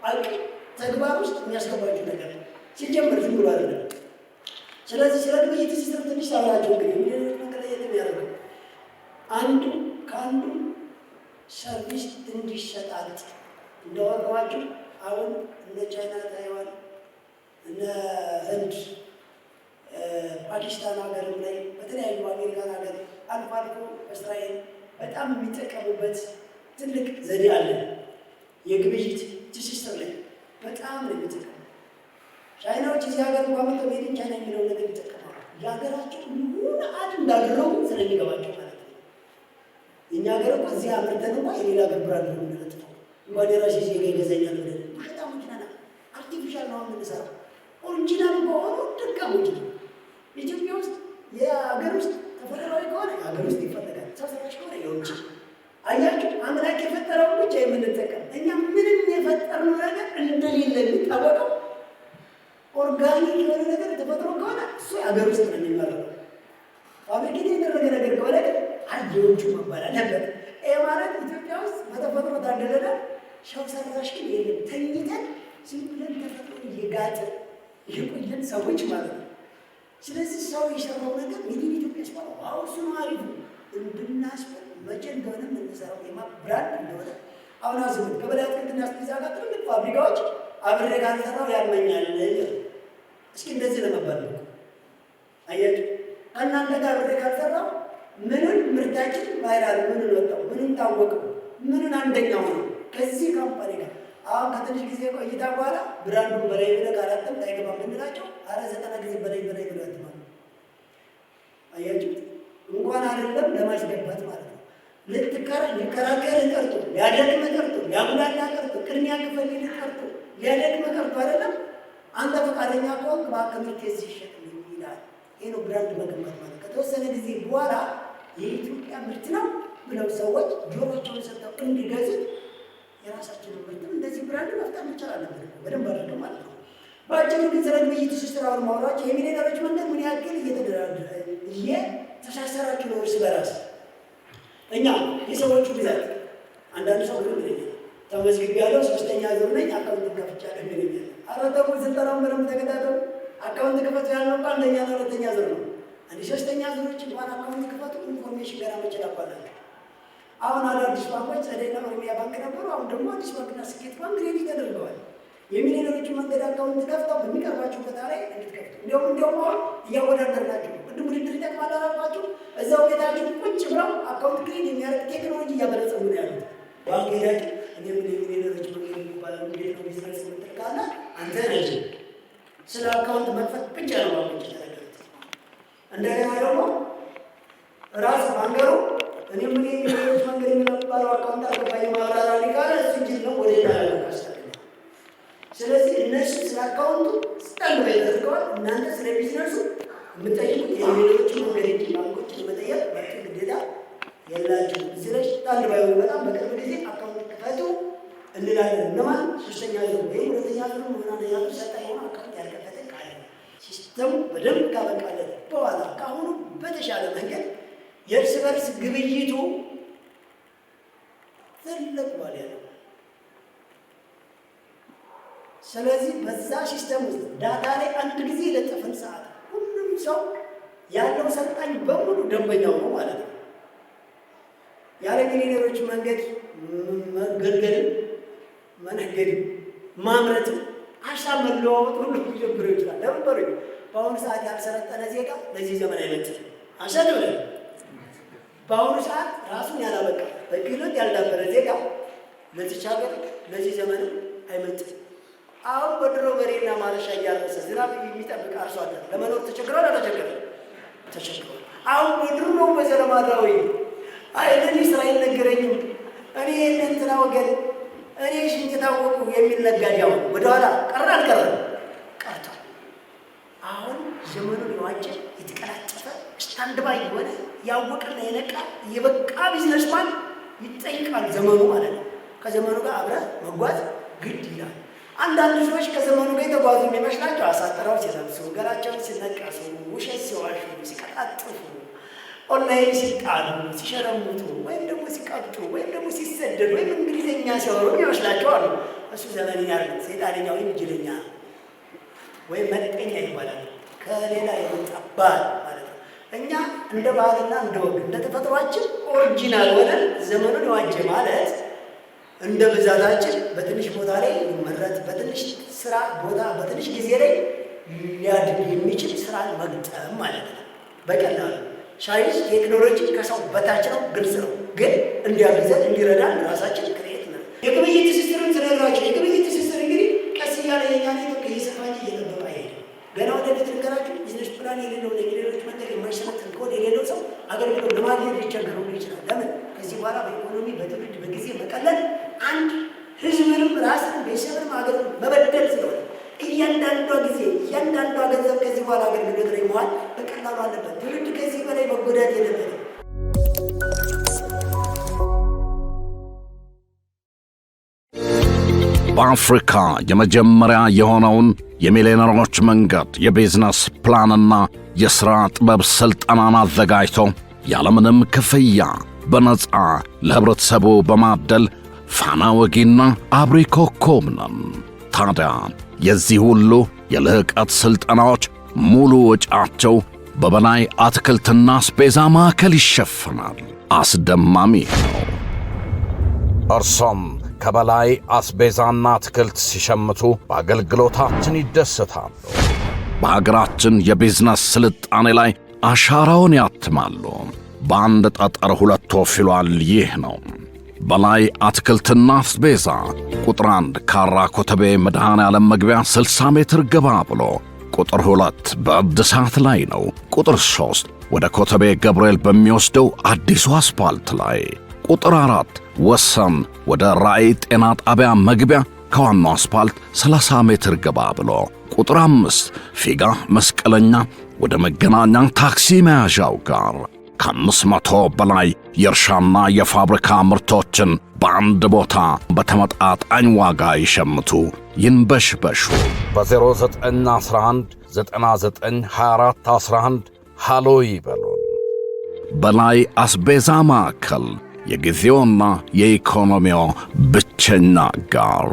አቅም ተግባር ውስጥ የሚያስገባችሁ ነገር ሲጀምር ዝም ብሎ አይደለም። ስለዚህ ስለ ግብይት ሲስተም ትንሽ ሳብራችሁ ግን የሚደረግ ነገር ላይ የሚያደርገው አንዱ ከአንዱ ሰርቪስ እንዲሰጣጥ እንደወረዋችሁ አሁን እነ ቻይና፣ ታይዋን፣ እነ ህንድ፣ ፓኪስታን ሀገርም ላይ በተለያዩ አሜሪካን ሀገር አልፎ አልፎ እስራኤል በጣም የሚጠቀሙበት ትልቅ ዘዴ አለ። የግብይት ትስስር ላይ በጣም ነው የሚጠቀሙ። ቻይናዎች እዚህ ሀገር እንኳ መጥተው ሜድን ቻይና የሚለው ነገር ይጠቀማሉ። የሀገራቸው ሁሉ አድ እንዳደረጉ ስለሚገባቸው ማለት ነው። የእኛ ሀገር እኮ እዚህ አምርተን እንኳ የሌላ ሀገር ብራንድ ነው የምንለጥፈው። እንኳን የራሴ ዜጋ ይገዛኛል ብለን ውሸታሞች ነን። አርቲፊሻል ነው የምንሰራው። ኦሪጂናል በሆኑ ድጋሞች ነው። ኢትዮጵያ ውስጥ የሀገር ውስጥ ተፈጥሯዊ ከሆነ የሀገር ውስጥ ይፈለጋል፣ ሰው ሰራሽ ከሆነ የውጭ። አያችሁ፣ አምላክ የፈጠረውን ብቻ የምንጠቀም እኛ ምንም የፈጠርነው ነገር እንደሌለ የሚታወቀው ኦርጋኒክ የሆነ ነገር ተፈጥሮ ከሆነ እሱ የሀገር ውስጥ ነው የሚመረጠው። ፋብሪኬት የተደረገ ነገር ከሆነ ግን የውጭ መባል አለበት። ይህ ማለት ኢትዮጵያ ውስጥ በተፈጥሮ ታደለናል፣ ሰው ሰራሽ ግን የለም። ተኝተን ዝም ብለን ተፈጥሮ እየጋጥን የቆየን ሰዎች ማለት ነው። ስለዚህ ሰው የሰራው ነገር ሜዲን ኢትዮጵያ ስባለ ዋው እሱ ነው አሪፉ እንድናስበል መቼ እንደሆነ የምንሰራው ብራንድ እንደሆነ አሁን አስቡት። ከበላይ አትክልትና አስቤዛ ጋር ትልልቅ ፋብሪካዎች አብሬ ካልሰራው ያመኛል። እስኪ እንደዚህ ለመባል ነው። አያችሁ፣ ከእናንተ ጋር አብሬ ካልሰራው ምንን ምርታችን ቫይራል ምንን ወጣው ምንን ታወቀው ምንን አንደኛው ነው ከዚህ ካምፓኒ ጋር አሁን ከትንሽ ጊዜ ቆይታ በኋላ ብራንዱን በላይ ብለህ ካላጠም አይገባም ብንላቸው 90 ጊዜ በላይ ብለው ያትማሉ። አያችሁ፣ እንኳን አይደለም ለማስገባት ማለት ነው። ሊከራከር ቀርቶ ሊያደክም ቀርቶ ሊያጉላላ ቀርቶ ቅድሚያ ክፈል ቀርቶ ሊያደክም ቀርቶ አይደለም አንተ ፈቃደኛ ከሆንክ በአከምርት ሲሸጥ ይላል። ይህ ነው ብራንድ መገንባት ማለት። ከተወሰነ ጊዜ በኋላ የኢትዮጵያ ምርት ነው ብለው ሰዎች ጆሮቸውን ሰጥተው እንዲገዙት የራሳችንን ምርትም እንደዚህ ብራንድ መፍጠር መቻል አለብን በደንብ አድርገው ማለት ነው። በአጭሩ ግን ስለ ግብይት ትስስር አሁን ማውራቸው የሚሊዮነሮች መንገድ ምን ያክል እየተሳሰራችሁ ነው እርስ በራስ። እኛ የሰዎቹ ብዛት አንዳንድ ሰው ግን ይለኛል ተመዝግቤያለሁ 3ኛ ዙር ነኝ አካውንት ከፍቻለሁ ይለኛል። ኧረ ተው ስልጠናውን በደንብ ተከታተሉ። አካውንት ክፈቱ ያለው እንኳን 1ኛ እና 2ኛ ዙር ነው። አንድ 3ኛ ዙሮች እንኳን አካውንት ክፈቱ ኢንፎርሜሽን ገና መችል አባላቸው። አሁን አዳዲስ ባንኮች ጸደይና ኦሮሚያ ባንክ ነበሩ። አሁን ደግሞ አዲስ ባንክና ስኬት ባንክ ሬዲ ተደርገዋል። የሚሊዮነሮቹ መንገድ አካውንት ከፍተው በሚቀርባቸው ቦታ ላይ እንድትከፍቱ እንዲሁም አሁን እያወዳደርናቸው ነው። ቅድም ውድድር ይጠቅማል አላልኳችሁ? እዛው ቤታችሁ ቁጭ ብለው አካውንት ክሬድ የሚያደርግ ቴክኖሎጂ እያበለጸጉ ነው ያሉት። ባንክ ሄዳችሁ የሚሊዮነሮች መንገድ የሚባለው እንዴት ነው ቢዝነስ ምትል ካለ አንተ ነች ስለ አካውንት መክፈት ብቻ ነው ባንኮች የተነገሩት። እንደገና ደግሞ ራሱ ባንገሩ እኔ ምን የሚሉት መንገድ የሚባለው አካውንት አልገባኝ ማብራሪያ ሊቃለ እሱ እንጂ ነው ወደ ዳላ ካስተካከለ። ስለዚህ እነሱ ስለ አካውንቱ ስታንድ ላይ ተደርገዋል። እናንተ ስለ ቢዝነሱ የምትጠይቁት የሌሎች መንገድ እንጂ ባንኮች መጠየቅ በቂ ግዴታ የላችሁ። ስለዚህ ስታንድ ባይ በጣም በቅርብ ጊዜ አካውንት ክፈቱ እንላለን። እነማን ሶስተኛ ዙር ወይ ሁለተኛ ዙር ምናምን ያሉ ሰጣይ ሆነ አካውንት ያልከፈተ ካለ ሲስተሙ በደንብ ካበቃለት በኋላ ከአሁኑ በተሻለ መንገድ የእርስ በርስ ግብይቱ ትልቅ ዋል ያለው። ስለዚህ በዛ ሲስተም ውስጥ ዳታ ላይ አንድ ጊዜ የለጠፈን ሰዓት ሁሉም ሰው ያለው ሰልጣኝ በሙሉ ደንበኛው ነው ማለት ነው። ያለ ሚሊዮነሮች መንገድ መገልገል፣ መነገድ፣ ማምረት፣ ሀሳብ መለዋወጥ ሁሉ ሊጀምሩ ይችላል። ለምን በሩ በአሁኑ ሰዓት ያልሰለጠነ ዜጋ ለዚህ ዘመን አይመጥንም። አሰብ ብለን በአሁኑ ሰዓት ራሱን ያላበቃ በክህሎት ያልዳበረ ዜጋ ለዚች ሀገር ለዚህ ዘመን አይመጥንም። አሁን በድሮ በሬና ማረሻ እያረሰ ዝናብ የሚጠብቅ አርሶ አደር ለመኖር ተቸግሯል አልተቸገረም? ተቸግሯል። አሁን በድሮ በዘለማዳዊ እኔ ስራ አይነገረኝም እኔ እንትና ወገን እኔ ሽንት የታወቁ የሚል ነጋዴ አሁን ወደኋላ ቀረ አልቀረም? ቀርቷል። አሁን ዘመኑን የዋጀ የተቀላጠፈ ስታንድ ባይ የሆነ ያወቀና የነቃ የበቃ ቢዝነስማን ይጠይቃል ዘመኑ ማለት ነው። ከዘመኑ ጋር አብረህ መጓዝ ግድ ይላል። አንዳንድ ሰዎች ከዘመኑ ጋር የተጓዙ የሚመስላቸው አሳጥረው ሲለብሱ፣ ገላቸውን ሲነቀሱ፣ ውሸት ሲዋሹ፣ ሲቀጣጥፉ፣ ኦንላይን ሲጣሉ፣ ሲሸረሙቱ ወይም ደግሞ ሲቀጡ ወይም ደግሞ ሲሰደዱ ወይም እንግሊዝኛ ሲያወሩ ይመስላቸው አሉ። እሱ ዘመን ያለ ሰይጣንኛ ወይም ጅለኛ ወይም መጠኛ ይባላል። ከሌላ የመጣባል ማለት ነው። እኛ እንደ ባህልና እንደ ወግ እንደ ተፈጥሯችን ኦሪጂናል ሆነን ዘመኑን የዋጀ ማለት እንደ ብዛታችን በትንሽ ቦታ ላይ መረት በትንሽ ስራ ቦታ በትንሽ ጊዜ ላይ ሊያድግ የሚችል ስራን መግጠም ማለት ነው። በቀላሉ ሳይንስ ቴክኖሎጂ ከሰው በታች ነው፣ ግልጽ ነው። ግን እንዲያግዘን እንዲረዳን ራሳችን ክሬት ነው። የግብይት ትስስርን ስነግራቸው የግብይት ትስስር እንግዲህ ቀስ እያለ የኛ ኔትወርክ እየሰፋች እየጠበቀ አይሄድም። ገና ወደፊት ልንገራችሁ ቢዝነስ ፕላን የሌለው ለሌሎች መንገድ የማይሰለጥን ኮድ የሌለው ሰው አገልግሎት ለማግኘት ሊቸገረው ይችላል። ለምን? ከዚህ በኋላ በኢኮኖሚ በትውልድ በጊዜ መቀለል አንድ ህዝብንም ራስን ቤተሰብንም ሀገር መበደል ስለሆነ እያንዳንዷ ጊዜ እያንዳንዷ ገንዘብ ከዚህ በኋላ አገልግሎት ላይ መዋል በቀላሉ አለበት። ትውልድ ከዚህ በላይ መጎዳት የለበትም። በአፍሪካ የመጀመሪያ የሆነውን የሚሊዮነሮች መንገድ የቢዝነስ ፕላንና የሥራ ጥበብ ሥልጠናን አዘጋጅቶ ያለምንም ክፍያ በነፃ ለህብረተሰቡ በማደል ፋና ወጊና አብሪ ኮከብ ነን። ታዲያ የዚህ ሁሉ የልህቀት ሥልጠናዎች ሙሉ ወጪያቸው በበላይ አትክልትና አስቤዛ ማዕከል ይሸፍናል። አስደማሚ ነው። እርሶም ከበላይ አስቤዛና አትክልት ሲሸምቱ በአገልግሎታችን ይደሰታሉ። በሀገራችን የቢዝነስ ስልጣኔ ላይ አሻራውን ያትማሉ። በአንድ ጠጠር ሁለት ወፍ ይሏል። ይህ ነው በላይ አትክልትና አስቤዛ። ቁጥር 1 ካራ ኮተቤ መድኃኔ ዓለም መግቢያ 60 ሜትር ገባ ብሎ፣ ቁጥር 2 በእድሳት ላይ ነው። ቁጥር 3 ወደ ኮተቤ ገብርኤል በሚወስደው አዲሱ አስፓልት ላይ፣ ቁጥር 4 ወሰን ወደ ራእይ ጤና ጣቢያ መግቢያ ከዋናው አስፓልት 30 ሜትር ገባ ብሎ፣ ቁጥር 5 ፊጋ መስቀለኛ ወደ መገናኛ ታክሲ መያዣው ጋር ከ500 በላይ የእርሻና የፋብሪካ ምርቶችን በአንድ ቦታ በተመጣጣኝ ዋጋ ይሸምቱ፣ ይንበሽበሹ። በ0911 9924 11 ሃሎ ይበሉን። በላይ አስቤዛ ማዕከል የጊዜውና የኢኮኖሚው ብቸኛ ጋር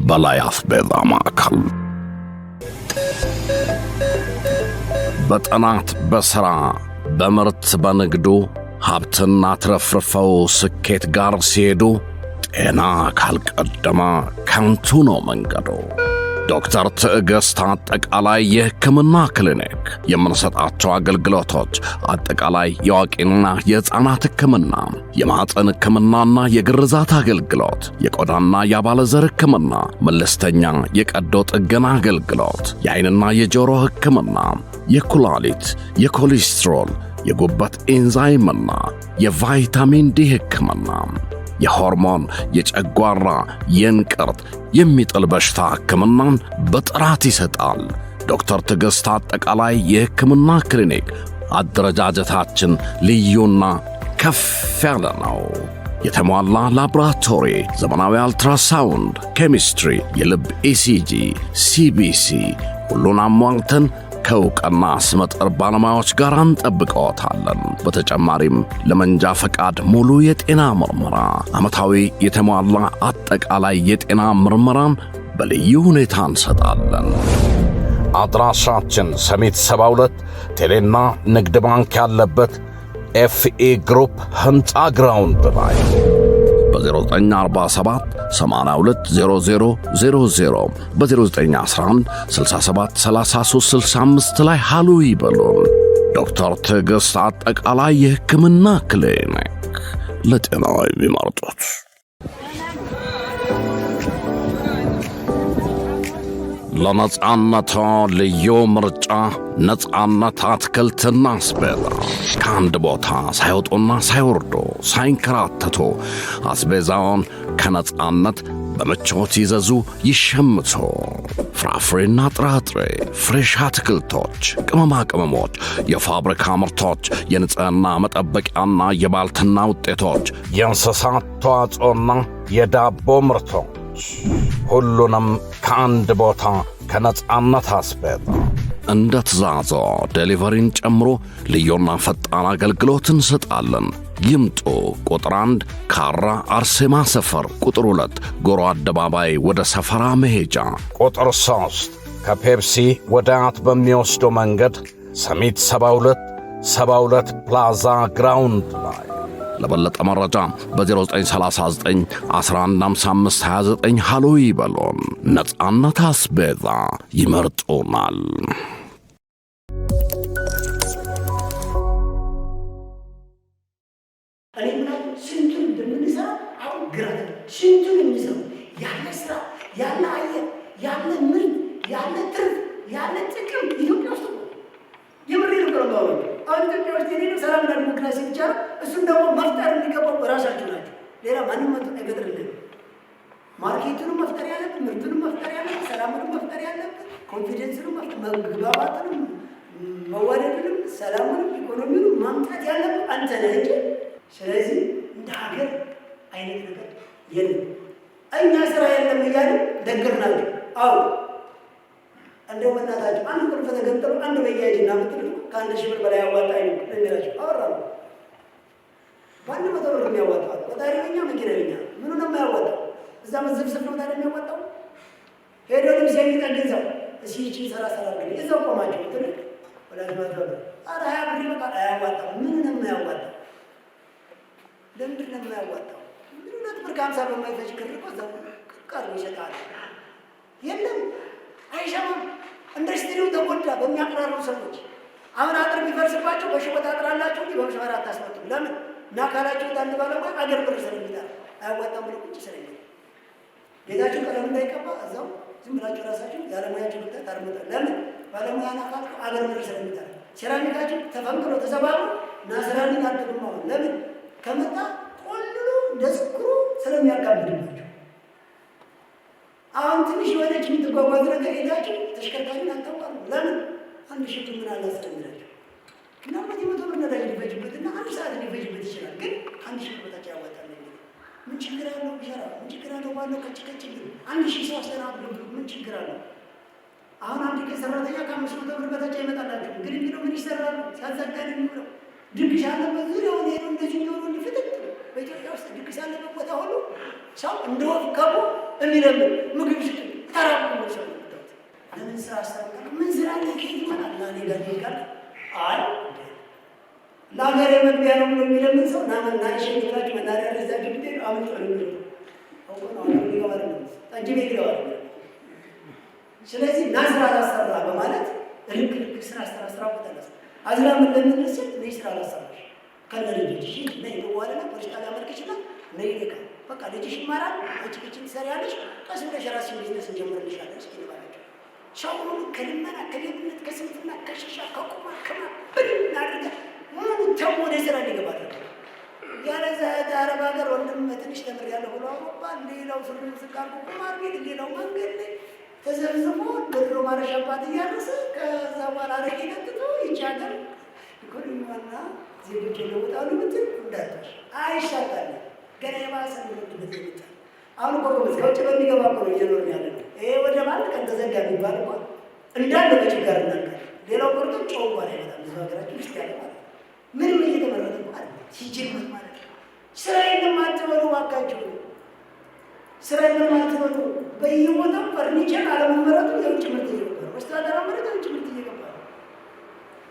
በላይ አስቤዛ ማዕከል። በጥናት በሥራ በምርት በንግዱ ሀብትና ትረፍርፈው ስኬት ጋር ሲሄዱ ጤና ካልቀደመ ከንቱ ነው መንገዱ። ዶክተር ትዕግስት አጠቃላይ የሕክምና ክሊኒክ የምንሰጣቸው አገልግሎቶች አጠቃላይ የአዋቂና የሕፃናት ሕክምና፣ የማኅፀን ሕክምናና የግርዛት አገልግሎት፣ የቆዳና የአባለዘር ሕክምና፣ መለስተኛ የቀዶ ጥገና አገልግሎት፣ የዓይንና የጆሮ ሕክምና፣ የኩላሊት፣ የኮሌስትሮል፣ የጉበት ኤንዛይምና የቫይታሚን ዲ ሕክምና፣ የሆርሞን፣ የጨጓራ፣ የእንቅርት፣ የሚጥል በሽታ ሕክምናን በጥራት ይሰጣል። ዶክተር ትዕግስት አጠቃላይ የሕክምና ክሊኒክ አደረጃጀታችን ልዩና ከፍ ያለ ነው። የተሟላ ላቦራቶሪ፣ ዘመናዊ አልትራሳውንድ፣ ኬሚስትሪ፣ የልብ ኢሲጂ፣ ሲቢሲ ሁሉን አሟልተን ከእውቅና ስመጥር ባለሙያዎች ጋር እንጠብቀዎታለን። በተጨማሪም ለመንጃ ፈቃድ ሙሉ የጤና ምርመራ፣ ዓመታዊ የተሟላ አጠቃላይ የጤና ምርመራን በልዩ ሁኔታ እንሰጣለን። አድራሻችን ሰሚት 72 ቴሌና ንግድ ባንክ ያለበት ኤፍኤ ግሩፕ ሕንፃ ግራውንድ ላይ በ0947 820000 በ0911 673365 ላይ ሃሎ ይበሉን። ዶክተር ትዕግስት አጠቃላይ የሕክምና ክሊኒክ ለጤናው የሚመርጡት። ለነጻነቶ ልዩ ምርጫ ነጻነት አትክልትና አስቤዛ ከአንድ ቦታ ሳይወጡና ሳይወርዱ ሳይንከራተቱ አስቤዛውን ከነጻነት በምቾት ይዘዙ፣ ይሸምቱ። ፍራፍሬና ጥራጥሬ፣ ፍሬሽ አትክልቶች፣ ቅመማ ቅመሞች፣ የፋብሪካ ምርቶች፣ የንጽሕና መጠበቂያና የባልትና ውጤቶች፣ የእንስሳት ተዋጽኦና የዳቦ ምርቶች ሁሉንም ከአንድ ቦታ ከነጻነት አስቤዛ እንደ ትእዛዞ ዴሊቨሪን ጨምሮ ልዩና ፈጣን አገልግሎት እንሰጣለን። ይምጡ። ቁጥር 1 ካራ አርሴማ ሰፈር፣ ቁጥር 2 ጎሮ አደባባይ ወደ ሰፈራ መሄጃ፣ ቁጥር 3 ከፔፕሲ ወደ አያት በሚወስደው መንገድ ሰሚት 72 ፕላዛ ግራውንድ ላይ። ለበለጠ መረጃ በ0939 115529 ሃሎ ይበሉን። ነጻነት አስቤዛ ይመርጡናል። እኔ ምናምን ስንቱን እንደምንሰራ አሁን ግራ ስንቱን የሚሰሩ ያለ ስራ ያለ አየር ያለ ምርት ያለ ትርፍ ያለ ጥቅም ኢትዮጵያ ውስጥ የምሬ ነው። አሁን ኢትዮጵያ ውስጥ የሌለው ሰላምና ዲሞክራሲ ብቻ ነው። እሱም ደግሞ መፍጠር የሚገባው ራሳችሁ ናቸው። ሌላ ማንም መጥቶ አይገጥርልን። ማርኬቱንም መፍጠር ያለብን፣ ምርቱንም መፍጠር ያለብን፣ ሰላሙንም መፍጠር ያለብን፣ ኮንፊደንስንም መግባባትንም፣ መዋደድንም፣ ሰላሙንም፣ ኢኮኖሚውንም ማምጣት ያለብን አንተ ነህ እንጂ። ስለዚህ እንደ ሀገር አይነት ነገር የለም። እኛ ስራ የለም እያልን ደገርናቸው። አዎ እንደው በእናታችሁ አንድ ቁልፍ ተገንጠሉ አንድ በያጅና ምትል ከ1,000 ብር በላይ ያዋጣ የሚላቸው አወራሉ። በአንድ 100 ብር የሚያዋጣዋል። በታሪከኛ መኪናኛ ምኑ ነው የማያዋጣው? እዛ መዘብሰብ ነው ታዲያ የሚያዋጣው? ሄዶ ልብስ የሚጠግን ሰው እስኪ ይቺ ሰራ ግን እዛው ቆማቸው ትል ወላጅ ማድረግ አረ 20 ብር ይበቃል። አያዋጣው። ምኑ ነው የማያዋጣው? ለምንድን ነው የማያዋጣው? ምንነት ብር ከ50 በማይፈጅ ክር እኮ እዛው ቀርቦ ይሰጣል። የለም አይሻማም። ኢንዱስትሪው ተጎዳ በሚያቀራሩ ሰዎች። አሁን አጥር ቢፈርስባቸው በሽቦ ታጥራላችሁ እንጂ በመስመር አታስመጡም። ለምን? ናካላችሁ እንዳንድ ባለሙያ አገር ብር ስለሚጣል አያዋጣም ብሎ ቁጭ ስለሚል ቤታችሁ ቀለም እንዳይቀባ እዛው ዝም ብላችሁ ራሳችሁ ያለሙያችሁ ብቻ ታርመጣ። ለምን? ባለሙያ ናካልኩ አገር ብር ስለሚጣል። ሴራሚካችሁ ተፈንቅሎ ተሰባብሮ ናስራኒ አጥብማው ለምን? ከመጣ ቆልሉ ደስኩሩ ስለሚያጋብድባችሁ። አሁን ትንሽ የሆነች የምትጓጓዝ ነገር ሄዳችሁ ተሽከርካሪን አታውቃሉ። ለምን? 1,000 ብር ምን አላስደምራችሁ። ምናልባት 100 ብር ነዳጅ ሊፈጅበትና 1 ሰዓት ሊፈጅበት ይችላል። ግን 1,000 ብር በታች ያዋጣል። ምን ችግር አለው? ቢሰራ ምን ችግር አለው? ባለው ከጭቀጭ 1,000 ሰው አስተናግዶ ምን ችግር አለው? አሁን አንድ ቀን ሰራተኛ ከ500 ብር በታች አይመጣላችሁ። እንግዲህ የሚለው ምን ይሰራሉ? ሲያዘጋድ የሚለው ድግስ ያለበት ዙሪያውን ሄዶ እንደዚህ ኖሮ እንዲፍጥጥ በኢትዮጵያ ውስጥ ድግስ ያለበት ቦታ ሁሉ ሰው እንደ ወፍ ከቦ የሚለምን ምግብ ሽ ተራቁ ሰው ለምን ስራ አስተካከል? ምን ስራ ከየት ይመጣል? ላኔ ጋር ይጋል አይ ለሀገር መግቢያ ነው ብሎ የሚለምን ሰው ናመና ሸኝላችሁ መናሪያ ረዛችሁ ጊዜ አመት ነው ይገባል ጠጅ ቤት ይገባል። ስለዚህ ናስራ ላሰራ በማለት ልክ ስራ ቦታለስ አዝራ ምን ለምንስል ነይ ስራ ላሰራሽ ከነ ልጅሽ ነይ ተዋለና ፖሊስ ጣቢያ መልክሽና ነይ ልካ በቃ ልጅሽ ይማራል። አንቺ ልጅ ትሰሪያለሽ። ቀስ ብለሽ ራስሽን ቢዝነስ እንጀምርልሻለን። እስኪ ልባላችሁ ሰውን ከልመና ከሌብነት ከስንፍና ከሽሻ ከቁማ ከማብናድርገ ሙሉ ተሞደ ስራ ሊገባል ያለዛ አረብ ሀገር ወንድም ትንሽ ተምሬያለሁ ብሎ አባባል ሌላው ፍርድ ዝቃር ቁማር ቤት ሌላው መንገድ ላይ ተዘብዝቦ ብሮ ማረሻባት እያረሰ ከዛ በኋላ አረቄ ጠጥቶ ይቻገር ኢኮኖሚዋና ዜጎች ለውጣሉ ብትል እንዳታሽ አይሻታል ገና የባሰ ምንድነት ይመጣል። አሁን እኮ ከውጭ በሚገባ እኮ ነው እየኖርን ያለ ነው። ይሄ ወደ ማለት ቀን ተዘጋ የሚባል እኮ እንዳለ በችጋር እናልቃል። ሌላው ቆርጦ ጨው እንኳን አይመጣም። ብዙ ሀገራችን ውስጥ ያለ ማለት ምንም እየተመረጠ ማለት ሲጀምር ማለት ነው። ስራ እንደማትበሉ ባካችሁ፣ ስራ እንደማትበሉ በየቦታው ፈርኒቸር አለመመረቱ የውጭ ምርት እየገባ ነው። ወስታ አለመመረቱ የውጭ ምርት እየገባ ነው።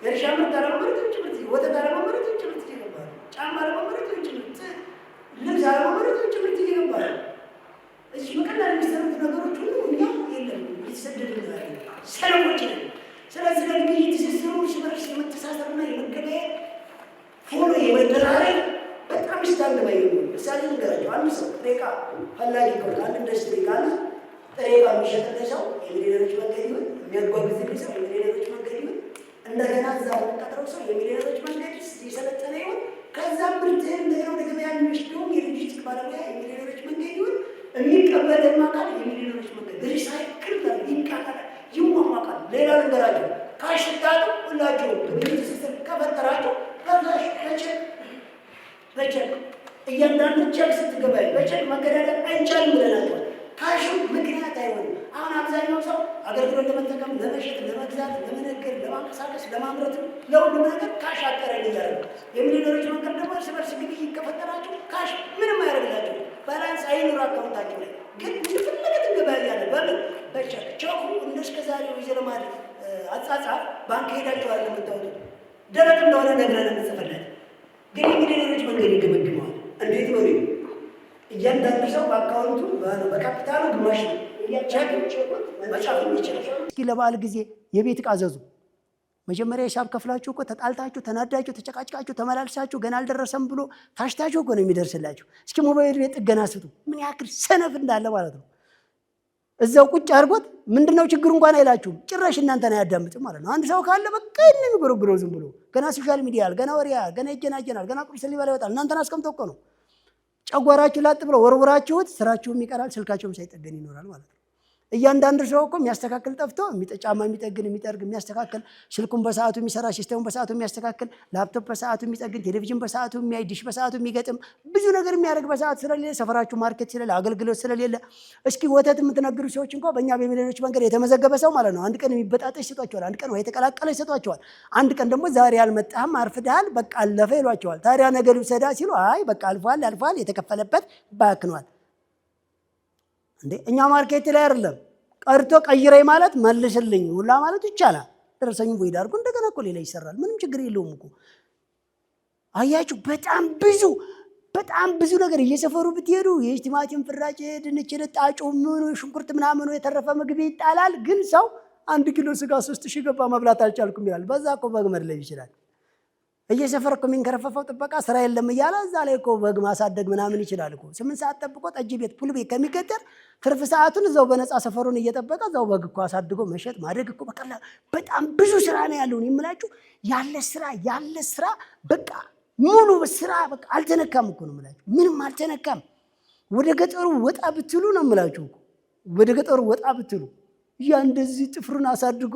የእርሻ ምርት አለመመረቱ የውጭ ምርት፣ ወተት አለመመረቱ የውጭ ምርት እየገባ ነው። ጫማ አለመመረቱ የውጭ ምርት፣ ልብስ አለመመረቱ የውጭ ምርት እየገባ ነው። እዚህ በቀላል የሚሰሩት ነገሮች ሁሉ እኛ የለም የተሰደድን ያለ ሰለሞች ነን። ስለዚህ ለግብይት ትስስሩ እርስ በርስ የመተሳሰርና የመገበያየት ፎሎ የመደራረግ በጣም ይስታንባይ ነው። ምሳሌ ንገራቸው። አንድ ሰው ጥሬ ዕቃ ፈላጊ ከሆነ አንድ ኢንዱስትሪ ካለ ጥሬ ዕቃ የሚሸጥልህ ሰው የሚሊዮነሮች መንገድ ይሁን የሚያጓጉዝልህ ሰው የሚሊዮነሮች መንገድ ይሁን እንደገና እዛ የሚቀጥረው ሰው የሚሊዮነሮች መንገድ የሰለጠነ ይሁን ከዛም ምርትህን እንደገና ወደ ገበያ የሚወስደውም የሎጂስቲክ ባለሙያ የሚሊዮነሮች መንገድ ይሁን የሚቀበልን አካል የሚሊዮነሮች መንገድ ሪሳይክል ይቃጠላል፣ ይሟሟቃል። ሌላ ነገራቸው ካሽታሉ ሁላቸው ግብይት ትስስር ከፈጠራቸው በቸክ እያንዳንዱ ቸክ ስትገባይ በቸክ መገዳደር አይቻልም ብለናቸዋል። ካሹ ምክንያት አይሆንም። አሁን አብዛኛው ሰው አገልግሎት ለመጠቀም ለመሸጥ፣ ለመግዛት፣ ለመነገድ፣ ለማንቀሳቀስ፣ ለማምረት ለሁሉም ነገር ካሽ አጠረን እያለ የሚሊዮነሮች መንገድ ደግሞ እርስ በርስ ግብይት ከፈጠራቸው ካሽ ምንም አያደርግላቸው። ባላንስ አይኑር አካውንታቸው ላይ ግን የፈለገ ትገበያ ያለ በምን በቸክ ቸኩ እንደስከ ዛሬው የዘለማድ አጻጻፍ ባንክ ሄዳቸዋል ለምታወጡት ደረቅ እንደሆነ ነግረን እንጽፈለን። ግን የሚሊዮነሮች መንገድ ይገመግመዋል። እንዴት ነው እያንዳንዱ ሰው በአካውንቱ በካፒታሉ ግማሽ ነው ቸክ መጻፍ የሚችላል። እስኪ ለበዓል ጊዜ የቤት ዕቃ አዘዙ። መጀመሪያ ሂሳብ ከፍላችሁ እኮ ተጣልታችሁ ተናዳችሁ ተጨቃጭቃችሁ ተመላልሳችሁ ገና አልደረሰም ብሎ ታሽታችሁ እኮ ነው የሚደርስላችሁ። እስኪ ሞባይል ቤት ጥገና ስጡ። ምን ያክል ሰነፍ እንዳለ ማለት ነው። እዛው ቁጭ አድርጎት ምንድነው ችግሩ እንኳን አይላችሁም። ጭራሽ እናንተን አያዳምጥም ማለት ነው። አንድ ሰው ካለ በቃ የሚጎረጉረው ዝም ብሎ ገና ሶሻል ሚዲያ ገና ወሪያ ገና ይጀናጀናል ገና ቁርስ ሊበላ ይወጣል። እናንተን አስቀምጦ እኮ ነው ጨጓራችሁ ላጥ ብሎ ወርውራችሁት ስራችሁም ይቀራል፣ ስልካችሁም ሳይጠገን ይኖራል ማለት ነው። እያንዳንዱ ሰው እኮ የሚያስተካክል ጠፍቶ ጫማ የሚጠግን የሚጠርግ የሚያስተካክል ስልኩን በሰዓቱ የሚሰራ ሲስተሙን በሰዓቱ የሚያስተካክል ላፕቶፕ በሰዓቱ የሚጠግን ቴሌቪዥን በሰዓቱ የሚያይ ዲሽ በሰዓቱ የሚገጥም ብዙ ነገር የሚያደርግ በሰዓቱ ስለሌለ ሰፈራችሁ ማርኬት ስለሌለ አገልግሎት ስለሌለ እስኪ ወተት የምትነግሩ ሰዎች እንኳ በእኛ በሚሊዮነሮች መንገድ የተመዘገበ ሰው ማለት ነው አንድ ቀን የሚበጣጠሽ ይሰጧቸዋል፣ አንድ ቀን ወይ የተቀላቀለ ይሰጧቸዋል፣ አንድ ቀን ደግሞ ዛሬ አልመጣህም አርፍደሃል በቃ አለፈ ይሏቸዋል። ታዲያ ነገር ልውሰዳ ሲሉ አይ በቃ አልፏል የተከፈለበት ባክኗል። እንዴ እኛ ማርኬት ላይ አይደለም ቀርቶ ቀይረኝ ማለት መልስልኝ ሁላ ማለት ይቻላል። ደረሰኝ ቦይድ አድርጎ እንደገና እኮ ሌላ ይሰራል። ምንም ችግር የለውም እኮ አያችሁ። በጣም ብዙ ነገር እየሰፈሩ ብትሄዱ የቲማቲም ፍራጭ፣ ድንች ልጣጩ፣ ምኑ ሽንኩርት ምናምኑ የተረፈ ምግብ ይጣላል። ግን ሰው 1 ኪሎ ስጋ 3000 ገባ መብላት አልቻልኩም ይላል። በዛ እኮ በግ መድለብ ይችላል። እየሰፈር እኮ የሚንከረፈፈው ጥበቃ ስራ የለም እያለ እዛ ላይ እኮ በግ ማሳደግ ምናምን ይችላል እኮ። 8 ሰዓት ጠብቆ ጠጅ ቤት ፑል ቤት ከሚገጠር ትርፍ ሰዓቱን እዛው በነፃ ሰፈሩን እየጠበቀ እዛው በግ እኮ አሳድጎ መሸጥ ማደግ እኮ በቀላል በጣም ብዙ ስራ ነው ያለው። የምላችሁ ያለ ስራ በቃ ሙሉ ስራ በቃ አልተነካም እኮ ነው የምላችሁ። ምንም አልተነካም። ወደ ገጠሩ ወጣ ብትሉ ነው የምላችሁ እኮ ወደ ገጠሩ ወጣ ብትሉ ያ እንደዚህ ጥፍሩን አሳድጎ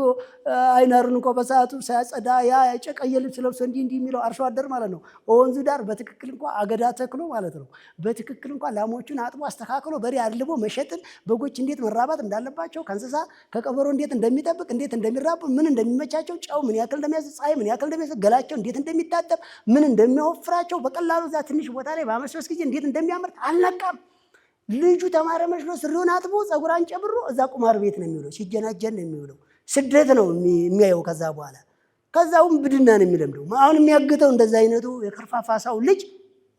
አይናሩን እንኳን በሰዓቱ ሳያጸዳ ያ የጨቀየ ልብስ ለብሶ እንዲህ የሚለው አርሶ አደር ማለት ነው። ወንዙ ዳር በትክክል እንኳን አገዳ ተክሎ ማለት ነው። በትክክል እንኳን ላሞቹን አጥቦ አስተካክሎ በሬ አልቦ መሸጥን በጎች እንዴት መራባት እንዳለባቸው ከእንስሳ ከቀበሮ እንዴት እንደሚጠብቅ እንዴት እንደሚራቡ ምን እንደሚመቻቸው ጨው ምን ያክል እንደሚያዝ ፀሐይ ምን ያክል እንደሚያዝ ገላቸው እንዴት እንደሚታጠብ ምን እንደሚያወፍራቸው በቀላሉ እዛ ትንሽ ቦታ ላይ በዓመት 3 ጊዜ እንዴት እንደሚያመርት አልነቃም። ልጁ ተማረ መስሎ ስሪውን አጥቦ ፀጉር አንጨብሮ እዛ ቁማር ቤት ነው የሚውለው፣ ሲጀናጀን ነው የሚውለው። ስደት ነው የሚያየው። ከዛ በኋላ ከዛውም ብድና ነው የሚለምደው። አሁን የሚያግተው እንደዛ አይነቱ የከርፋፋ ሰው ልጅ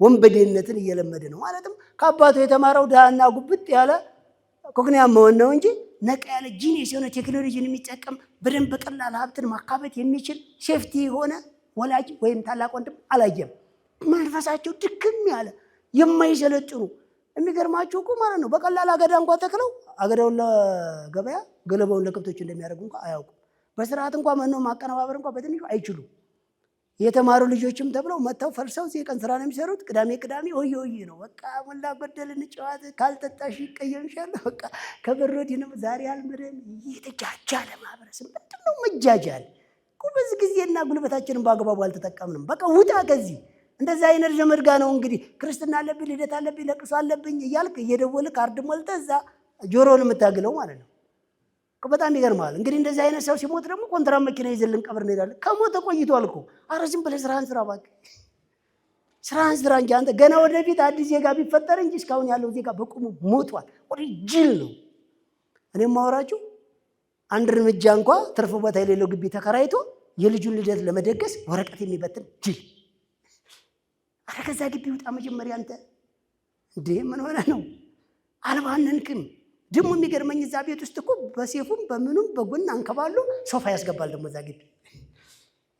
ወንበዴነትን እየለመደ ነው። ማለትም ከአባቱ የተማረው ድሃና ጉብጥ ያለ ኮክኒያ መሆን ነው እንጂ ነቃ ያለ ጂኒየስ የሆነ ቴክኖሎጂን የሚጠቀም በደንብ በቀላል ሀብትን ማካበት የሚችል ሴፍቲ የሆነ ወላጅ ወይም ታላቅ ወንድም አላየም። መንፈሳቸው ድክም ያለ የማይሰለጥኑ የሚገርማችሁ እኮ ማለት ነው በቀላል አገዳ እንኳን ተክለው አገዳውን ለገበያ ገለባውን ለከብቶች እንደሚያደርጉ እንኳን አያውቁም። በስርዓት እንኳን መኖ ማቀነባበር እንኳን በትንሹ አይችሉም። የተማሩ ልጆችም ተብለው መጥተው ፈልሰው እዚህ ቀን ስራ ነው የሚሰሩት። ቅዳሜ ሆይ ነው በቃ ሞላ ጎደል እንጨዋት ካልጠጣሽ ይቀየምሻል። በቃ ከበሮዲ ነው ዛሬ አልምረን እየተጃጃለ ማህበረሰብ ምንድን ነው መጃጃል? በዚህ ጊዜና ጉልበታችንን በአግባቡ አልተጠቀምንም። በቃ ውጣ ከዚህ። እንደዛ አይነት ዘመድ ጋር ነው እንግዲህ ክርስትና አለብኝ፣ ልደት አለብኝ፣ ለቅሶ አለብኝ እያልክ እየደወልክ ካርድ ሞልተህ እዛ ጆሮን የምታግለው ማለት ነው። በጣም ይገርማል። እንግዲህ እንደዚህ አይነት ሰው ሲሞት ደግሞ ኮንትራት መኪና ይዘን ልንቀብር እንሄዳለን። ከሞተ ቆይቷል እኮ። ኧረ ዝም ብለህ ስራህን ስራ እባክህ፣ ስራህን ስራ እንጂ አንተ ገና ወደፊት አዲስ ዜጋ ቢፈጠር እንጂ እስካሁን ያለው ዜጋ በቁሙ ሞቷል። ወደ ጅል ነው። እኔም ማወራችሁ አንድ እርምጃ እንኳ ትርፍ ቦታ የሌለው ግቢ ተከራይቶ የልጁን ልደት ለመደገስ ወረቀት የሚበትን ጅል። ኧረ ከዛ ግቢ ውጣ መጀመሪያ አንተ። እንዴ ምን ሆነ ነው? አልባነንክም። ደግሞ የሚገርመኝ እዛ ቤት ውስጥ እኮ በሴፉም በምኑም በጎን አንከባሉ ሶፋ ያስገባል። ደግሞ እዛ ግቢ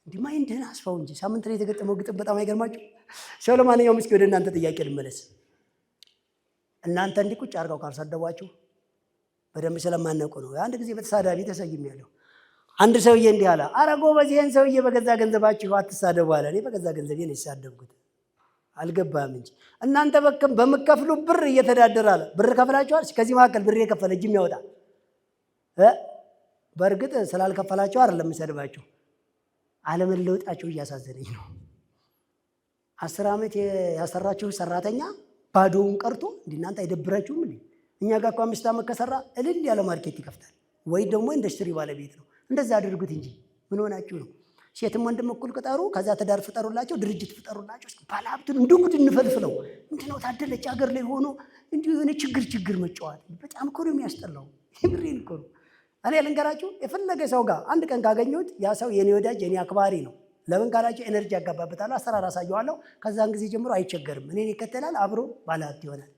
እንዲህ ማይንድህን አስፋው እንጂ ሳምንት ላይ የተገጠመው ግጥም በጣም አይገርማችሁ? ሰው ለማንኛውም እስኪ ወደ እናንተ ጥያቄ ልመለስ። እናንተ እንዲህ ቁጭ አድርገው ካልሰደቧችሁ በደንብ ስለማነቁ ነው። አንድ ጊዜ በተሳዳቢ ተሰይሜያለሁ። አንድ ሰውዬ እንዲህ አለ፣ ኧረ ጎበዝ ይሄን ሰውዬ በገዛ ገንዘባችሁ አትሳደቡ አለ። እኔ በገዛ ገንዘቤ ነው የተሳደብኩት። አልገባህም እንጂ እናንተ በምከፍሉ ብር እየተዳደረ አለ። ብር ከፍላችኋል? ከዚህ መካከል ብር የከፈለ እጅ የሚያወጣ በእርግጥ ስላልከፈላችሁ አይደለም የምሰድባችሁ፣ አለመለወጣችሁ እያሳዘነኝ ነው። 10 ዓመት ያሰራችሁ ሰራተኛ ባዶውን ቀርቶ እናንተ አይደብራችሁም እንዴ? እኛ ጋር እኮ 5 ዓመት ከሰራ እልል ያለ ማርኬት ይከፍታል ወይ ደግሞ ኢንዱስትሪ ባለቤት ነው። እንደዛ አድርጉት እንጂ ምን ሆናችሁ ነው? ሴትም ወንድም እኩል ቅጠሩ፣ ከዛ ትዳር ፍጠሩላቸው፣ ድርጅት ፍጠሩላቸው። ባለሀብቱን እንደ ጉድ እንፈልፍለው። ምንድነው ታደለች ሀገር ላይ ሆኖ እንዲሁ የሆነ ችግር መጫወት በጣም እኮ ነው የሚያስጠላው። ብሬን እኮ ነው። እኔ ልንገራችሁ፣ የፈለገ ሰው ጋር አንድ ቀን ካገኘሁት ያ ሰው የኔ ወዳጅ የኔ አክባሪ ነው። ለምን ካላችሁ ኤነርጂ ያጋባበታል፣ አሰራር አሳየዋለሁ። ከዛን ጊዜ ጀምሮ አይቸገርም፣ እኔን ይከተላል፣ አብሮ ባለሀብት ይሆናል።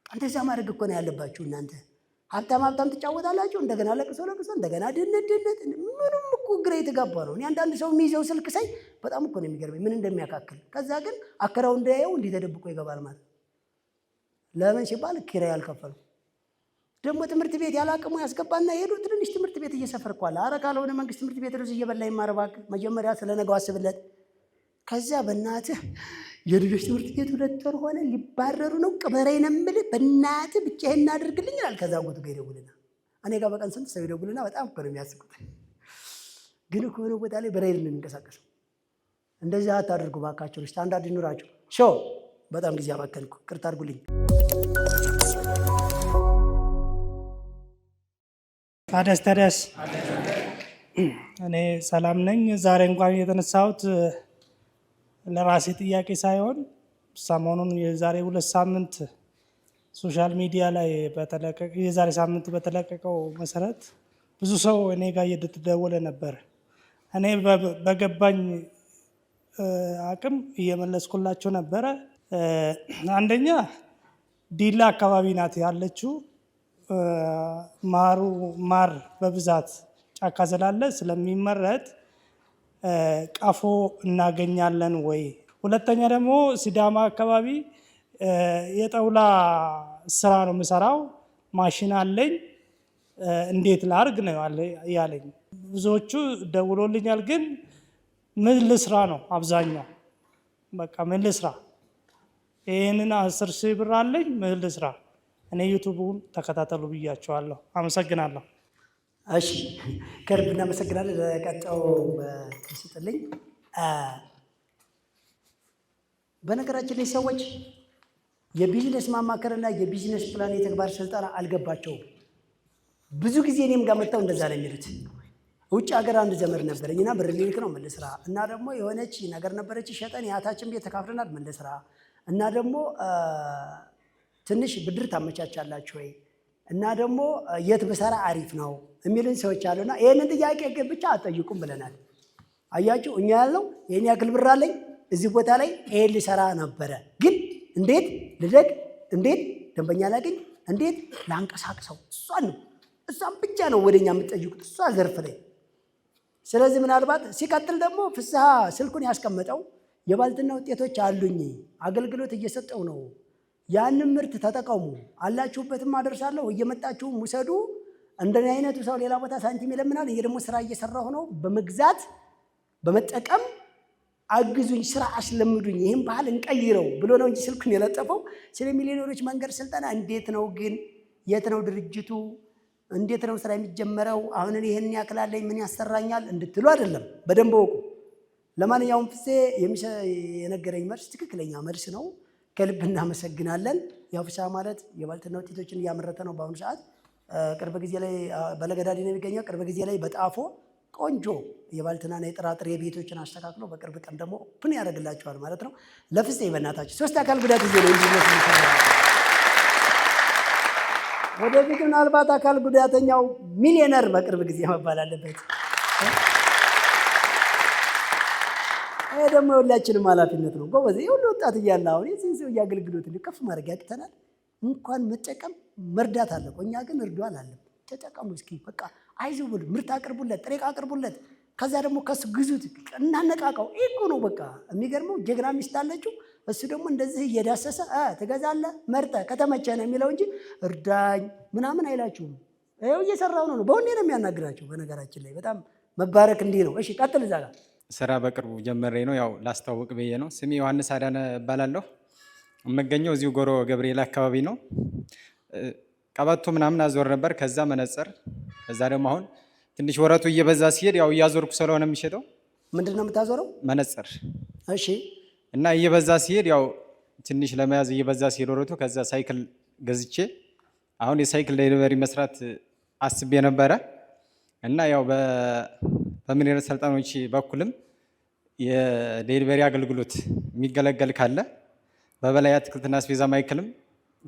እንደዛ ማድረግ እኮ ነው ያለባችሁ እናንተ። ሀብታም ትጫወታላችሁ፣ እንደገና ለቅሶ እንደገና ድነት። ምንም እኮ ግራ የተጋባ ነው። እኔ አንዳንድ ሰው የሚይዘው ስልክ ሳይ በጣም እኮ ነው የሚገርመኝ ምን እንደሚያካክል። ከዛ ግን አከራው እንዳያየው እንዲህ ተደብቆ ይገባል ማለት ነው። ለምን ሲባል ኪራይ አልከፈሉ። ደግሞ ትምህርት ቤት ያላቅሙ ያስገባና ሄዱ። ትንሽ ትምህርት ቤት እየሰፈርኳል። ኧረ ካልሆነ መንግስት ትምህርት ቤት ርዕስ እየበላ ይማርባክ። መጀመሪያ ስለ ነገው አስብለት። ከዛ በእናትህ የልጆች ትምህርት ቤት 2 ወር ሆነ ሊባረሩ ነው። ቅበረኝ ነው የምልህ በእናትህ ብቻዬን እናድርግልኝ ይላል። ከዛ ጎቱ ጋር ይደውልና እኔ ጋር በቀን ስንት ሰው ይደውልና በጣም እኮ ነው የሚያስቁት። ግን እኮ የሆነ ቦታ ላይ በራይል ነው የሚንቀሳቀሰው። እንደዚህ አታድርጉ ባካችሁ። ስታንዳርድ ይኑራችሁ። ሾው በጣም ጊዜ አባከንኩ፣ ቅርታ አድርጉልኝ። ታደስ እኔ ሰላም ነኝ። ዛሬ እንኳን የተነሳሁት ለራሴ ጥያቄ ሳይሆን ሰሞኑን የዛሬ 2 ሳምንት ሶሻል ሚዲያ ላይ የዛሬ ሳምንት በተለቀቀው መሰረት ብዙ ሰው እኔ ጋር እየተደወለ ነበር። እኔ በገባኝ አቅም እየመለስኩላቸው ነበረ። አንደኛ ዲላ አካባቢ ናት ያለችው። ማር በብዛት ጫካ ስላለ ስለሚመረት ቀፎ እናገኛለን ወይ? ሁለተኛ ደግሞ ሲዳማ አካባቢ የጠውላ ስራ ነው የምሰራው፣ ማሽን አለኝ፣ እንዴት ላርግ ነው ያለኝ። ብዙዎቹ ደውሎልኛል፣ ግን ምን ልስራ ነው አብዛኛው። በቃ ምን ልስራ፣ ይህንን 10,000 ብር አለኝ፣ ምን ልስራ? እኔ ዩቱቡን ተከታተሉ ብያቸዋለሁ። አመሰግናለሁ። እሺ ከልብ እናመሰግናለን። ለቀጣው ትስጥልኝ። በነገራችን ላይ ሰዎች የቢዝነስ ማማከርና የቢዝነስ ፕላን የተግባር ስልጠና አልገባቸውም። ብዙ ጊዜ እኔም ጋር መጥተው እንደዛ ነው የሚሉት። ውጭ ሀገር አንድ ዘመድ ነበረኝና ብር ሊልክ ነው ምን ልስራ፣ እና ደግሞ የሆነች ነገር ነበረች ሸጠን የአታችን ቤት ተካፍለናል ምን ልስራ፣ እና ደግሞ ትንሽ ብድር ታመቻቻላችሁ ወይ፣ እና ደግሞ የት ብሰራ አሪፍ ነው የሚሉን ሰዎች አሉና ይህንን ጥያቄ ብቻ አትጠይቁም ብለናል። አያችሁ እኛ ያለው ይህን ያክል ብር አለኝ እዚህ ቦታ ላይ ይሄን ልሰራ ነበረ፣ ግን እንዴት ልደግ፣ እንዴት ደንበኛ ላገኝ፣ እንዴት ላንቀሳቅሰው፣ እሷን ብቻ ነው ወደኛ የምትጠይቁት እሷ ዘርፍ ላይ። ስለዚህ ምናልባት ሲቀጥል ደግሞ ፍስሐ ስልኩን ያስቀመጠው የባልትና ውጤቶች አሉኝ፣ አገልግሎት እየሰጠው ነው፣ ያንን ምርት ተጠቀሙ፣ አላችሁበትም አደርሳለሁ፣ እየመጣችሁም ውሰዱ። እንደኔ አይነቱ ሰው ሌላ ቦታ ሳንቲም ይለምናል። እኔ ደግሞ ስራ እየሰራሁ ነው። በመግዛት በመጠቀም አግዙኝ፣ ስራ አስለምዱኝ፣ ይህም ባህል እንቀይረው ብሎ ነው እንጂ ስልኩን የለጠፈው። ስለ ሚሊዮነሮች መንገድ ስልጠና እንዴት ነው ግን? የት ነው ድርጅቱ? እንዴት ነው ስራ የሚጀመረው? አሁን ይሄን ያክላለኝ ምን ያሰራኛል እንድትሉ አይደለም፣ በደንብ ወቁ። ለማንኛውም ፍፄ የነገረኝ መልስ ትክክለኛ መልስ ነው። ከልብ እናመሰግናለን። ያው ፍስሀ ማለት የባልትና ውጤቶችን እያመረተ ነው በአሁኑ ሰዓት። ቅርብ ጊዜ ላይ በለገዳዲ ነው የሚገኘው። ቅርብ ጊዜ ላይ በጣፎ ቆንጆ የባልትናና የጥራጥሬ ቤቶችን አስተካክሎ በቅርብ ቀን ደግሞ ፕን ያደርግላቸዋል ማለት ነው። ለፍፄ በእናታችሁ 3 አካል ጉዳት ይዤ ነው እንጂ ወደፊት ምናልባት አካል ጉዳተኛው ሚሊዮነር በቅርብ ጊዜ መባል አለበት። ይሄ ደግሞ የሁላችንም ኃላፊነት ነው። ጎበዝ የሁሉ ወጣት እያለ አሁን የዚህ ሰው አገልግሎት ከፍ ማድረግ ያቅተናል። እንኳን መጠቀም መርዳት አለ። እኛ ግን እርዱ አላለም። ተጠቀሙ እስኪ በቃ አይዞህ ብሉ፣ ምርት አቅርቡለት፣ ጥሬ ዕቃ አቅርቡለት። ከዛ ደግሞ ከሱ ግዙት፣ እናነቃቃው። ይሄ እኮ ነው በቃ የሚገርመው። ጀግና ሚስት አለችው። እሱ ደግሞ እንደዚህ እየዳሰሰ ትገዛለህ መርጠህ ከተመቸ ነው የሚለው እንጂ እርዳኝ ምናምን አይላችሁም። ይኸው እየሰራው ነው። በሁኔ ነው የሚያናግራቸው። በነገራችን ላይ በጣም መባረክ እንዲህ ነው። እሺ ቀጥል። እዛ ጋር ስራ በቅርቡ ጀመሬ ነው። ያው ላስተዋውቅ ብዬ ነው። ስሜ ዮሐንስ አዳነ እባላለሁ። የምገኘው እዚሁ ጎሮ ገብርኤል አካባቢ ነው። ቀበቶ ምናምን አዞር ነበር፣ ከዛ መነጽር፣ ከዛ ደግሞ አሁን ትንሽ ወረቱ እየበዛ ሲሄድ ያው እያዞርኩ ስለሆነ የሚሸጠው። ምንድን ነው የምታዞረው? መነጽር። እሺ። እና እየበዛ ሲሄድ ያው ትንሽ ለመያዝ እየበዛ ሲሄድ ወረቱ፣ ከዛ ሳይክል ገዝቼ አሁን የሳይክል ዴሊቨሪ መስራት አስቤ ነበረ እና ያው በሚሊዮነር ሰልጣኖች በኩልም የዴሊቨሪ አገልግሎት የሚገለገል ካለ በበላይ አትክልትና አስቤዛ ማዕከልም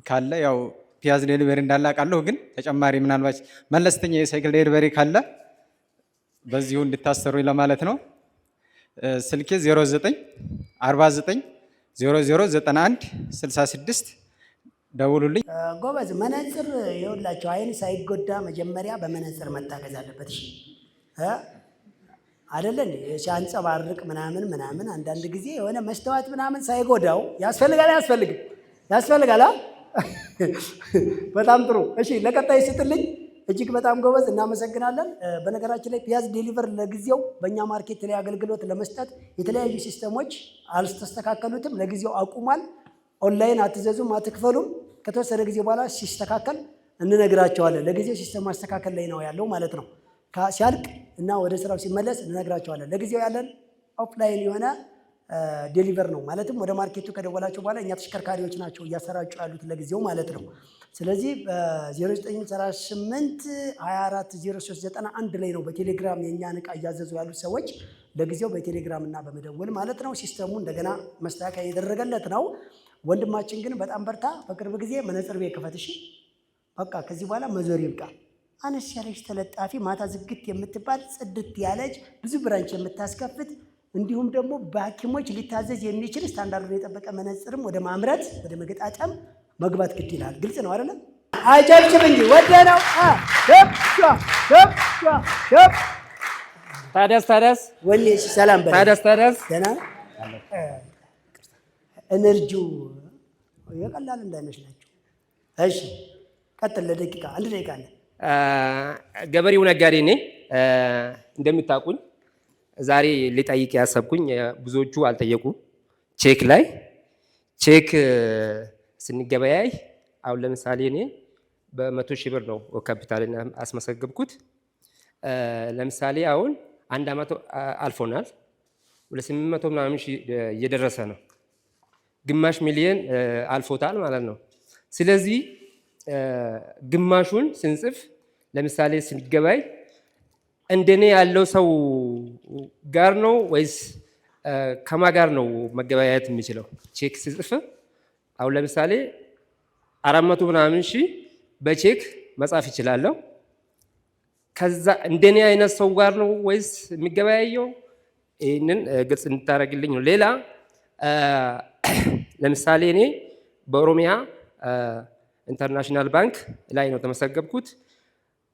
ካለ ያው ፒያዝ ዴሊቨሪ እንዳለ አውቃለሁ። ግን ተጨማሪ ምናልባት መለስተኛ የሳይክል ዴሊቨሪ ካለ በዚሁ እንድታሰሩኝ ለማለት ነው። ስልኬ 0949009166 ደውሉልኝ። ጎበዝ። መነጽር ይኸውላቸው አይን ሳይጎዳ መጀመሪያ በመነጽር መታገዝ አለበት። እሺ አይደለ እንዴ? ሲያንጸባርቅ ምናምን አንዳንድ ጊዜ የሆነ መስተዋት ምናምን ሳይጎዳው ያስፈልጋል። በጣም ጥሩ። እሺ ለቀጣይ ስትልኝ እጅግ በጣም ጎበዝ፣ እናመሰግናለን። በነገራችን ላይ ፒያዝ ዴሊቨር ለጊዜው በእኛ ማርኬት ላይ አገልግሎት ለመስጠት የተለያዩ ሲስተሞች አልተስተካከሉትም፣ ለጊዜው አቁሟል። ኦንላይን አትዘዙም፣ አትክፈሉም። ከተወሰነ ጊዜ በኋላ ሲስተካከል እንነግራቸዋለን። ለጊዜው ሲስተም ማስተካከል ላይ ነው ያለው ማለት ነው። ሲያልቅ እና ወደ ስራው ሲመለስ እንነግራቸዋለን። ለጊዜው ያለን ኦፍላይን የሆነ ዴሊቨር ነው ማለትም ወደ ማርኬቱ ከደወላቸው በኋላ እኛ ተሽከርካሪዎች ናቸው እያሰራጩ ያሉት ለጊዜው ማለት ነው። ስለዚህ በ0938240391 ላይ ነው በቴሌግራም የእኛን ዕቃ እያዘዙ ያሉት ሰዎች ለጊዜው በቴሌግራም እና በመደወል ማለት ነው። ሲስተሙ እንደገና መስተካከያ የደረገለት ነው። ወንድማችን ግን በጣም በርታ። በቅርብ ጊዜ መነጽር ቤት ክፈት። እሺ በቃ ከዚህ በኋላ መዞር ይብቃ። አነስ ያለች ተለጣፊ ማታ ዝግት የምትባል ጽድት ያለች ብዙ ብራንች የምታስከፍት እንዲሁም ደግሞ በሐኪሞች ሊታዘዝ የሚችል ስታንዳርዱን የጠበቀ መነጽርም ወደ ማምረት ወደ መገጣጠም መግባት ግድ ይላል። ግልጽ ነው አይደለም? አጨብጭብ እንጂ ወደ ነው። ታዲያስ ወኔ ሰላም በል። ታዲያስ ደህና ኤነርጂው የቀላል እንዳይመስላችሁ። እሺ ቀጥል። ለደቂቃ 1 ደቂቃ አለ። ገበሬው ነጋዴ ነኝ። እንደምታውቁኝ ዛሬ ልጠይቅ ያሰብኩኝ ብዙዎቹ አልጠየቁም። ቼክ ስንገበያይ አሁን ለምሳሌ እኔ በ100,000 ብር ነው ካፒታልን አስመሰገብኩት። ለምሳሌ አሁን 1 ዓመት አልፎናል። 800 ምናምን ሺህ እየደረሰ ነው። ግማሽ ሚሊዮን አልፎታል ማለት ነው። ስለዚህ ግማሹን ስንጽፍ ለምሳሌ ስንገበያይ እንደኔ ያለው ሰው ጋር ነው ወይስ ከማ ጋር ነው መገበያየት የሚችለው? ቼክ ስጽፍ አሁን ለምሳሌ 400 ምናምን ሺህ በቼክ መጻፍ ይችላለሁ። ከዛ እንደኔ አይነት ሰው ጋር ነው ወይስ የሚገበያየው? ይህንን ግልጽ እንድታደርግልኝ ነው። ሌላ ለምሳሌ እኔ በኦሮሚያ ኢንተርናሽናል ባንክ ላይ ነው ተመሰገብኩት።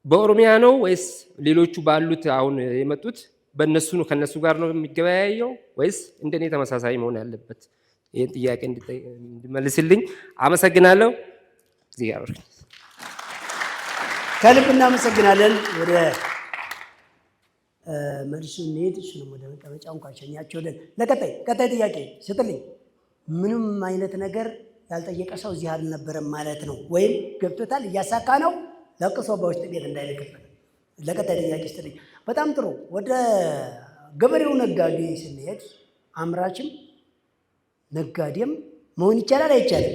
በኦሮሚያ ነው ወይስ ሌሎቹ ባሉት አሁን የመጡት በእነሱ ነው ከነሱ ጋር ነው የሚገበያየው ወይስ እንደኔ ተመሳሳይ መሆን ያለበት? ይህን ጥያቄ እንዲመልስልኝ አመሰግናለሁ። እዚህ ጋር ከልብ እናመሰግናለን። ወደ መልሱ እንሄድ። እሱንም ወደ መቀመጫ እንኳን ሸኛቸውልን። ቀጣይ ጥያቄ ስጥልኝ። ምንም አይነት ነገር ያልጠየቀ ሰው እዚህ አልነበረም ማለት ነው፣ ወይም ገብቶታል እያሳካ ነው፣ ለቅሶ በውስጥ ቤት እንዳይልክበት። ለቀጣይ ጥያቄ ስጥልኝ። በጣም ጥሩ። ወደ ገበሬው ነጋዴ ስንሄድ አምራችም ነጋዴም መሆን ይቻላል አይቻልም?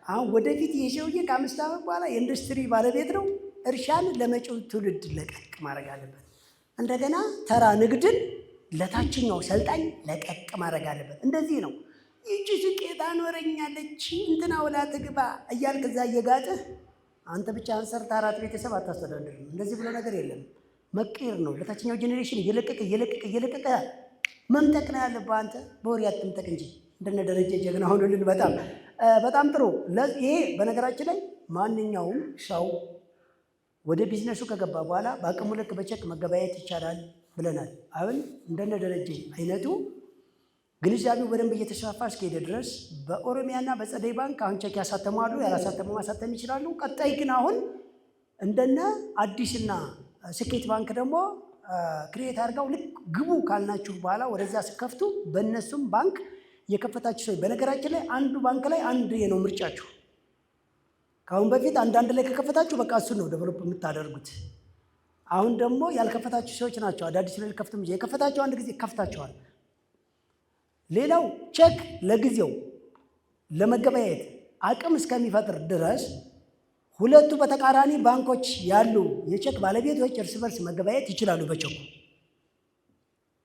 አሁን ወደፊት ይህ ሰውዬ ከ5 ዓመት በኋላ የኢንዱስትሪ ባለቤት ነው። እርሻን ለመጪው ትውልድ ለቀቅ ማድረግ አለበት። እንደገና ተራ ንግድን ለታችኛው ሰልጣኝ ለቀቅ ማድረግ አለበት። እንደዚህ ነው። ይቺ ስቄት አኖረኛለች እንትና ወላ ትግባ እያልክ እዛ እየጋጥህ አንተ ብቻ አንሰርታ 4 ቤተሰብ አታስተዳድርም። እንደዚህ ብሎ ነገር የለም። መቀየር ነው። ለታችኛው ጄኔሬሽን እየለቀቀ መምጠቅ ነው ያለብህ። አንተ በወሬ አትምጠቅ እንጂ እንደነ ደረጀ ጀግና ሆኖልን። በጣም ጥሩ። ይሄ በነገራችን ላይ ማንኛውም ሰው ወደ ቢዝነሱ ከገባ በኋላ በአቅሙ ልክ በቼክ መገበያየት ይቻላል ብለናል። አሁን እንደነ ደረጀ አይነቱ ግንዛቤው በደንብ እየተስፋፋ እስከሄደ ድረስ በኦሮሚያና በፀደይ ባንክ አሁን ቼክ ያሳተሙ አሉ፣ ያላሳተሙ ማሳተም ይችላሉ። ቀጣይ ግን አሁን እንደነ አዲስና ስኬት ባንክ ደግሞ ክሬት አድርገው ልክ ግቡ ካልናችሁ በኋላ ወደዛ ስከፍቱ በእነሱም ባንክ የከፈታችሁ ሰው፣ በነገራችን ላይ አንዱ ባንክ ላይ አንድ ነው ምርጫችሁ። ከአሁን በፊት አንዳንድ ላይ ከከፈታችሁ በቃ እሱን ነው ዴቨሎፕ የምታደርጉት። አሁን ደግሞ ያልከፈታችሁ ሰዎች ናቸው አዳዲስ ላይ ከፍቱ እንጂ የከፈታችሁ አንድ ጊዜ ከፍታችኋል። ሌላው ቼክ ለጊዜው ለመገበያየት አቅም እስከሚፈጥር ድረስ ሁለቱ በተቃራኒ ባንኮች ያሉ የቼክ ባለቤቶች እርስ በርስ መገበያየት ይችላሉ። በቼኩ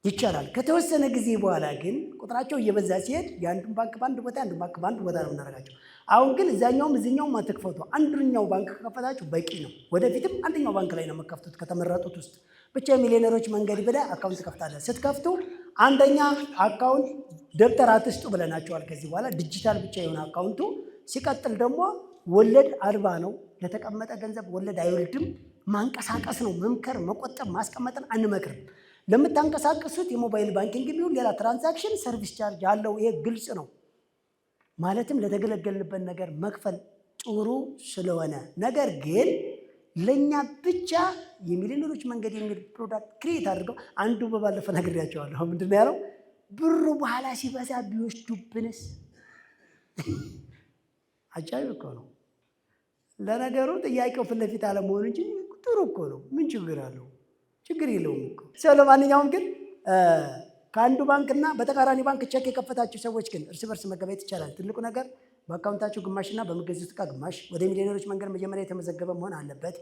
ይቻላል። ከተወሰነ ጊዜ በኋላ ግን ቁጥራቸው እየበዛ ሲሄድ የአንዱን ባንክ በአንድ ቦታ የአንዱን ባንክ በአንድ ቦታ ነው የምናደርጋቸው። አሁን ግን እዛኛውም እዚኛውም አትክፈቱ። አንደኛው ባንክ ከከፈታችሁ በቂ ነው። ወደፊትም አንደኛው ባንክ ላይ ነው የምከፍቱት ከተመረጡት ውስጥ። ብቻ የሚሊዮነሮች መንገድ ብለህ አካውንት ከፍታለህ። ስትከፍቱ አንደኛ አካውንት ደብተር አትስጡ ብለናቸዋል። ከዚህ በኋላ ዲጂታል ብቻ የሆነ አካውንቱ። ሲቀጥል ደግሞ ወለድ አልባ ነው። ለተቀመጠ ገንዘብ ወለድ አይወልድም። ማንቀሳቀስ ነው። መምከር፣ መቆጠብ፣ ማስቀመጥን አንመክርም። ለምታንቀሳቀሱት የሞባይል ባንኪንግ ቢሆን ሌላ ትራንዛክሽን ሰርቪስ ቻርጅ አለው። ይሄ ግልጽ ነው። ማለትም ለተገለገልንበት ነገር መክፈል ጥሩ ስለሆነ፣ ነገር ግን ለእኛ ብቻ የሚሊዮነሮች መንገድ የሚል ፕሮዳክት ክሬት አድርገው አንዱ በባለፈ ነግሬያቸዋለሁ። ምንድን ነው ያለው? ብሩ በኋላ ሲበዛ ቢወስዱብንስ? አጃይብ እኮ ነው። ለነገሩ ጥያቄው ፊት ለፊት አለመሆኑ እንጂ ጥሩ እኮ ነው። ምን ችግር አለው? ችግር የለውም እኮ ሰው። ለማንኛውም ግን ከአንዱ ባንክና በተቃራኒ ባንክ ቼክ የከፈታችሁ ሰዎች ግን እርስ በርስ መገበያየት ይቻላል። ትልቁ ነገር በአካውንታችሁ ግማሽና በምትገዙት ዕቃ ግማሽ ወደ ሚሊዮነሮች መንገድ መጀመሪያ የተመዘገበ መሆን አለበት።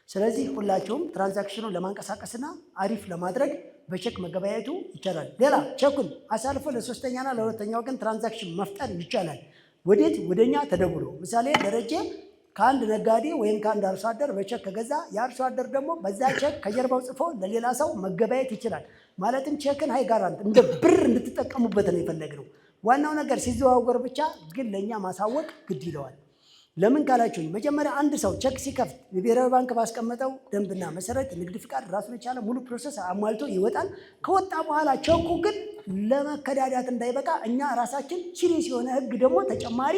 ስለዚህ ሁላችሁም ትራንዛክሽኑን ለማንቀሳቀስና አሪፍ ለማድረግ በቼክ መገበያየቱ ይቻላል። ሌላ ቼኩን አሳልፎ ለሶስተኛና ለሁለተኛ ወገን ትራንዛክሽን መፍጠር ይቻላል። ወዴት? ወደኛ ተደውሎ። ምሳሌ ደረጀ ከአንድ ነጋዴ ወይም ከአንድ አርሶ አደር በቼክ ከገዛ የአርሶ አደር ደግሞ በዛ ቼክ ከጀርባው ጽፎ ለሌላ ሰው መገበያየት ይችላል። ማለትም ቼክን ሃይ ጋራንት እንደ ብር እንድትጠቀሙበት ነው የፈለግነው። ዋናው ነገር ሲዘዋወር ብቻ ግን ለእኛ ማሳወቅ ግድ ይለዋል። ለምን ካላችሁኝ፣ መጀመሪያ አንድ ሰው ቼክ ሲከፍት የብሔራዊ ባንክ ባስቀመጠው ደንብና መሰረት ንግድ ፍቃድ ራሱን የቻለ ሙሉ ፕሮሰስ አሟልቶ ይወጣል። ከወጣ በኋላ ቼኩ ግን ለመከዳዳት እንዳይበቃ እኛ ራሳችን ሲሪየስ የሆነ ህግ ደግሞ ተጨማሪ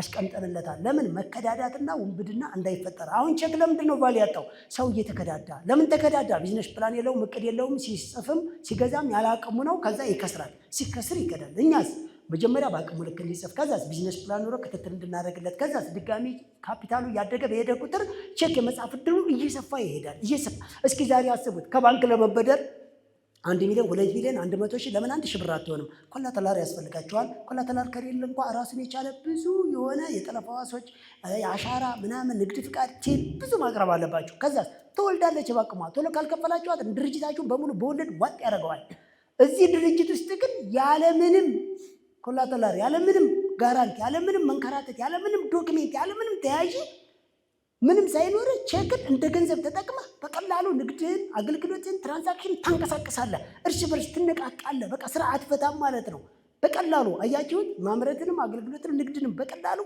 አስቀምጠንለታል። ለምን? መከዳዳትና ውንብድና እንዳይፈጠር። አሁን ቼክ ለምንድን ነው ቫልዩ ያጣው? ሰው እየተከዳዳ። ለምን ተከዳዳ? ቢዝነስ ፕላን የለውም፣ እቅድ የለውም። ሲጽፍም ሲገዛም ያለ አቅሙ ነው። ከዛ ይከስራል። ሲከስር ይከዳል። እኛስ መጀመሪያ በአቅሙ ልክ እንዲጽፍ፣ ከዛስ ቢዝነስ ፕላን ኖሮ ክትትል እንድናደርግለት፣ ከዛስ ድጋሚ ካፒታሉ እያደገ በሄደ ቁጥር ቼክ የመጻፍ እድሉ እየሰፋ ይሄዳል። እስኪ ዛሬ አስቡት፣ ከባንክ ለመበደር 1 ሚሊዮን 2 ሚሊዮን 100 ሺህ ለምን 1 ሺህ ብር አትሆንም? ኮላተራል ያስፈልጋቸዋል። ኮላተራል ከሌለ እንኳ ራሱን የቻለ ብዙ የሆነ የጠለፋ ዋሶች፣ የአሻራ ምናምን፣ ንግድ ፍቃድ፣ ቼክ ብዙ ማቅረብ አለባቸው። ከዛ ትወልዳለች በአቅሟ። ቶሎ ካልከፈላችኋት ድርጅታችሁን በሙሉ በወለድ ዋጥ ያደርገዋል። እዚህ ድርጅት ውስጥ ግን ያለምንም ኮላተራል፣ ያለምንም ጋራንቲ፣ ያለምንም መንከራተት፣ ያለምንም ዶክሜንት፣ ያለምንም ተያዥ ምንም ሳይኖር ቼክን እንደ ገንዘብ ተጠቅመህ በቀላሉ ንግድህን፣ አገልግሎትን፣ ትራንዛክሽን ታንቀሳቅሳለህ። እርስ በርስ ትነቃቃለህ። በቃ ስራ አትፈታም ማለት ነው። በቀላሉ አያችሁት? ማምረትንም አገልግሎትንም ንግድንም በቀላሉ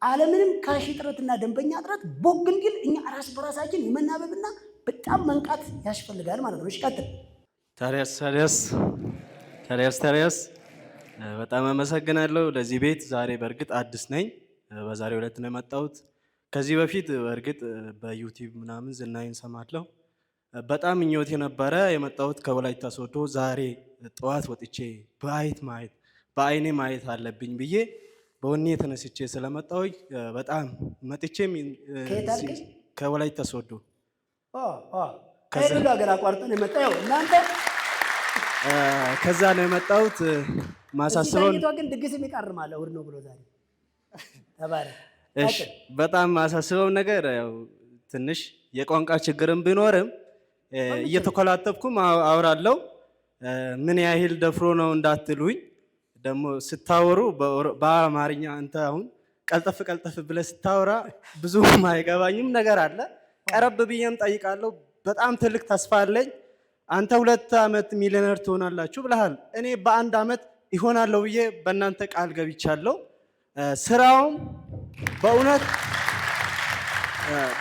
አለምንም ካሽ እጥረትና ደንበኛ እጥረት ቦግ እንዲል እኛ ራስ በራሳችን የመናበብና በጣም መንቃት ያስፈልጋል ማለት ነው። እሺ ቀጥል። ታዲያስ በጣም አመሰግናለሁ ለዚህ ቤት። ዛሬ በእርግጥ አዲስ ነኝ፣ በዛሬው ዕለት ነው የመጣሁት። ከዚህ በፊት በእርግጥ በዩቲዩብ ምናምን ዝናዬን ሰማለሁ። በጣም ምኞት የነበረ የመጣሁት ከወላይታ ሶዶ ዛሬ ጠዋት ወጥቼ በአይኔ ማየት አለብኝ ብዬ በወኔ ተነስቼ ስለመጣሁኝ በጣም መጥቼም ከወላይታ ሶዶ ከሁሉ ሀገር አቋርጦ ነው የመጣው። እናንተ ከዛ ነው የመጣሁት። ማሳስበው ግን ድግስ የሚቀርማለ እሑድ ነው ብሎ ዛሬ ተባለ። እሺ በጣም ማሳስበው ነገር ያው ትንሽ የቋንቋ ችግርም ቢኖርም እየተኮላተፍኩም አወራለሁ። ምን ያህል ደፍሮ ነው እንዳትሉኝ። ደግሞ ስታወሩ በአማርኛ አንተ አሁን ቀልጠፍ ብለህ ስታወራ ብዙ ማይገባኝም ነገር አለ። ቀረብ ብዬም ጠይቃለሁ። በጣም ትልቅ ተስፋ አለኝ። አንተ 2 ዓመት ሚሊዮነር ትሆናላችሁ ብለሃል። እኔ በ1 ዓመት ይሆናለሁ ብዬ በእናንተ ቃል ገብቻለሁ። ስራውም በእውነት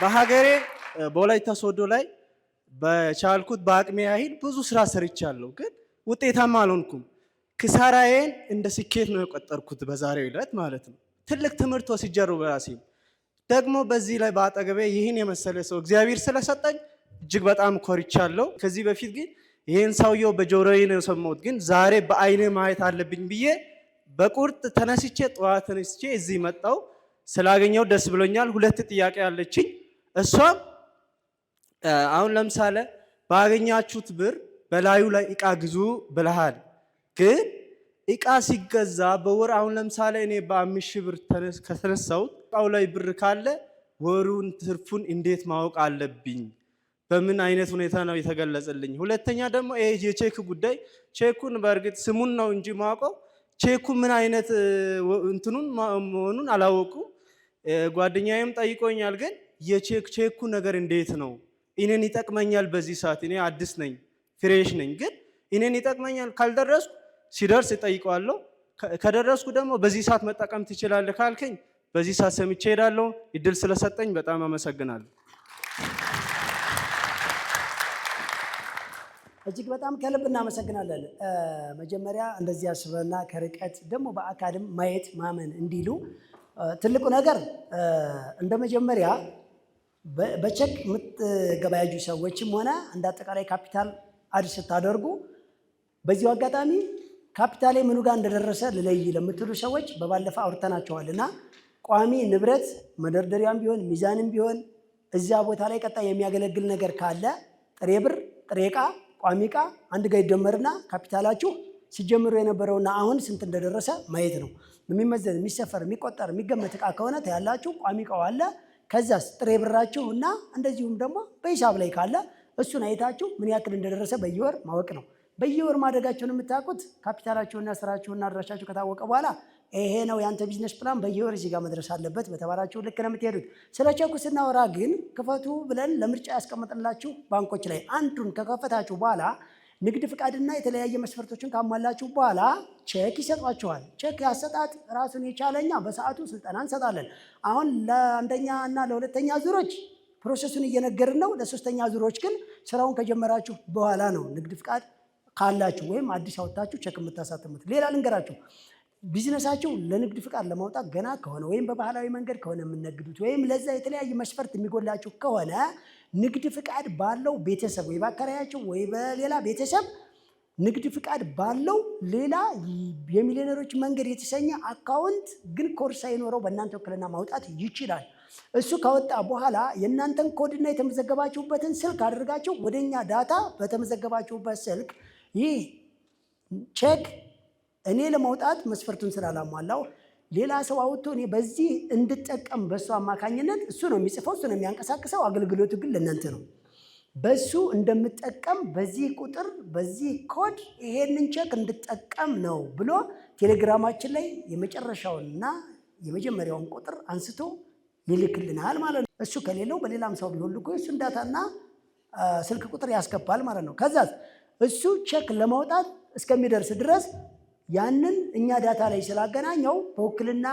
በሀገሬ በወላይታ ሶዶ ላይ በቻልኩት በአቅሜ ያህል ብዙ ስራ ሰርቻለሁ፣ ግን ውጤታማ አልሆንኩም። ክሳራዬን እንደ ስኬት ነው የቆጠርኩት በዛሬው ዕለት ማለት ነው። ትልቅ ትምህርት ወስጃለሁ በራሴ። ደግሞ በዚህ ላይ በአጠገቤ ይህን የመሰለ ሰው እግዚአብሔር ስለሰጠኝ እጅግ በጣም ኮርቻለሁ። ከዚህ በፊት ግን ይህን ሰውየው በጆሮዬ ነው የሰማሁት፣ ግን ዛሬ በአይኔ ማየት አለብኝ ብዬ በቁርጥ ተነስቼ ጠዋት ተነስቼ እዚህ መጣሁ። ስላገኘው ደስ ብሎኛል። 2 ጥያቄ አለችኝ። እሷም አሁን ለምሳሌ ባገኛችሁት ብር በላዩ ላይ እቃ ግዙ ብለሃል፣ ግን እቃ ሲገዛ በወር አሁን ለምሳሌ እኔ በ5,000 ብር ከተነሳሁት እቃው ላይ ብር ካለ ወሩን ትርፉን እንዴት ማወቅ አለብኝ? በምን አይነት ሁኔታ ነው የተገለጸልኝ? ሁለተኛ ደግሞ ይሄ የቼክ ጉዳይ፣ ቼኩን በእርግጥ ስሙን ነው እንጂ ማውቀው ቼኩ ምን አይነት እንትኑን መሆኑን አላወቁ። ጓደኛዬም ጠይቆኛል፣ ግን የቼኩ ነገር እንዴት ነው? እኔን ይጠቅመኛል በዚህ ሰዓት። እኔ አዲስ ነኝ፣ ፍሬሽ ነኝ፣ ግን እኔን ይጠቅመኛል። ካልደረስኩ ሲደርስ እጠይቀዋለሁ። ከደረስኩ ደግሞ በዚህ ሰዓት መጠቀም ትችላለህ ካልከኝ በዚህ ሰዓት ሰምቼ ሄዳለሁ። እድል ስለሰጠኝ በጣም አመሰግናለሁ። እጅግ በጣም ከልብ እናመሰግናለን። መጀመሪያ እንደዚህ አስበና ከርቀት ደግሞ በአካልም ማየት ማመን እንዲሉ ትልቁ ነገር እንደ መጀመሪያ በቼክ የምትገበያጁ ሰዎችም ሆነ እንደ አጠቃላይ ካፒታል አድ ስታደርጉ በዚሁ አጋጣሚ ካፒታሌ ምኑ ጋር እንደደረሰ ልለይ ለምትሉ ሰዎች በባለፈው አውርተናቸዋልና ቋሚ ንብረት መደርደሪያም ቢሆን ሚዛንም ቢሆን እዚያ ቦታ ላይ ቀጣይ የሚያገለግል ነገር ካለ ጥሬ ብር፣ ጥሬ ዕቃ፣ ቋሚ ዕቃ አንድ ጋር ይደመርና ካፒታላችሁ ሲጀምሩ የነበረውና አሁን ስንት እንደደረሰ ማየት ነው። የሚመዘን የሚሰፈር የሚቆጠር የሚገመት ዕቃ ከሆነ ታያላችሁ። ቋሚ ዕቃው አለ። ከዛስ ጥሬ ብራችሁ እና እንደዚሁም ደግሞ በሂሳብ ላይ ካለ እሱን አይታችሁ ምን ያክል እንደደረሰ በየወር ማወቅ ነው። በየወር ማደጋቸውን የምታውቁት ካፒታላችሁና ስራችሁና አድራሻችሁ ከታወቀ በኋላ ይሄ ነው ያንተ ቢዝነስ ፕላን በየወር እዚህ ጋር መድረስ አለበት በተባላችሁ ልክ ነው የምትሄዱት። ስለ ቼኩ ስናወራ ግን ክፈቱ ብለን ለምርጫ ያስቀመጥንላችሁ ባንኮች ላይ አንዱን ከከፈታችሁ በኋላ ንግድ ፍቃድና የተለያየ መስፈርቶችን ካሟላችሁ በኋላ ቼክ ይሰጧችኋል። ቼክ ያሰጣጥ ራሱን የቻለኛ በሰዓቱ ስልጠና እንሰጣለን። አሁን ለአንደኛ እና ለሁለተኛ ዙሮች ፕሮሰሱን እየነገርን ነው። ለሶስተኛ ዙሮች ግን ስራውን ከጀመራችሁ በኋላ ነው ንግድ ፍቃድ ካላችሁ ወይም አዲስ አወጣችሁ ቼክ የምታሳትሙት። ሌላ ልንገራችሁ፣ ቢዝነሳችሁ ለንግድ ፍቃድ ለማውጣት ገና ከሆነ ወይም በባህላዊ መንገድ ከሆነ የምነግዱት ወይም ለዛ የተለያየ መስፈርት የሚጎላችሁ ከሆነ ንግድ ፍቃድ ባለው ቤተሰብ ወይ በአከራያችሁ ወይ በሌላ ቤተሰብ ንግድ ፍቃድ ባለው ሌላ የሚሊዮነሮች መንገድ የተሰኘ አካውንት ግን ኮድ ሳይኖረው በእናንተ ውክልና ማውጣት ይችላል። እሱ ካወጣ በኋላ የእናንተን ኮድና የተመዘገባችሁበትን ስልክ አድርጋችሁ ወደኛ ዳታ በተመዘገባችሁበት ስልክ ይህ ቼክ እኔ ለማውጣት መስፈርቱን ስላላሟላው ሌላ ሰው አውጥቶ እኔ በዚህ እንድጠቀም በሱ አማካኝነት እሱ ነው የሚጽፈው፣ እሱ ነው የሚያንቀሳቅሰው። አገልግሎቱ ግን ለእናንተ ነው። በሱ እንደምጠቀም በዚህ ቁጥር በዚህ ኮድ ይሄንን ቼክ እንድጠቀም ነው ብሎ ቴሌግራማችን ላይ የመጨረሻውንና የመጀመሪያውን ቁጥር አንስቶ ይልክልናል ማለት ነው። እሱ ከሌለው በሌላም ሰው ቢሆን ልኮ እሱን ዳታና ስልክ ቁጥር ያስገባል ማለት ነው። ከዛ እሱ ቼክ ለማውጣት እስከሚደርስ ድረስ ያንን እኛ ዳታ ላይ ስላገናኘው በውክልና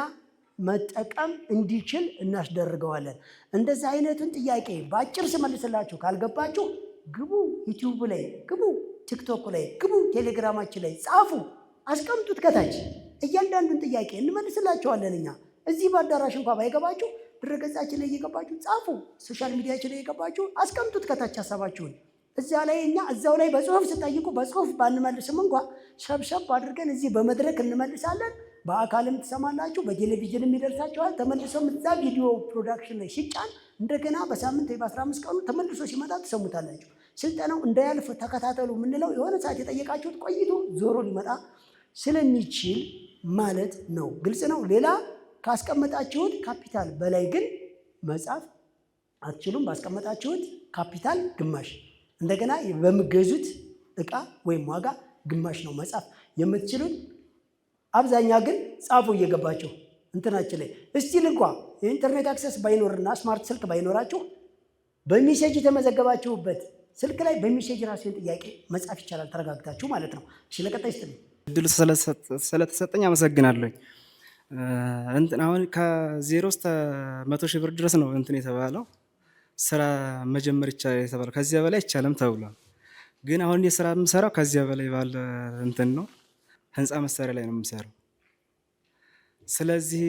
መጠቀም እንዲችል እናስደርገዋለን። እንደዚህ አይነቱን ጥያቄ በአጭር ስመልስላችሁ ካልገባችሁ ግቡ፣ ዩቲዩብ ላይ ግቡ፣ ቲክቶክ ላይ ግቡ፣ ቴሌግራማችን ላይ ጻፉ፣ አስቀምጡት ከታች። እያንዳንዱን ጥያቄ እንመልስላቸዋለን እኛ። እዚህ በአዳራሽ እንኳ ባይገባችሁ ድረገጻችን ላይ እየገባችሁ ጻፉ። ሶሻል ሚዲያችን ላይ እየገባችሁ አስቀምጡት ከታች ሀሳባችሁን። እዛ ላይ እኛ እዛው ላይ በጽሁፍ ስጠይቁ በጽሁፍ ባንመልስም እንኳ ሰብሰብ አድርገን እዚህ በመድረክ እንመልሳለን። በአካልም ትሰማላችሁ፣ በቴሌቪዥንም ይደርሳችኋል። ተመልሶም እዛ ቪዲዮ ፕሮዳክሽን ላይ ሲጫን እንደገና በሳምንት ወይ በ15 ቀኑ ተመልሶ ሲመጣ ትሰሙታላችሁ። ስልጠናው እንዳያልፍ ተከታተሉ የምንለው የሆነ ሰዓት የጠየቃችሁት ቆይቶ ዞሮ ሊመጣ ስለሚችል ማለት ነው። ግልጽ ነው። ሌላ ካስቀመጣችሁት ካፒታል በላይ ግን መጻፍ አትችሉም። ባስቀመጣችሁት ካፒታል ግማሽ፣ እንደገና በምገዙት እቃ ወይም ዋጋ ግማሽ ነው መጻፍ የምትችሉት። አብዛኛ ግን ጻፉ እየገባችሁ እንትናችን ላይ። እስቲል እንኳ የኢንተርኔት አክሰስ ባይኖርና ስማርት ስልክ ባይኖራችሁ በሚሴጅ የተመዘገባችሁበት ስልክ ላይ በሚሴጅ ራሱን ጥያቄ መጻፍ ይቻላል፣ ተረጋግታችሁ ማለት ነው። እሺ፣ ለቀጣይ ስትል እድሉ ስለተሰጠኝ አመሰግናለሁ። አሁን ከ0 እስከ 100 ሺህ ብር ድረስ ነው እንትን የተባለው ስራ መጀመር ይቻላል የተባለው። ከዚያ በላይ አይቻልም ተብሏል። ግን አሁን የስራ የምሰራው ከዚያ በላይ ባለ እንትን ነው፣ ህንፃ መሳሪያ ላይ ነው የምሰራው። ስለዚህ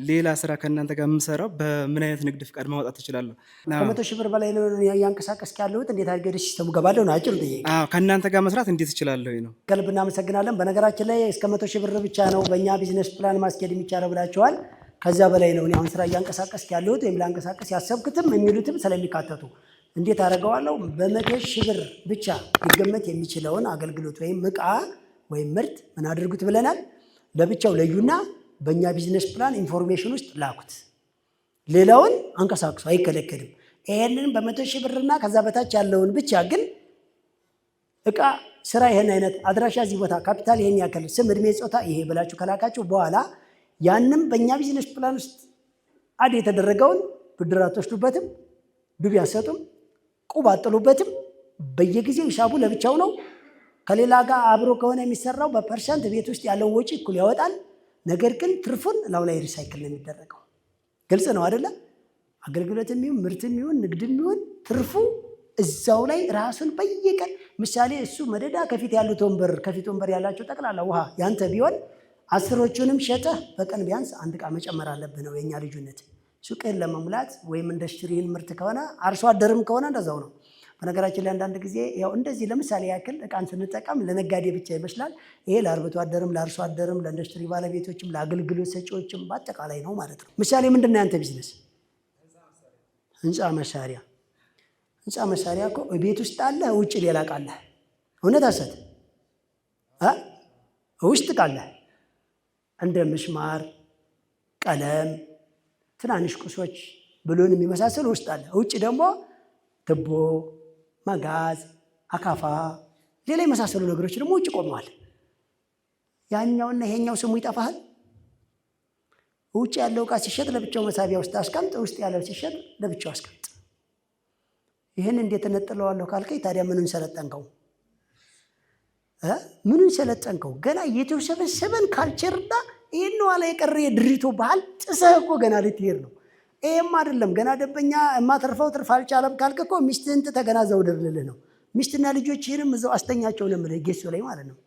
ሌላ ስራ ከእናንተ ጋር የምሰራው በምን አይነት ንግድ ፍቃድ ማውጣት ትችላለሁ? ከ100 ሺህ ብር በላይ ነው እያንቀሳቀስክ ያለሁት። እንዴት አድርገህ ወደ ሲስተሙ ገባለሁ ነው አጭሩ ጥያቄ። ከእናንተ ጋር መስራት እንዴት እችላለሁ ነው። ከልብ እናመሰግናለን። በነገራችን ላይ እስከ 100 ሺህ ብር ብቻ ነው በእኛ ቢዝነስ ፕላን ማስኬድ የሚቻለው ብላችኋል። ከዛ በላይ ነው እኔ አሁን ስራ እያንቀሳቀስክ ያለሁት ወይም ላንቀሳቀስ ያሰብኩትም የሚሉትም ስለሚካተቱ እንዴት አደርገዋለሁ? በ100 ሺህ ብር ብቻ ሊገመት የሚችለውን አገልግሎት ወይም እቃ ወይም ምርት ምን አድርጉት ብለናል? ለብቻው ለዩና በእኛ ቢዝነስ ፕላን ኢንፎርሜሽን ውስጥ ላኩት። ሌላውን አንቀሳቅሱ፣ አይከለከልም። ይሄንን በ100 ሺህ ብርና ከዛ በታች ያለውን ብቻ ግን እቃ፣ ስራ ይሄን አይነት አድራሻ፣ እዚህ ቦታ፣ ካፒታል ይሄን ያክል፣ ስም፣ እድሜ፣ ጾታ ይሄ ብላችሁ ከላካችሁ በኋላ ያንም በእኛ ቢዝነስ ፕላን ውስጥ አድ የተደረገውን ብድር አትወስዱበትም፣ ዱቤ አትሰጡም፣ ቁብ አጥሉበትም። በየጊዜው ሂሳቡ ለብቻው ነው። ከሌላ ጋር አብሮ ከሆነ የሚሰራው በፐርሰንት ቤት ውስጥ ያለውን ወጪ እኩል ያወጣል። ነገር ግን ትርፉን ላው ላይ ሪሳይክል ነው የሚደረገው። ግልጽ ነው አይደለ? አገልግሎትም ይሁን ምርትም ይሁን ንግድም ይሁን ትርፉ እዛው ላይ ራሱን በየቀን ምሳሌ እሱ መደዳ ከፊት ያሉት ወንበር ከፊት ወንበር ያላቸው ጠቅላላ ውሃ ያንተ ቢሆን 10ዎቹንም ሸጠህ በቀን ቢያንስ 1 ዕቃ መጨመር አለብህ ነው የኛ ልዩነት። ሱቅህን ለመሙላት ወይም ኢንዱስትሪን ምርት ከሆነ አርሶ አደርም ከሆነ እንደዛው ነው። በነገራችን ላይ አንዳንድ ጊዜ ያው እንደዚህ ለምሳሌ ያክል እቃን ስንጠቀም ለነጋዴ ብቻ ይመስላል። ይሄ ለአርብቶ አደርም ለአርሶ አደርም ለኢንዱስትሪ ባለቤቶችም ለአገልግሎት ሰጪዎችም በአጠቃላይ ነው ማለት ነው። ምሳሌ ምንድን ነው ያንተ ቢዝነስ? ህንፃ መሳሪያ። ህንፃ መሳሪያ እኮ ቤት ውስጥ አለ፣ ውጭ ሌላ እቃ አለ። እውነት አሰት ውስጥ እቃ አለ እንደ ምስማር፣ ቀለም፣ ትናንሽ ቁሶች ብሎን የሚመሳሰሉ ውስጥ አለ። ውጭ ደግሞ ትቦ፣ መጋዝ፣ አካፋ፣ ሌላ የመሳሰሉ ነገሮች ደግሞ ውጭ ቆመዋል። ያኛውና ይሄኛው ስሙ ይጠፋሃል። ውጭ ያለው እቃ ሲሸጥ ለብቻው መሳቢያ ውስጥ አስቀምጥ፣ ውስጥ ያለው ሲሸጥ ለብቻው አስቀምጥ። ይህን እንዴት እነጥለዋለሁ ካልከኝ ታዲያ ምኑን ሰለጠንከው? ምኑን ሰለጠንከው? ገና የተሰበሰበን ካልቸርና ይህን ኋላ የቀረ የድሪቶ ባህል ጥሰህ እኮ ገና ልትሄድ ነው። ይህም አይደለም ገና ደንበኛ የማተርፈው ትርፍ አልቻለም ካልክ እኮ ሚስትህን ትተህ ገና ዘውድር ልልህ ነው። ሚስትና ልጆችህንም እዛው አስተኛቸው ነው የምልህ፣ ጌሶ ላይ ማለት ነው።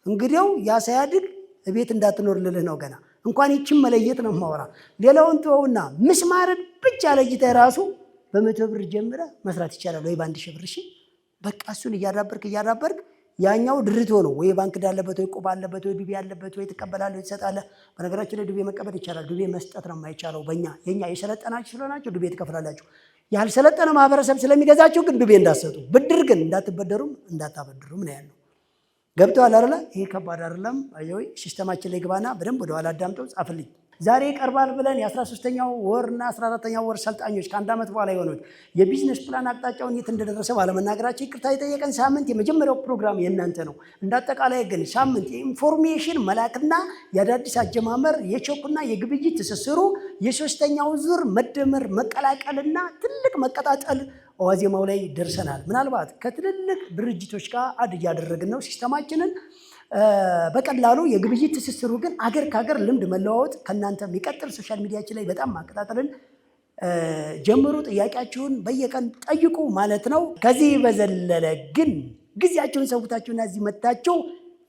እንግዲያው ያ ሳያድግ እቤት እንዳትኖር ልልህ ነው። ገና እንኳን ይችን መለየት ነው የማወራ። ሌላውን ተወውና ምስማርን ብቻ ለይተህ ራሱ በ100 ብር ጀምረህ መስራት ይቻላል ወይ በ1 ሺህ ብር። እሺ በቃ እሱን እያዳበርክ ያኛው ድርቶ ነው ወይ ባንክ ዳለበት ወይ ቁብ አለበት ወይ ዱቤ ያለበት ወይ ትቀበላለህ ወይ ትሰጣለህ። በነገራችን ላይ ዱቤ መቀበል ይቻላል፣ ዱቤ መስጠት ነው የማይቻለው። የኛ የሰለጠናችሁ ስለሆናችሁ ዱቤ ትከፍላላችሁ። ያልሰለጠነ ማህበረሰብ ስለሚገዛችሁ ግን ዱቤ እንዳትሰጡ፣ ብድር ግን እንዳትበደሩም እንዳታበድሩም ነው ያለው። ገብተዋል አይደለ? ይሄ ከባድ አይደለም። አየው ሲስተማችን ላይ ግባና በደንብ ወደኋላ አዳምጠው ጻፍልኝ። ዛሬ ይቀርባል ብለን የ13ኛው ወርና 14ኛው ወር ሰልጣኞች ከ1 ዓመት በኋላ የሆኑት የቢዝነስ ፕላን አቅጣጫውን የት እንደደረሰ ባለመናገራቸው ይቅርታ የጠየቀን ሳምንት የመጀመሪያው ፕሮግራም የእናንተ ነው። እንዳጠቃላይ ግን ሳምንት የኢንፎርሜሽን መላክና የአዳዲስ አጀማመር የቾክና የግብይት ትስስሩ የ3ኛው ዙር መደመር መቀላቀልና ትልቅ መቀጣጠል ዋዜማው ላይ ደርሰናል። ምናልባት ከትልልቅ ድርጅቶች ጋር አድ እያደረግን ነው ሲስተማችንን በቀላሉ የግብይት ትስስሩ ግን አገር ከአገር ልምድ መለዋወጥ ከእናንተ የሚቀጥል ሶሻል ሚዲያችን ላይ በጣም ማቀጣጠልን ጀምሩ። ጥያቄያችሁን በየቀን ጠይቁ ማለት ነው። ከዚህ በዘለለ ግን ጊዜያችሁን ሰውታችሁና እዚህ መጥታችሁ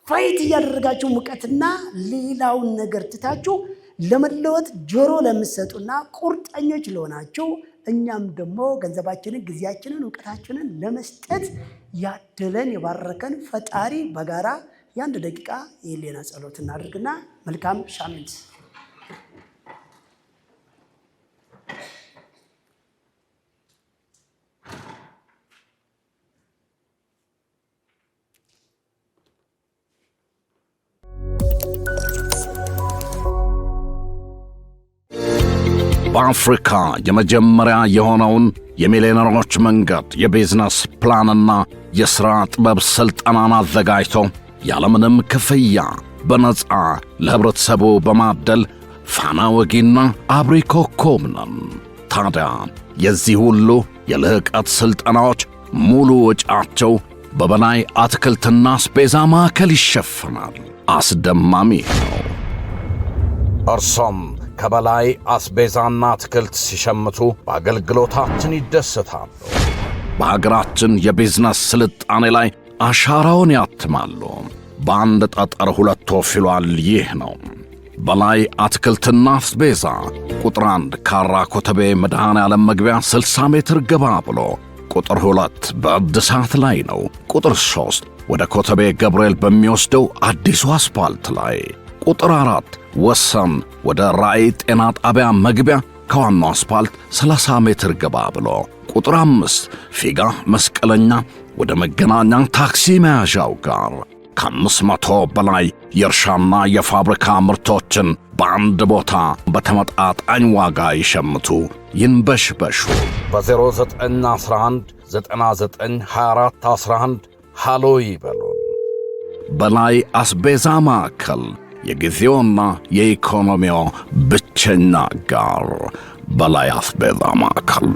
ፋይት እያደረጋችሁ ሙቀትና ሌላውን ነገር ትታችሁ ለመለወጥ ጆሮ ለምትሰጡና ቁርጠኞች ለሆናችሁ እኛም ደግሞ ገንዘባችንን፣ ጊዜያችንን፣ እውቀታችንን ለመስጠት ያደለን የባረከን ፈጣሪ በጋራ የ1 ደቂቃ የህሊና ጸሎት እናድርግና መልካም ሳምንት። በአፍሪካ የመጀመሪያ የሆነውን የሚሊዮነሮች መንገድ የቢዝነስ ፕላንና የሥራ ጥበብ ሥልጠናን አዘጋጅቶ ያለምንም ክፍያ በነፃ ለህብረተሰቡ በማደል ፋና ወጊና አብሪ ኮከብ ነን። ታዲያ የዚህ ሁሉ የልህቀት ሥልጠናዎች ሙሉ ወጪያቸው በበላይ አትክልትና አስቤዛ ማዕከል ይሸፍናል። አስደማሚ ነው። እርሶም ከበላይ አስቤዛና አትክልት ሲሸምቱ በአገልግሎታችን ይደሰታሉ። በሀገራችን የቢዝነስ ስልጣኔ ላይ አሻራውን ያትማሉ። በአንድ ጠጠር 2 ወፍ ይሏል። ይህ ነው በላይ አትክልትና አስቤዛ። ቁጥር 1 ካራ ኮተቤ መድኃኔ ዓለም መግቢያ 60 ሜትር ገባ ብሎ፣ ቁጥር 2 በእድሳት ላይ ነው። ቁጥር 3 ወደ ኮተቤ ገብርኤል በሚወስደው አዲሱ አስፓልት ላይ፣ ቁጥር 4 ወሰን ወደ ራእይ ጤና ጣቢያ መግቢያ ከዋናው አስፓልት 30 ሜትር ገባ ብሎ፣ ቁጥር 5 ፊጋ መስቀለኛ ወደ መገናኛ ታክሲ መያዣው ጋር ከ500 በላይ የእርሻና የፋብሪካ ምርቶችን በአንድ ቦታ በተመጣጣኝ ዋጋ ይሸምቱ፣ ይንበሽበሹ። በ0911 992411 ሃሎ ይበሉን። በላይ አስቤዛ ማዕከል የጊዜውና የኢኮኖሚው ብቸኛ ጋር በላይ አስቤዛ ማዕከል